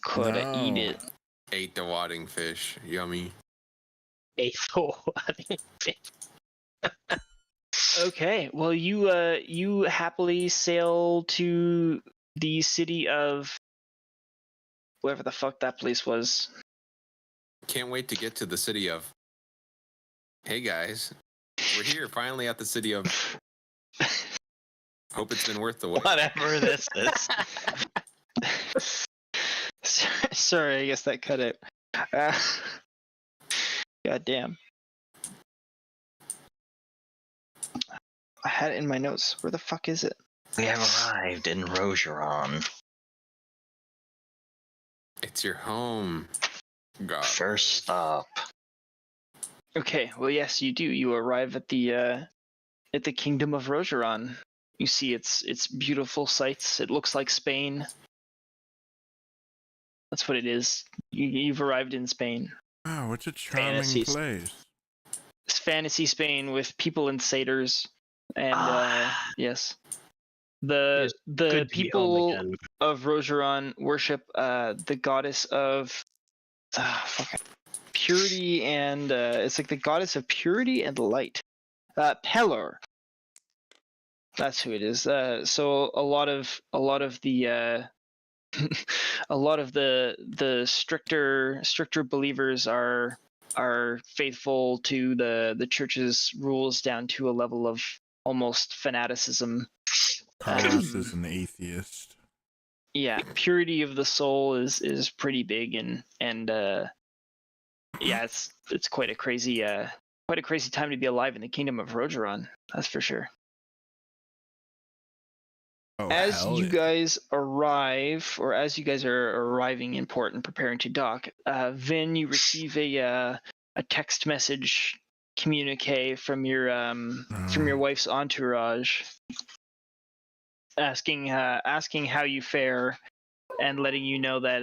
Coulda No. eat it. Ate the wadding fish. Yummy. Okay, well you happily sail to the city of whatever the fuck that place was. Can't wait to get to the city of. Hey guys, we're here finally at the city of. Hope it's been worth the wait. Whatever this is. Sorry, I guess that cut it. God damn. I had it in my notes. Where the fuck is it? We have arrived in Rojoran. It's your home. God. First stop. Okay, well yes, you do. You arrive at the kingdom of Rojoran. You see its beautiful sights. It looks like Spain. That's what it is. You've arrived in Spain. Wow, it's a charming Fantasy. place. It's fantasy Spain with people and satyrs, and yes, the Good to be home people again. of Rojoran worship the goddess of purity and it's like the goddess of purity and light, Pelor. That's who it is. So a lot of the a lot of the stricter believers are faithful to the church's rules down to a level of almost fanaticism. Carlos is an atheist. Yeah, purity of the soul is pretty big, and yeah, it's quite a crazy time to be alive in the kingdom of Rojoran. That's for sure. Oh, As hell you yeah. guys arrive, or as you guys are arriving in port and preparing to dock, Vin, you receive a text message communique from your wife's entourage, asking how you fare, and letting you know that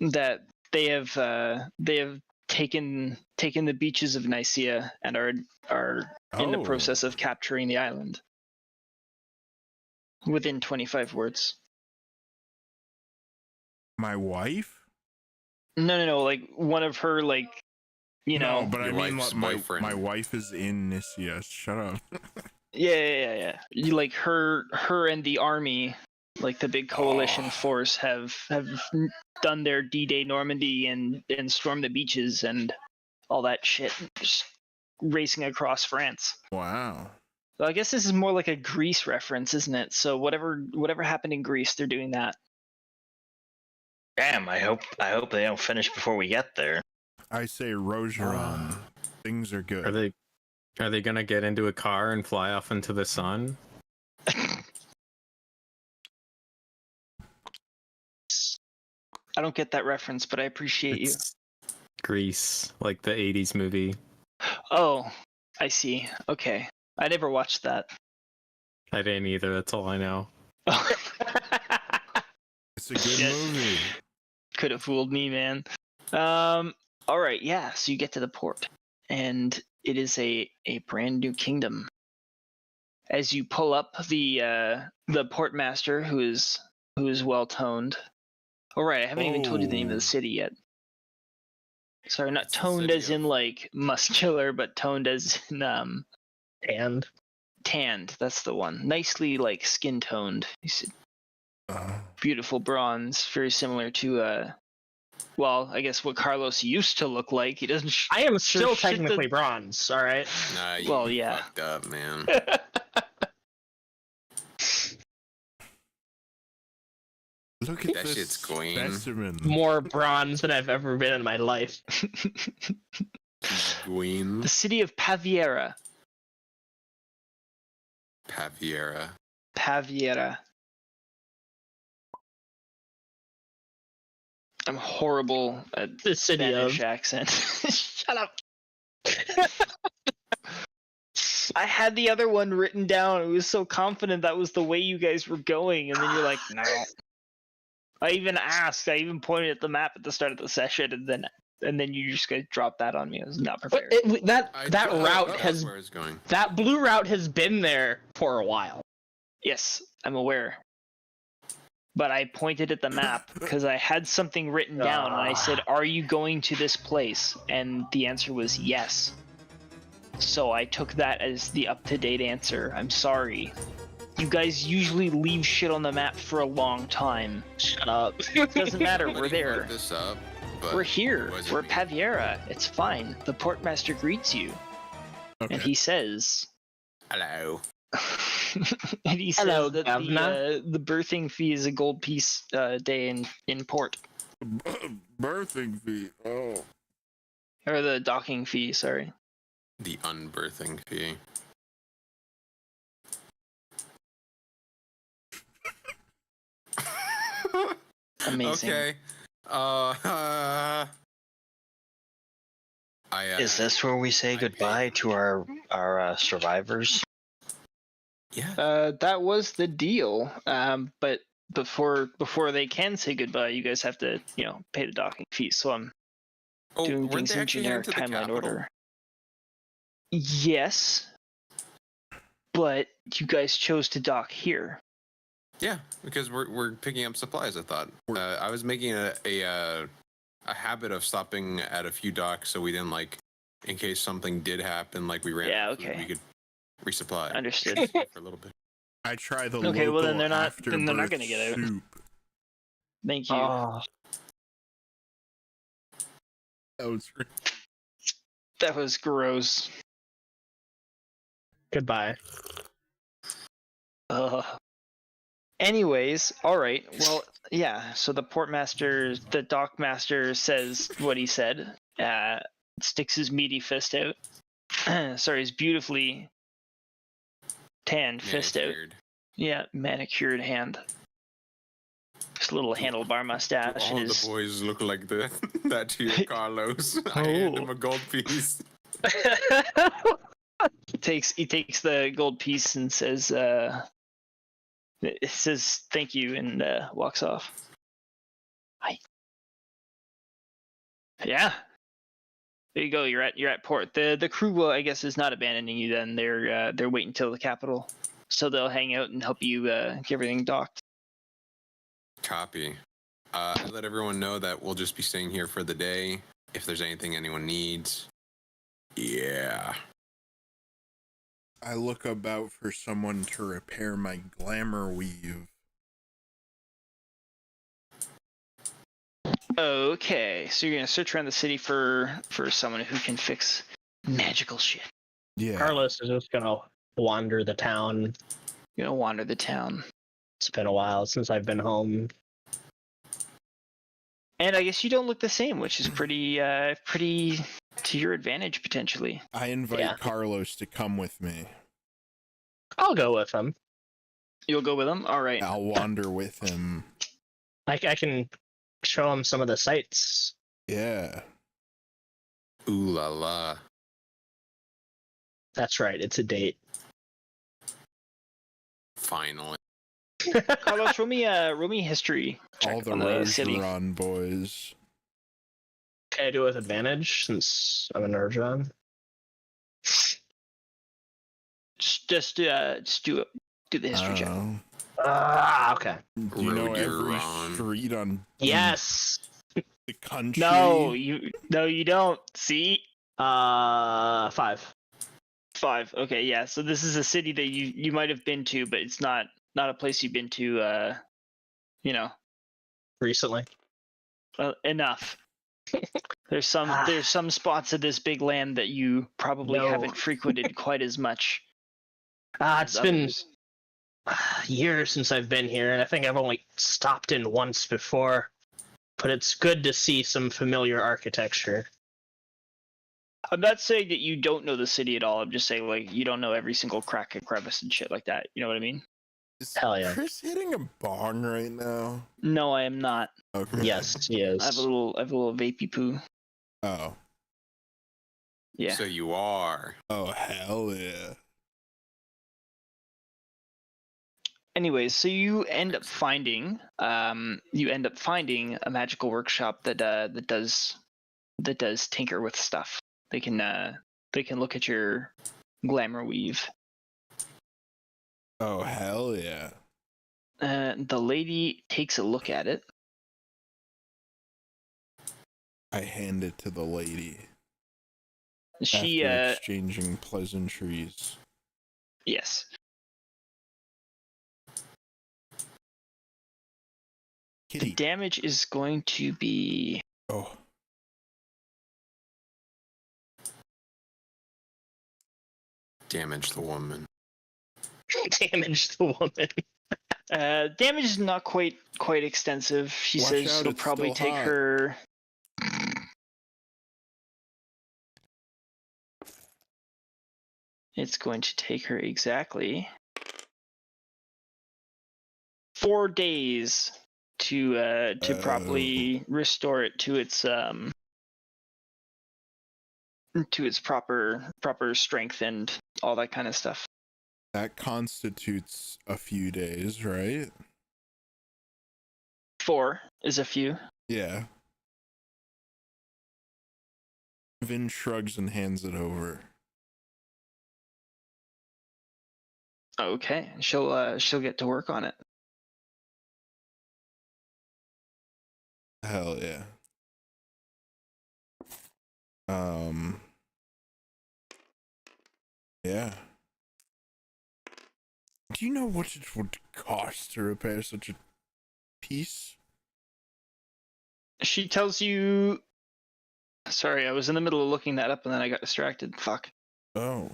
that they have taken the beaches of Nicaea and are in the process of capturing the island. Within 25 words. My wife? No, like one of her, like, you know. No, but I Your mean, wife's like, boyfriend. my wife is in Nicaea. Shut up. Yeah. You, like, her and the army, like the big coalition force, have done their D-Day Normandy and stormed the beaches and all that shit, just racing across France. Wow. So I guess this is more like a Greece reference, isn't it? So whatever happened in Greece, they're doing that. Damn, I hope they don't finish before we get there. I say Rojoran. Things are good. Are they gonna get into a car and fly off into the sun? I don't get that reference, but I appreciate you. Grease, like the 80s movie. Oh, I see. Okay. I never watched that. I didn't either, that's all I know. It's a good movie. Could have fooled me, man. All right, yeah. So you get to the port, and it is a brand new kingdom. As you pull up, the portmaster, who is well toned. All right, I haven't even told you the name of the city yet. Sorry, not toned as in like muscular, but toned as in tanned. That's the one. Nicely like skin toned. Beautiful bronze, very similar to well, I guess what Carlos used to look like. He doesn't. I am still technically bronze. All right. Nah, you Well, yeah. fucked up, man. Look at That this shit's green. specimen. More bronze than I've ever been in my life. Gwyn. The city of Paviera. Paviera. Paviera. I'm horrible at The city Spanish of. accent. Shut up. I had the other one written down. I was so confident that was the way you guys were going, and then you're like, no. I even asked. I even pointed at the map at the start of the session, and then you just guys dropped that on me. I was not prepared. That route That's has where it's going. that blue route has been there for a while. Yes, I'm aware. But I pointed at the map because I had something written down, and I said, "Are you going to this place?" And the answer was yes. So I took that as the up-to-date answer. I'm sorry. You guys usually leave shit on the map for a long time. Shut up. Doesn't matter. We're Somebody there. fucked this up, but We're here. it wasn't We're me. Paviera. It's fine. The portmaster greets you, Okay. and he says, Hello. and he says Hello, that Governor. the birthing fee is a gold piece day in port, Birthing fee. Oh. or the docking fee. Sorry. The unbirthing fee. Amazing. Okay. Is this where we say goodbye to our survivors? Yeah. That was the deal. But before they can say goodbye, you guys have to, pay the docking fee. So I'm doing weren't things they in actually generic heading to the timeline capital? order. Yes, but you guys chose to dock here. Yeah, because we're picking up supplies. I thought I was making a habit of stopping at a few docks so we didn't in case something did happen, we ran. Yeah, out of food, okay. we could resupply. Understood. For a little bit. I try the Okay, local well, then they're not afterbirth gonna get out. soup. Thank you. Oh, That was That was gross. Goodbye. Anyways, all right. Well, yeah. So the dockmaster says what he said. Sticks his meaty fist out. Sorry, his beautifully tanned fist out. Manicured. Yeah, manicured hand. Just a little handlebar mustache. All And the his... boys look like that to you, Carlos. I hand him a gold piece. He takes the gold piece and says, it says thank you, and walks off. Hi. Yeah. There you go. You're at port. The crew, I guess, is not abandoning you. Then they're waiting till the capital, so they'll hang out and help you get everything docked. Copy. I let everyone know that we'll just be staying here for the day. If there's anything anyone needs. Yeah. I look about for someone to repair my glamour weave. Okay, so you're gonna search around the city for someone who can fix magical shit. Yeah. Carlos is just gonna wander the town. You're gonna wander the town. It's been a while since I've been home. And I guess you don't look the same, which is pretty to your advantage potentially. I invite Carlos to come with me. I'll go with him. You'll go with him? All right. I'll wander with him. I can show him some of the sights. Yeah. Ooh la la. That's right. It's a date. Finally. Carlos, roll me history check All the on the city. Rojoran boys. Can I do it with advantage since I'm an Rojoran? Just do it. Do the history check. Okay. Do you know every Rojoran. street on Yes. the country? No, you don't. See? 5. 5. Okay, yeah. So this is a city that you might have been to, but it's not a place you've been to. Recently. Enough. There's some spots of this big land that you probably haven't frequented quite as much. It's been years since I've been here, and I think I've only stopped in once before. But it's good to see some familiar architecture. I'm not saying that you don't know the city at all. I'm just saying, like, you don't know every single crack and crevice and shit like that. You know what I mean? Is Hell yeah. Chris hitting a bong right now? No, I am not. Okay. Yes, he is. I have a little vapey poo. Oh. Yeah. So you are. Oh, hell yeah. Anyways, so you end up finding a magical workshop that does tinker with stuff. They can look at your glamour weave. Oh, hell yeah. The lady takes a look at it. I hand it to the lady. She after exchanging pleasantries. yes. The Kitty. damage is going to be Oh. Damage the woman. Damage the woman. damage is not quite extensive. She Watch says out, it'll it's probably still take hot. her. It's going to take her exactly 4 days to properly restore it to its proper strength and all that kind of stuff. That constitutes a few days, right? 4 is a few. Yeah. Vin shrugs and hands it over. Okay, she'll get to work on it. Hell yeah. Yeah. Do you know what it would cost to repair such a piece? She tells you Sorry, I was in the middle of looking that up and then I got distracted. Fuck. Oh.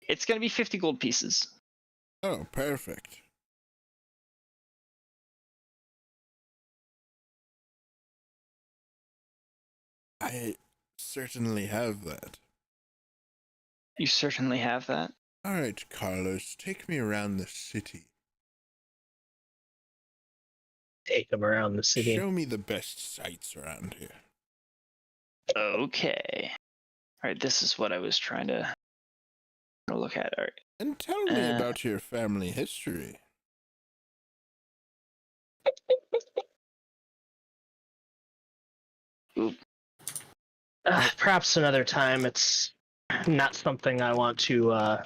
It's gonna be 50 gold pieces. Oh, perfect. I certainly have that. You certainly have that. All right, Carlos, take me around the city. Take them around the city. Show me the best sights around here. Okay. Alright, this is what I was trying to look at. Alright. And tell me about your family history. Oop. Perhaps another time. It's not something I want to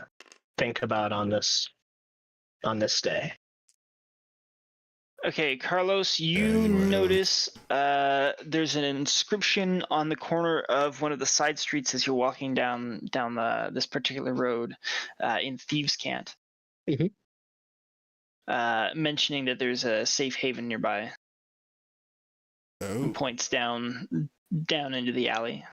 think about on this day. Okay, Carlos, you Very well. notice there's an inscription on the corner of one of the side streets as you're walking down this particular road in Thieves' Cant. Mhm. Mentioning that there's a safe haven nearby. Oh, And points down into the alley.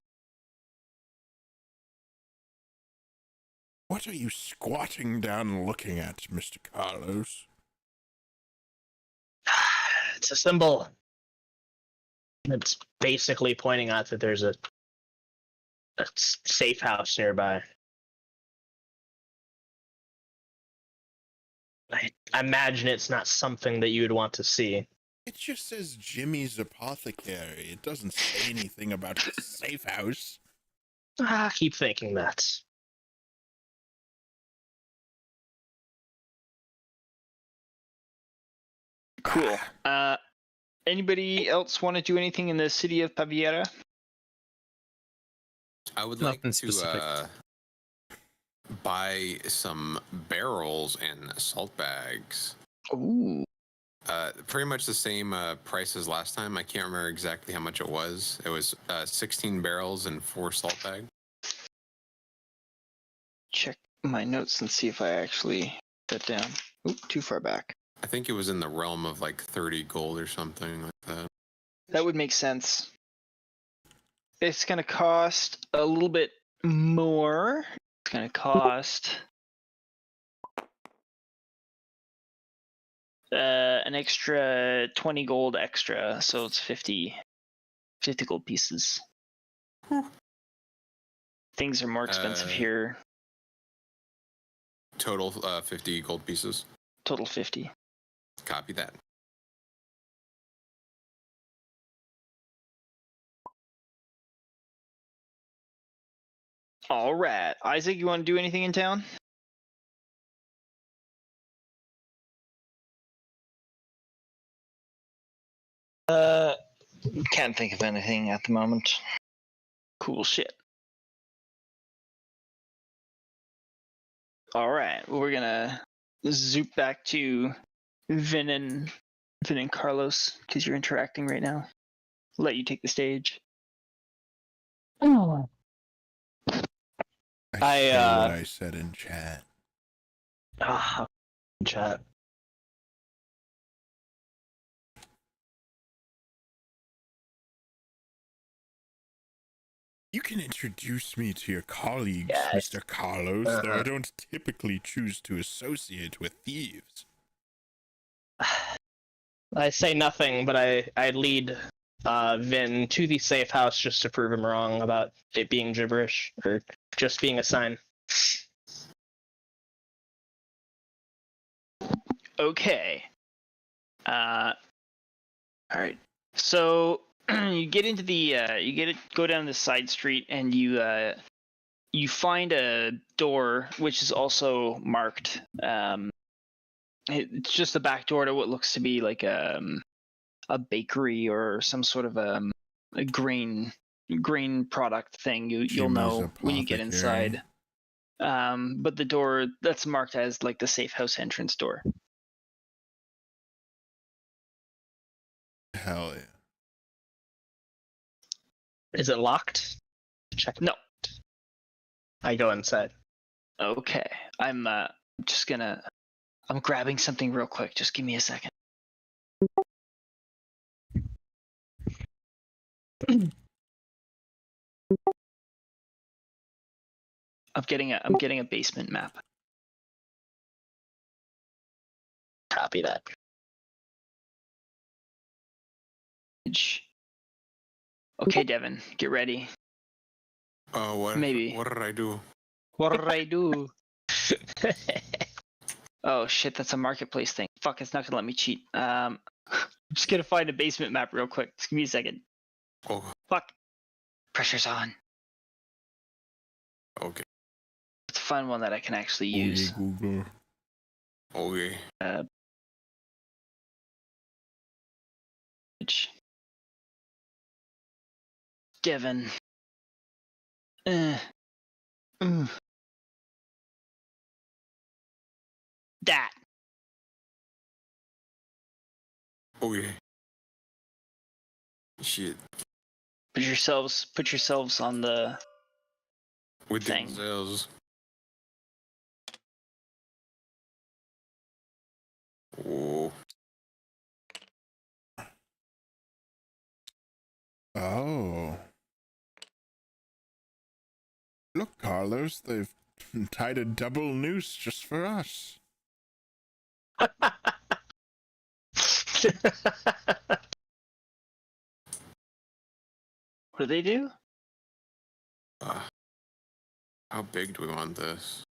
what are you squatting down looking at, Mr. Carlos? It's a symbol. It's basically pointing out that there's a safe house nearby. I imagine it's not something that you would want to see. It just says Jimmy's Apothecary. It doesn't say anything about a safe house. Keep thinking that. Cool. Anybody else want to do anything in the city of Paviera? I would Nothing like to specific. buy some barrels and salt bags. Ooh. Pretty much the same price as last time. I can't remember exactly how much it was. It was 16 barrels and 4 salt bags. Check my notes and see if I actually put that down. Oop, too far back. I think it was in the realm of like 30 gold or something like that. That would make sense. It's going to cost a little bit more. It's going to cost an extra 20 gold extra, so it's 50 gold pieces. Things are more expensive here. Total 50 gold pieces. Total 50. Copy that. All right. Isaac, you want to do anything in town? Can't think of anything at the moment. Cool shit. All right. Well, we're gonna zoop back to Vin and Carlos because you're interacting right now. Let you take the stage. Oh. I say what I said in chat. Chat. You can introduce me to your colleagues, Yes. Mr. Carlos, though I don't typically choose to associate with thieves. I say nothing, but I lead Vin to the safe house just to prove him wrong about it being gibberish or just being a sign. Okay. All right. So you get into the go down the side street and you find a door which is also marked. It's just the back door to what looks to be like a bakery or some sort of a grain product thing. You'll know when you get inside. But the door that's marked as like the safe house entrance door. Hell yeah. Is it locked? Check. No. I go inside. Okay. I'm just gonna I'm grabbing something real quick. Just give me a second. I'm getting a basement map. Copy that. Okay, Devon, get ready. What? Maybe. What did I do? What did I do? Oh shit, that's a marketplace thing. Fuck, it's not gonna let me cheat. I'm just gonna find a basement map real quick. Just give me a second. Oh, Fuck. Pressure's on. okay. Let's find one that I can actually use. Google. Okay. Devon. That. Okay. Shit. Put yourselves on the With thing. themselves. Oh. Oh. Look, Carlos, they've tied a double noose just for us. What do they do? How big do we want this?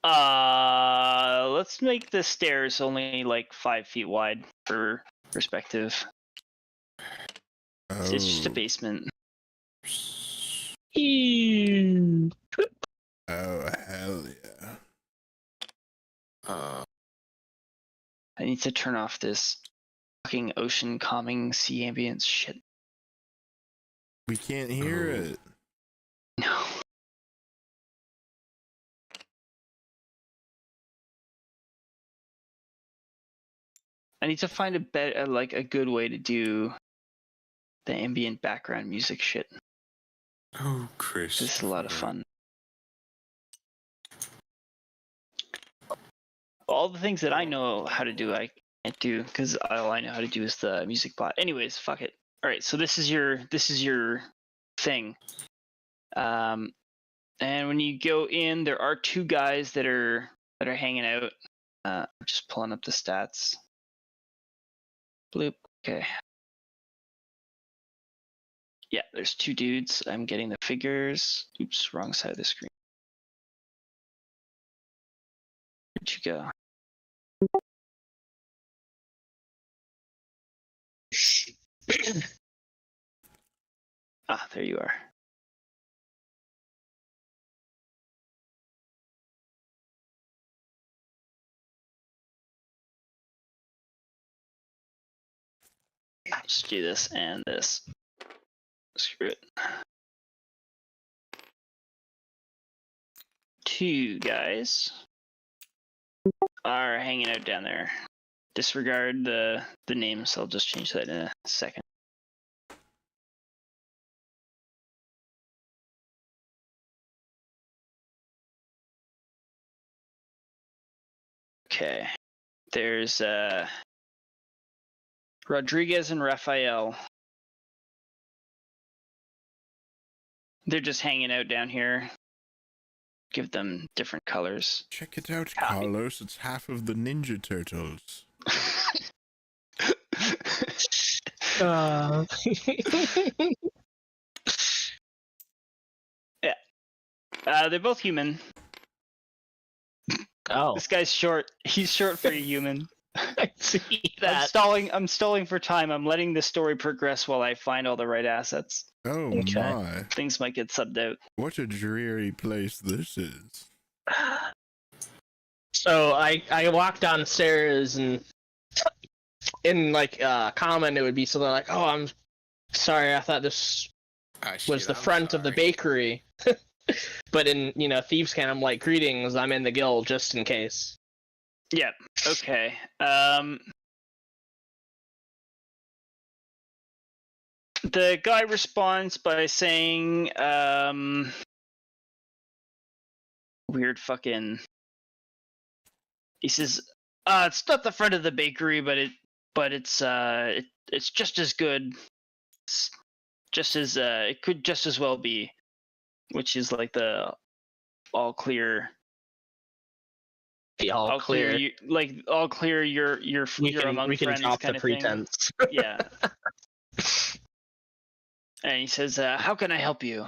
Let's make the stairs only like 5 feet wide for perspective. Oh. It's just a basement. Oh, hell yeah. I need to turn off this fucking ocean calming sea ambience shit. We can't hear it. No. I need to find a good way to do the ambient background music shit. Oh, Chris. This is a lot of fun. All the things that I know how to do, I can't do because all I know how to do is the music bot. Anyways, fuck it. All right, so this is your thing. And when you go in, there are 2 guys that are hanging out. I'm just pulling up the stats. Bloop. Okay. Yeah, there's 2 dudes. I'm getting the figures. Oops, wrong side of the screen. Where'd you go? There you are. Just do this and this. Screw it. 2 guys are hanging out down there. Disregard the names. I'll just change that in a second. Okay. There's Rodriguez and Raphael. They're just hanging out down here. Give them different colors. Check it out, Copy. Carlos. It's half of the Ninja Turtles. Yeah. They're both human. Oh, This guy's short. He's short for a human. I see that. I'm stalling for time. I'm letting the story progress while I find all the right assets. Oh Okay. my. Things might get subbed out. What a dreary place this is. So I walk downstairs and in like common it would be something like, "Oh, I'm sorry. I thought this was the front of the bakery." But in Thieves' Cant, I'm like, "Greetings. I'm in the guild just in case." Yeah. Okay. The guy responds by saying, weird fucking. He says, It's not the front of the bakery, but it's just as good. It's just as it could just as well be, which is like the all clear. Be all clear. All clear. You're among we can friends drop kind the of thing. pretense. Yeah. And he says, "How can I help you?"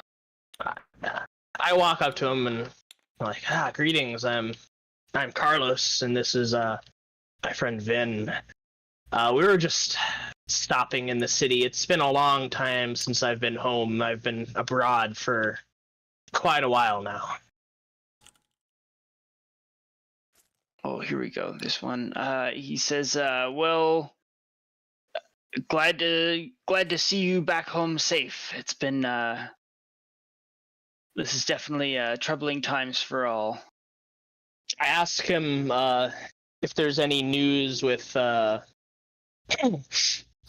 I walk up to him and I'm like, greetings. I'm Carlos, and this is my friend Vin. We were just stopping in the city. It's been a long time since I've been home. I've been abroad for quite a while now. Oh, here we go. This one. He says, "Well, glad to see you back home safe. It's been this is definitely troubling times for all." I ask him if there's any news with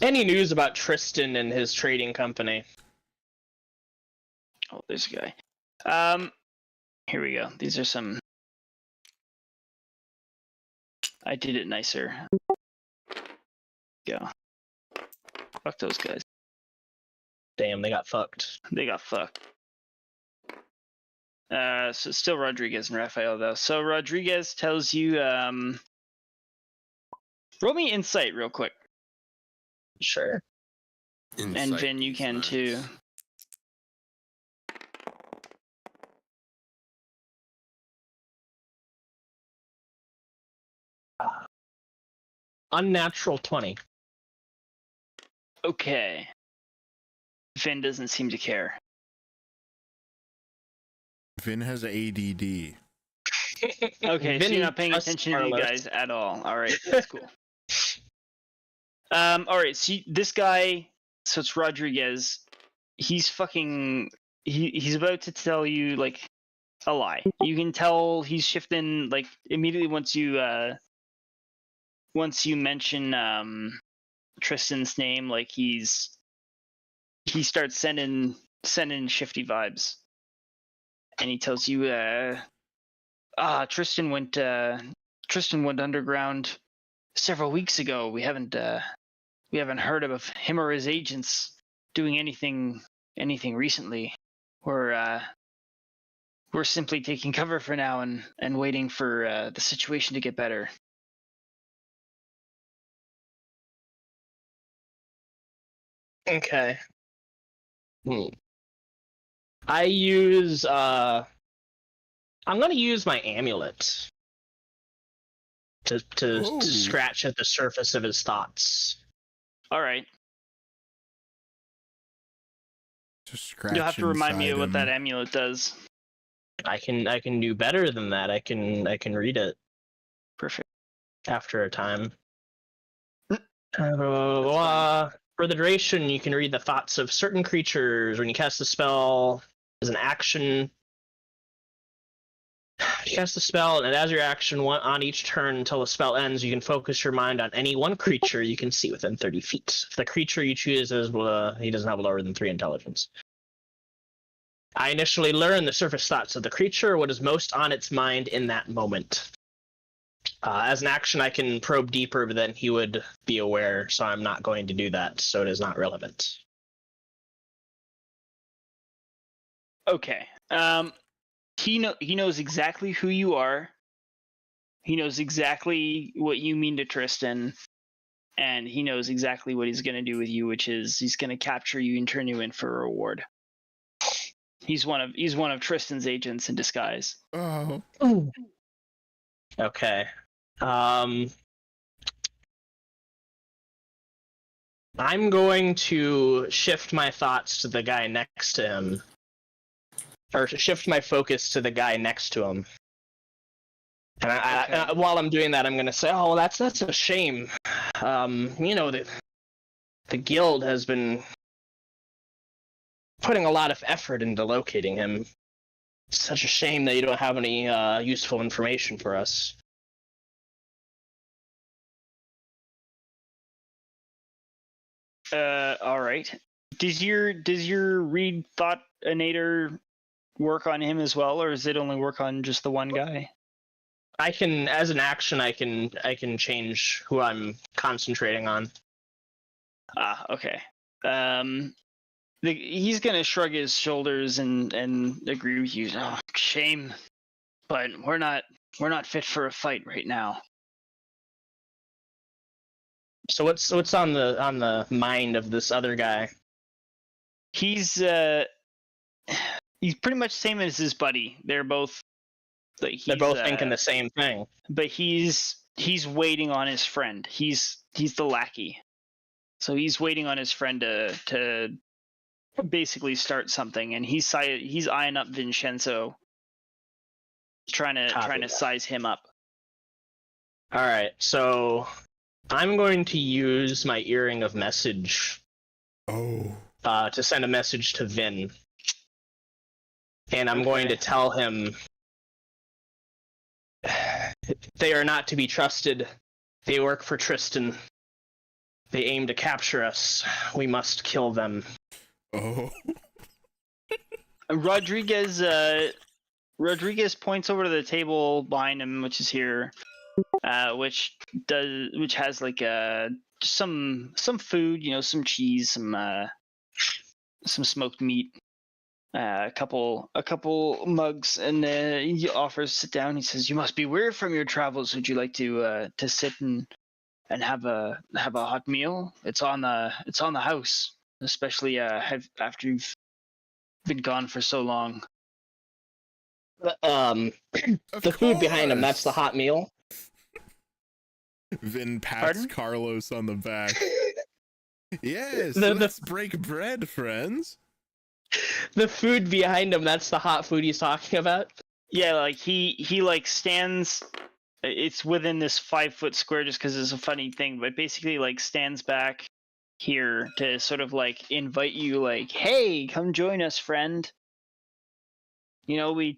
any news about Tristan and his trading company. Oh, there's a guy. Here we go. These are some. I did it nicer. Go. Fuck those guys. Damn, they got fucked. They got fucked. So it's still Rodriguez and Raphael though. So Rodriguez tells you, roll me insight real quick. Sure. And Vin, you can too. Unnatural 20. Okay. Vin doesn't seem to care. Vin has ADD. Okay, so you're not paying attention to you guys at all. All right, that's cool. All right, so this guy, so it's Rodriguez. He's fucking. He's about to tell you like a lie. You can tell he's shifting like immediately once you mention Tristan's name. Like he starts sending shifty vibes. And he tells you, Tristan went underground several weeks ago. We haven't heard of him or his agents doing anything recently. We're simply taking cover for now and waiting for the situation to get better. Okay. I use I'm gonna use my amulet to scratch at the surface of his thoughts. All right. Just scratch. You'll have to remind me of what that amulet does. I can do better than that. I can read it. Perfect. After a time. For the duration, you can read the thoughts of certain creatures. When you cast a spell as an action, you cast the spell, and as your action on each turn until the spell ends, you can focus your mind on any one creature you can see within 30 feet. If the creature you choose is he doesn't have lower than 3 intelligence. I initially learn the surface thoughts of the creature, what is most on its mind in that moment. As an action, I can probe deeper than he would be aware, so I'm not going to do that, so it is not relevant. Okay. He knows exactly who you are. He knows exactly what you mean to Tristan, and he knows exactly what he's going to do with you, which is he's going to capture you and turn you in for a reward. He's one of Tristan's agents in disguise. Oh. Okay. I'm going to shift my thoughts to the guy next to him. Or shift my focus to the guy next to him. And I, while I'm doing that, I'm going to say, oh, well, that's a shame. The guild has been putting a lot of effort into locating him. It's such a shame that you don't have any useful information for us. All right. Does your read thoughtinator work on him as well, or does it only work on just the one guy? I can, as an action, I can change who I'm concentrating on. Ah, okay. He's gonna shrug his shoulders and agree with you. Oh, shame, but we're not fit for a fight right now. So what's on the mind of this other guy? He's pretty much same as his buddy. They're both they're both thinking the same thing. But he's waiting on his friend. He's the lackey, so he's waiting on his friend to basically start something, and he's eyeing up Vinshenzo, trying to size him up. All right, so I'm going to use my Earring of Message. Oh. To send a message to Vin, and I'm going to tell him they are not to be trusted. They work for Tristan. They aim to capture us. We must kill them. Oh. Rodriguez points over to the table behind him, which is here, which has like some food, some cheese, some smoked meat, a couple mugs, and he offers to sit down. He says, "You must be weary from your travels. Would you like to sit and have a hot meal? It's on the house, especially after you've been gone for so long." The food behind him, that's the hot meal. Vin pats Carlos on the back. Yes, let's break bread, friends. The food behind him, that's the hot food he's talking about? Yeah, like he like stands, it's within this 5-foot square just because it's a funny thing, but basically like stands back here to sort of like invite you, like, hey, come join us, friend. We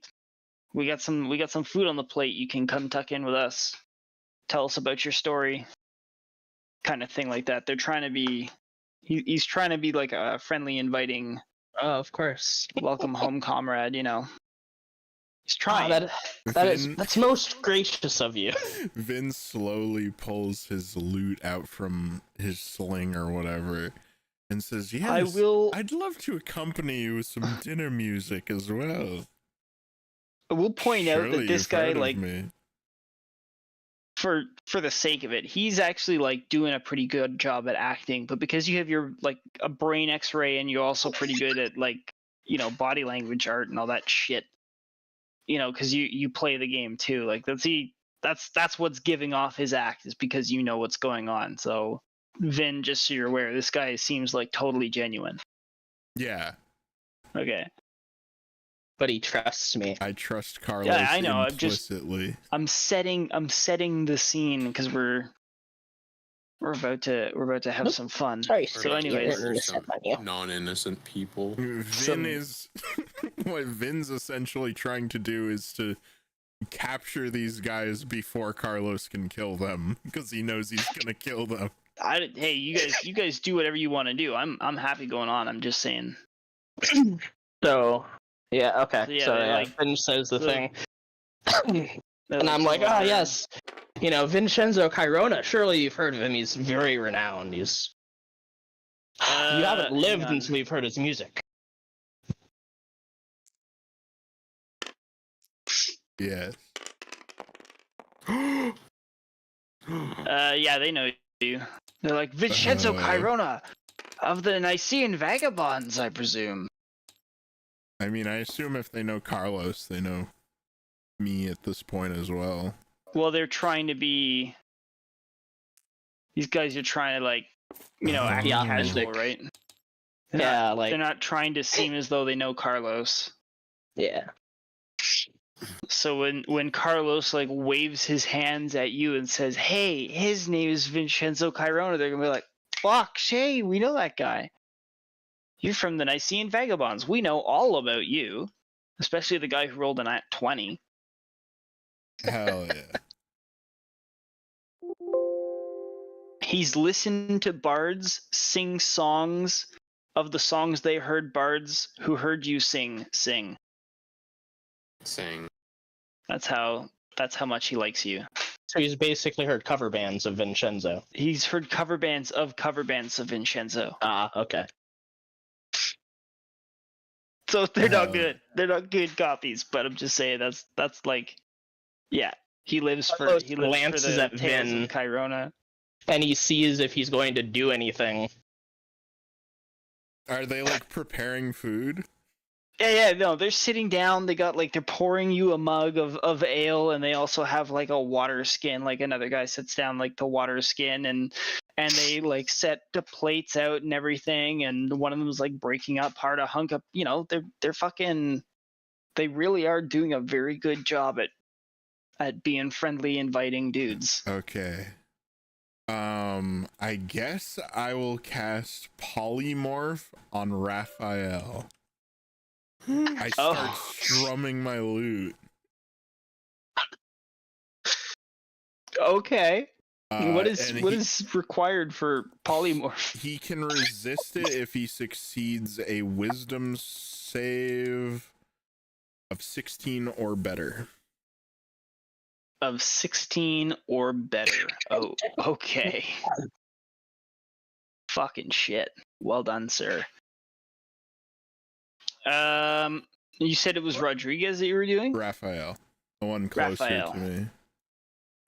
got some food on the plate. You can come tuck in with us. Tell us about your story. Kind of thing like that. They're trying to be he's trying to be like a friendly, inviting, of course, welcome home comrade, He's trying. That's most gracious of you. Vin slowly pulls his loot out from his sling or whatever and says, "Yes, I'd love to accompany you with some dinner music as well." I will point out that this guy, like, me. for the sake of it, he's actually like doing a pretty good job at acting, but because you have your like a brain X-ray and you're also pretty good at like body language art and all that shit, because you play the game too, like that's what's giving off his act, is because you know what's going on. So Vin, just so you're aware, this guy seems like totally genuine. Yeah. Okay. But he trusts me. I trust Carlos. Yeah, I know. Implicitly. I'm setting the scene because we're about to have some fun. Sorry, so anyways, some non-innocent people. Vin's essentially trying to do is to capture these guys before Carlos can kill them, because he knows he's gonna kill them. Hey, you guys do whatever you want to do. I'm happy going on. I'm just saying. So. Yeah, okay. So yeah, Vin says the thing. And I'm like, yes. Vinshenzo Cairona, surely you've heard of him. He's very renowned. You haven't lived until you've heard his music. Yes. Yeah, they know you. They're like, Vinshenzo Cairona of the Nicean Vagabonds, I presume. I mean, I assume if they know Carlos, they know me at this point as well. Well, they're trying to be... These guys are trying to, like, act casual, right? They're not trying to seem as though they know Carlos. Yeah. So when Carlos, like, waves his hands at you and says, hey, his name is Vinshenzo Cairona, they're gonna be like, fuck, Shay, we know that guy. You're from the Nicean Vagabonds. We know all about you. Especially the guy who rolled an at 20. Hell yeah. He's listened to bards sing songs of the songs they heard bards who heard you sing. Sing. That's how That's how much he likes you. So he's basically heard cover bands of Vinshenzo. He's heard cover bands of Vinshenzo. Ah, okay. So they're not good. They're not good copies, but I'm just saying that's like, yeah. He lives for glances the at tales Vin, of Cairona. and he sees if he's going to do anything. Are they like preparing food? Yeah, no, they're sitting down. They got like they're pouring you a mug of ale, and they also have like a water skin. Like another guy sits down like the water skin, and they like set the plates out and everything. And one of them is like breaking up part of hunk up. You know, they're fucking. They really are doing a very good job at being friendly, inviting dudes. Okay. I guess I will cast Polymorph on Raphael. I start strumming my lute. Okay. What is required for polymorph? He can resist it if he succeeds a wisdom save of 16 or better. Of 16 or better. Oh, okay. Fucking shit. Well done, sir. You said it was Rodriguez that you were doing? Raphael, the one closer to me.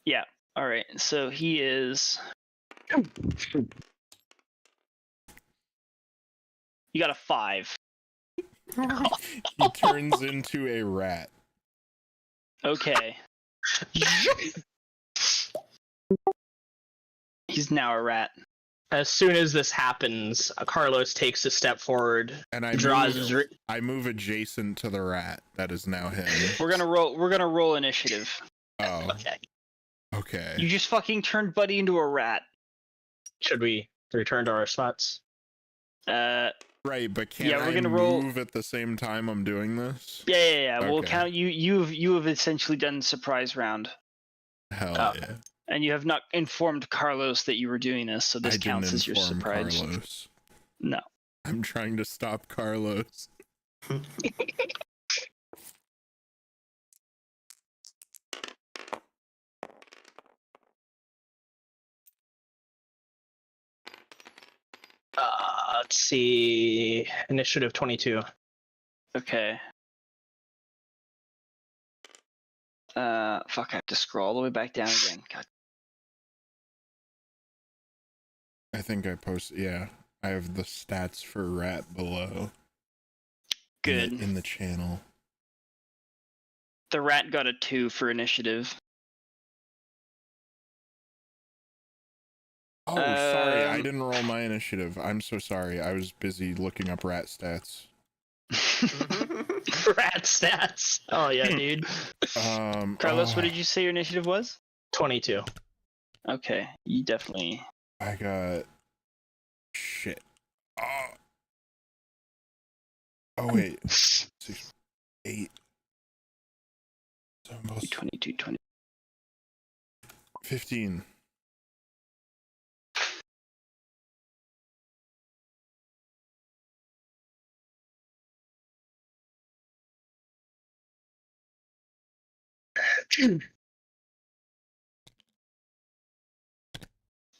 Yeah. All right. So he is. You got a 5. He turns into a rat. Okay. He's now a rat. As soon as this happens, Carlos takes a step forward and I move adjacent to the rat. That is now him. We're gonna roll initiative. Oh. Okay. Okay. You just fucking turned Buddy into a rat. Should we return to our spots? Right, but can't we're gonna move at the same time I'm doing this? Yeah. Okay. We'll count you. You have essentially done surprise round. Hell yeah. And you have not informed Carlos that you were doing this, so this counts as your surprise. Carlos. No. I'm trying to stop Carlos. Let's see. Initiative 22. Okay. Fuck, I have to scroll all the way back down again. God. I think I posted, yeah. I have the stats for rat below. Good. In the channel. The rat got a 2 for initiative. Oh, sorry, I didn't roll my initiative. I'm so sorry. I was busy looking up rat stats. Rat stats. Oh yeah, dude. Carlos, what did you say your initiative was? 22. Okay, you definitely. I got shit. Oh wait. 6, 8. 7 plus 22, 20. 15.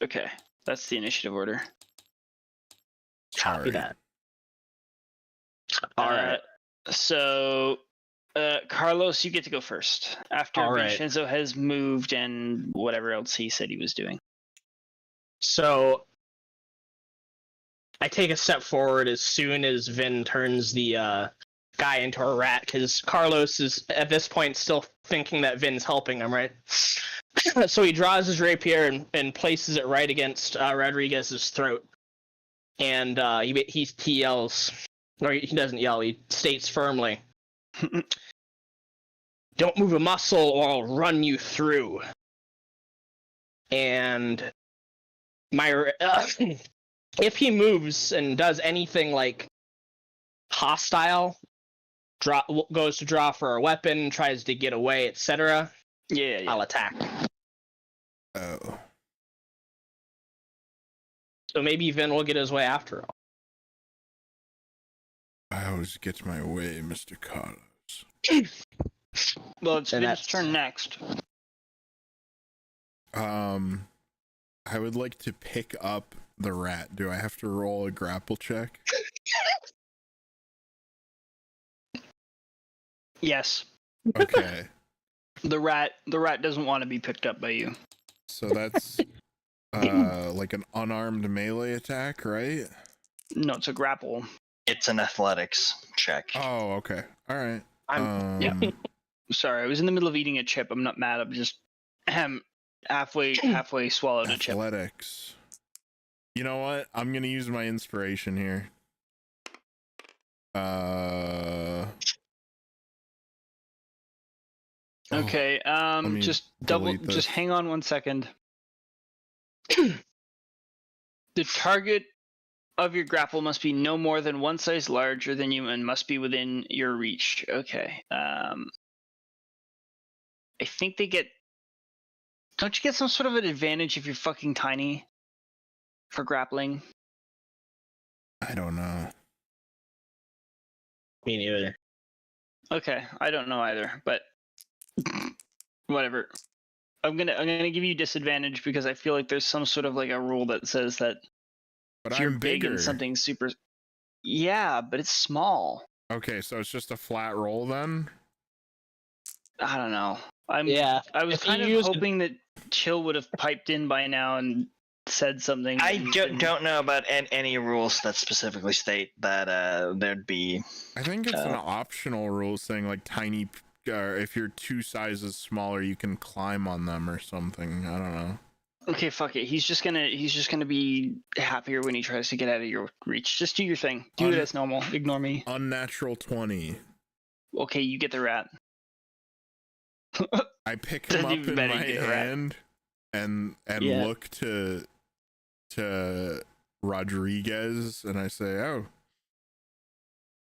Okay, that's the initiative order. Copy that. All right. So, Carlos, you get to go first. After Vinshenzo has moved and whatever else he said he was doing. So, I take a step forward as soon as Vin turns the guy into a rat, because Carlos is at this point still thinking that Vin's helping him, right? So he draws his rapier and places it right against Rodriguez's throat, and he yells, or he doesn't yell, he states firmly, "Don't move a muscle or I'll run you through." And if he moves and does anything like hostile, goes to draw for a weapon, tries to get away, etc., I'll attack. Oh. So maybe Vin will get his way after all. I always get my way, Mr. Carlos. Well, it's And Vin's turn next. I would like to pick up the rat. Do I have to roll a grapple check? Yes. Okay. The rat doesn't want to be picked up by you. So that's like an unarmed melee attack, right? No, it's a grapple. It's an athletics check. Oh, okay. All right. Yeah. Sorry, I was in the middle of eating a chip. I'm not mad. I'm just halfway swallowed a chip. Athletics. You know what? I'm gonna use my inspiration here. Okay. Just hang on 1 second. The target of your grapple must be no more than one size larger than you and must be within your reach. Okay. I think they get. Don't you get some sort of an advantage if you're fucking tiny for grappling? I don't know. Me neither. Okay, I don't know either, but whatever. I'm gonna give you disadvantage because I feel like there's some sort of like a rule that says that But if you're I'm big bigger. and something super. Yeah, but it's small. Okay, so it's just a flat roll then? I don't know. I was if kind of you used- hoping that Chill would have piped in by now and said something. I don't know about any rules that specifically state that there'd be. I think it's an optional rule saying like tiny, if you're 2 sizes smaller, you can climb on them or something. I don't know. Okay, fuck it. He's just gonna be happier when he tries to get out of your reach. Just do your thing. Do it as normal. Ignore me. Unnatural 20. Okay, you get the rat. I pick him up in my hand and look to Rodriguez and I say, "Oh,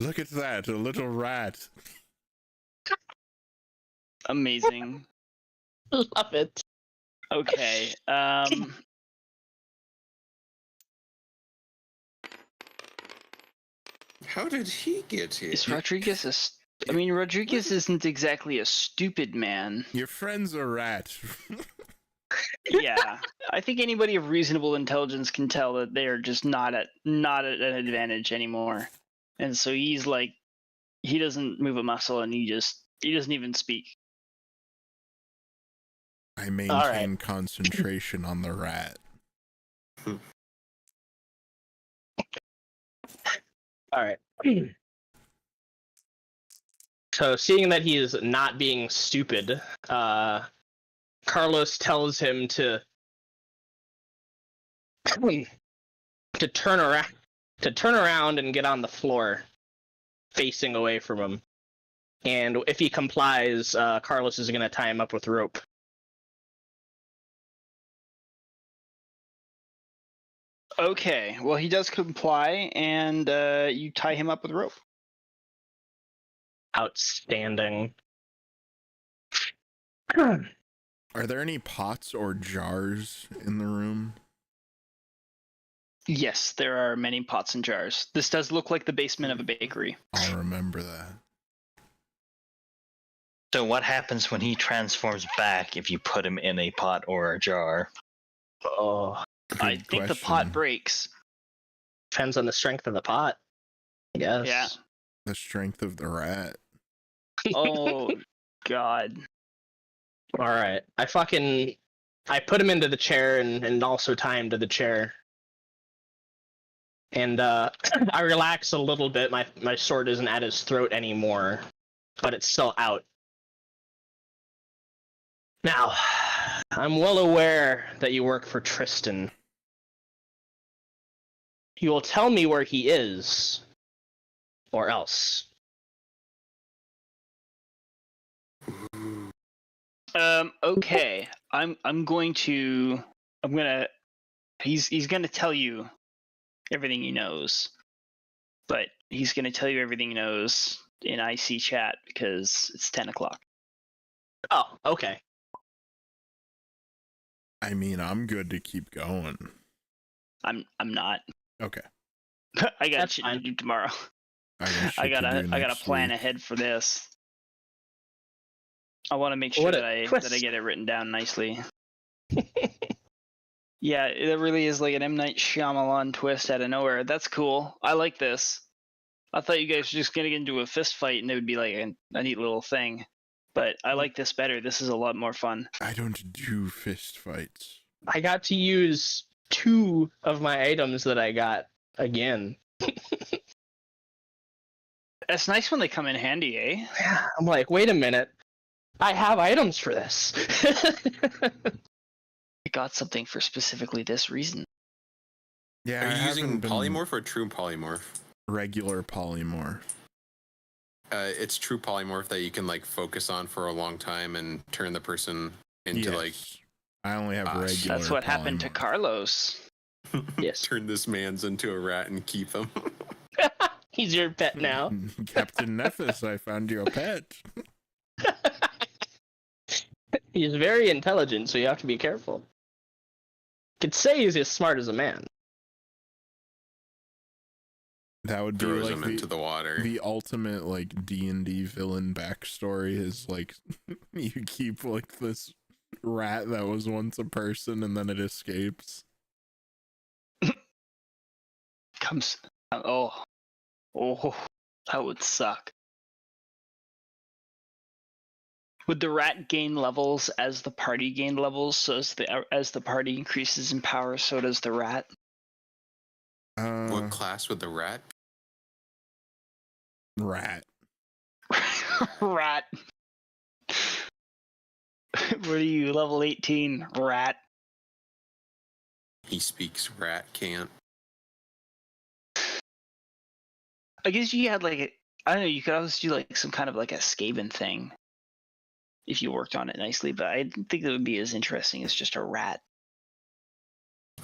look at that, a little rat." Amazing. Love it. Okay. How did he get here? Is Rodriguez Rodriguez isn't exactly a stupid man. Your friend's a rat. Yeah, I think anybody of reasonable intelligence can tell that they are just not at an advantage anymore. And so he's like, he doesn't move a muscle, and he doesn't even speak. I maintain concentration on the rat. All right. So, seeing that he is not being stupid, Carlos tells him to turn around and get on the floor, facing away from him. And if he complies, Carlos is going to tie him up with rope. Okay, well, he does comply, and you tie him up with rope. Outstanding. Are there any pots or jars in the room? Yes, there are many pots and jars. This does look like the basement of a bakery. I'll remember that. So what happens when he transforms back if you put him in a pot or a jar? Oh, I think the pot breaks. depends on the strength of the pot, I guess. Yeah. The strength of the rat. Oh, God. All right. I put him into the chair and also tie him to the chair. And I relax a little bit. My sword isn't at his throat anymore, but it's still out. Now, I'm well aware that you work for Tristan. You will tell me where he is, or else. Okay. He's gonna tell you everything he knows. But he's gonna tell you everything he knows in IC chat because it's 10 o'clock. Oh, okay. I mean, I'm good to keep going. I'm not. Okay. I got That's shit fine. to do tomorrow. I got shit I to do gotta next plan week. ahead for this. I want to make sure What a that I twist. get it written down nicely. Yeah, it really is like an M. Night Shyamalan twist out of nowhere. That's cool. I like this. I thought you guys were just gonna get into a fist fight and it would be like a neat little thing. But I like this better. This is a lot more fun. I don't do fist fights. I got to use 2 of my items that I got again. It's nice when they come in handy, eh? Yeah, I'm like, wait a minute. I have items for this. I got something for specifically this reason. Yeah, Are I you using haven't been polymorph or true polymorph? regular polymorph. It's true polymorph that you can like focus on for a long time and turn the person into like. I only have regular. That's what happened to polymorph. Carlos. Yes. Turn this man's into a rat and keep him. He's your pet now. Captain Nephis, I found you a pet. He's very intelligent, so you have to be careful. Could say he's as smart as a man. That would be Throws like him into the water. the ultimate like D&D villain backstory is like you keep like this rat that was once a person and then it escapes. Comes. Oh, that would suck. Would the rat gain levels as the party gained levels? So as the party increases in power, so does the rat. What class would the rat? Rat. Rat. What are you, level 18? Rat. He speaks rat, can't. I guess you had like I don't know. You could always do like some kind of like a Skaven thing if you worked on it nicely, but I didn't think that would be as interesting as just a rat.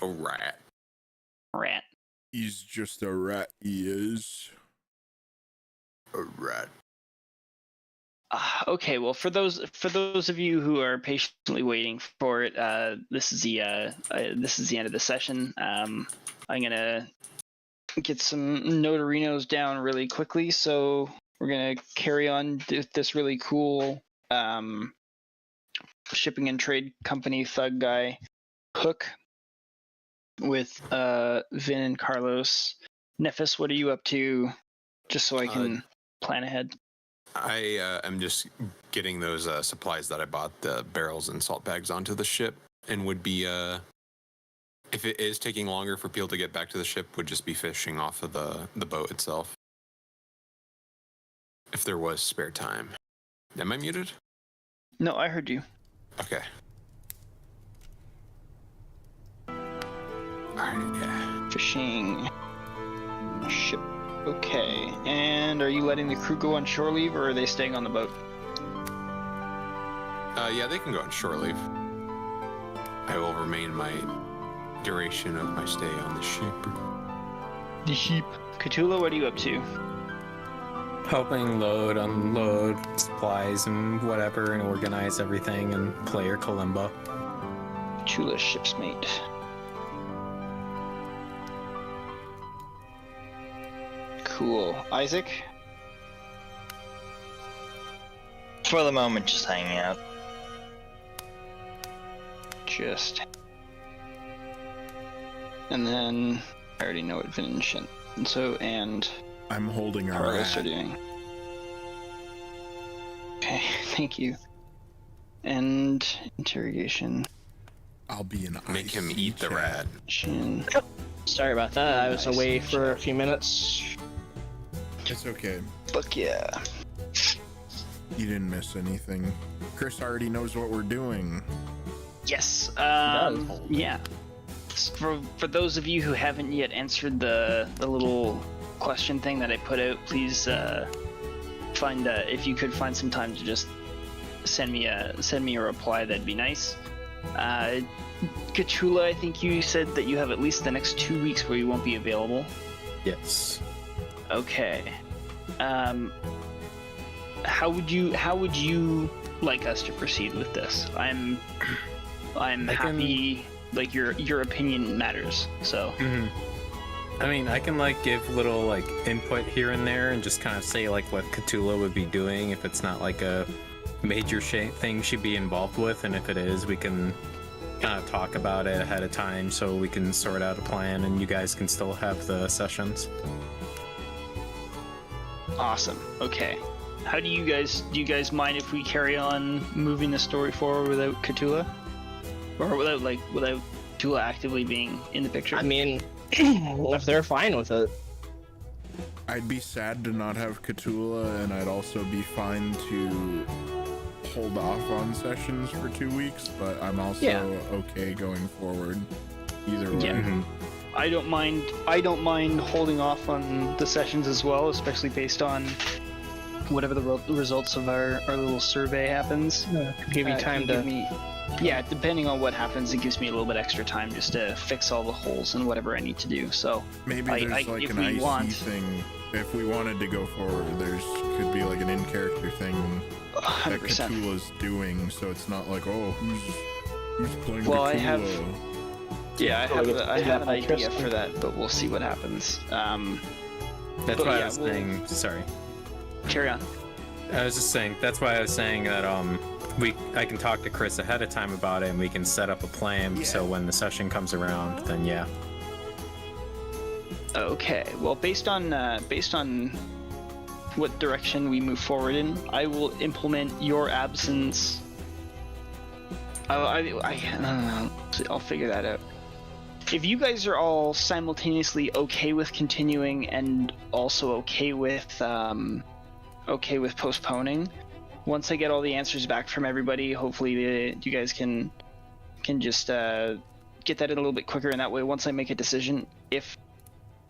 A rat. Rat. He's just a rat, he is. A rat. Okay, well, for those of you who are patiently waiting for it, this is the end of the session. I'm gonna get some notarinos down really quickly, so we're gonna carry on this really cool shipping and trade company thug guy, Hook, with Vin and Carlos. Nephis, what are you up to? Just so I can plan ahead. I am just getting those supplies that I bought, the barrels and salt bags, onto the ship, and would be if it is taking longer for people to get back to the ship, would just be fishing off of the boat itself. If there was spare time. Am I muted? No, I heard you. Okay. Alright, yeah. Fishing ship. Okay, and are you letting the crew go on shore leave, or are they staying on the boat? Yeah, they can go on shore leave. I will remain my duration of my stay on the ship. The sheep. Khutula, what are you up to? Helping load, unload supplies and whatever, and organize everything, and play your kalimba. Khutula's ship's mate. Cool. Isaac? For the moment, just hanging out. And then I already know what Vinshenzo and I'm holding a Carlos are rat. doing. Okay, thank you. And interrogation. I'll be an Make him IC eat the chat. rat. Shin. Sorry about that. I was away for a few minutes. It's okay. Fuck yeah. You didn't miss anything. Chris already knows what we're doing. Yes. does. Yeah. For those of you who haven't yet answered the little question thing that I put out, please find if you could find some time to just send me a reply. That'd be nice. Khutula, I think you said that you have at least the next 2 weeks where you won't be available. Yes. Okay. How would you like us to proceed with this? I'm happy. Like your opinion matters. So. I mean, I can like give little like input here and there, and just kind of say like what Khutula would be doing if it's not like a major thing she'd be involved with, and if it is, we can kind of talk about it ahead of time so we can sort out a plan and you guys can still have the sessions. Awesome. Okay. How do you guys mind if we carry on moving the story forward without Khutula? Or without Khutula actively being in the picture? I mean, if they're fine with it. I'd be sad to not have Khutula, and I'd also be fine to hold off on sessions for 2 weeks, but I'm also okay going forward either way. Yeah. I don't mind holding off on the sessions as well, especially based on whatever the results of our little survey happens. Give you time to... Yeah, depending on what happens, it gives me a little bit extra time just to fix all the holes and whatever I need to do. So maybe there's like an IC thing. If we wanted to go forward, could be like an in-character thing 100%. that Khutula's doing, so it's not like, oh, who's playing Khutula? I have an idea for that, but we'll see what happens. That's why I was saying. Sorry. Carry on. I was just saying. That's why I was saying that I can talk to Chris ahead of time about it, and we can set up a plan. So when the session comes around, then yeah. Okay. Well, based on what direction we move forward in, I will implement your absence. I don't know. I'll figure that out. If you guys are all simultaneously okay with continuing and also okay with postponing, once I get all the answers back from everybody, hopefully you guys can just get that in a little bit quicker, and that way once I make a decision, if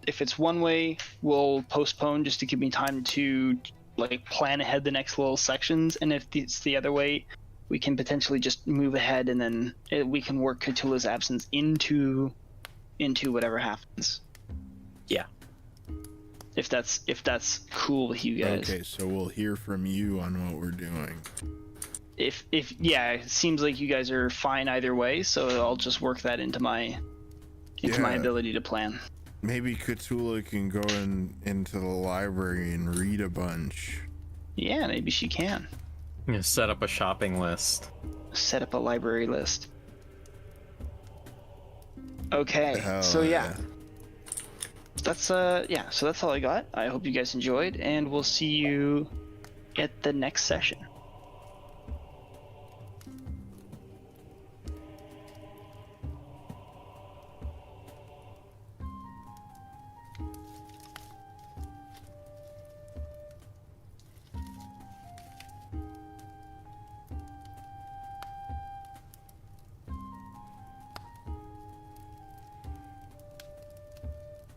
it's one way, we'll postpone just to give me time to like plan ahead the next little sections, and if it's the other way, we can potentially just move ahead and then we can work Khutula's absence into whatever happens. Yeah. If that's cool with you guys. Okay, so we'll hear from you on what we're doing. If it seems like you guys are fine either way, so I'll just work that into my ability to plan. Maybe Khutula can go into the library and read a bunch. Yeah, maybe she can. Set up a shopping list. Set up a library list. Okay, Hell so yeah. That's all I got. I hope you guys enjoyed, and we'll see you at the next session.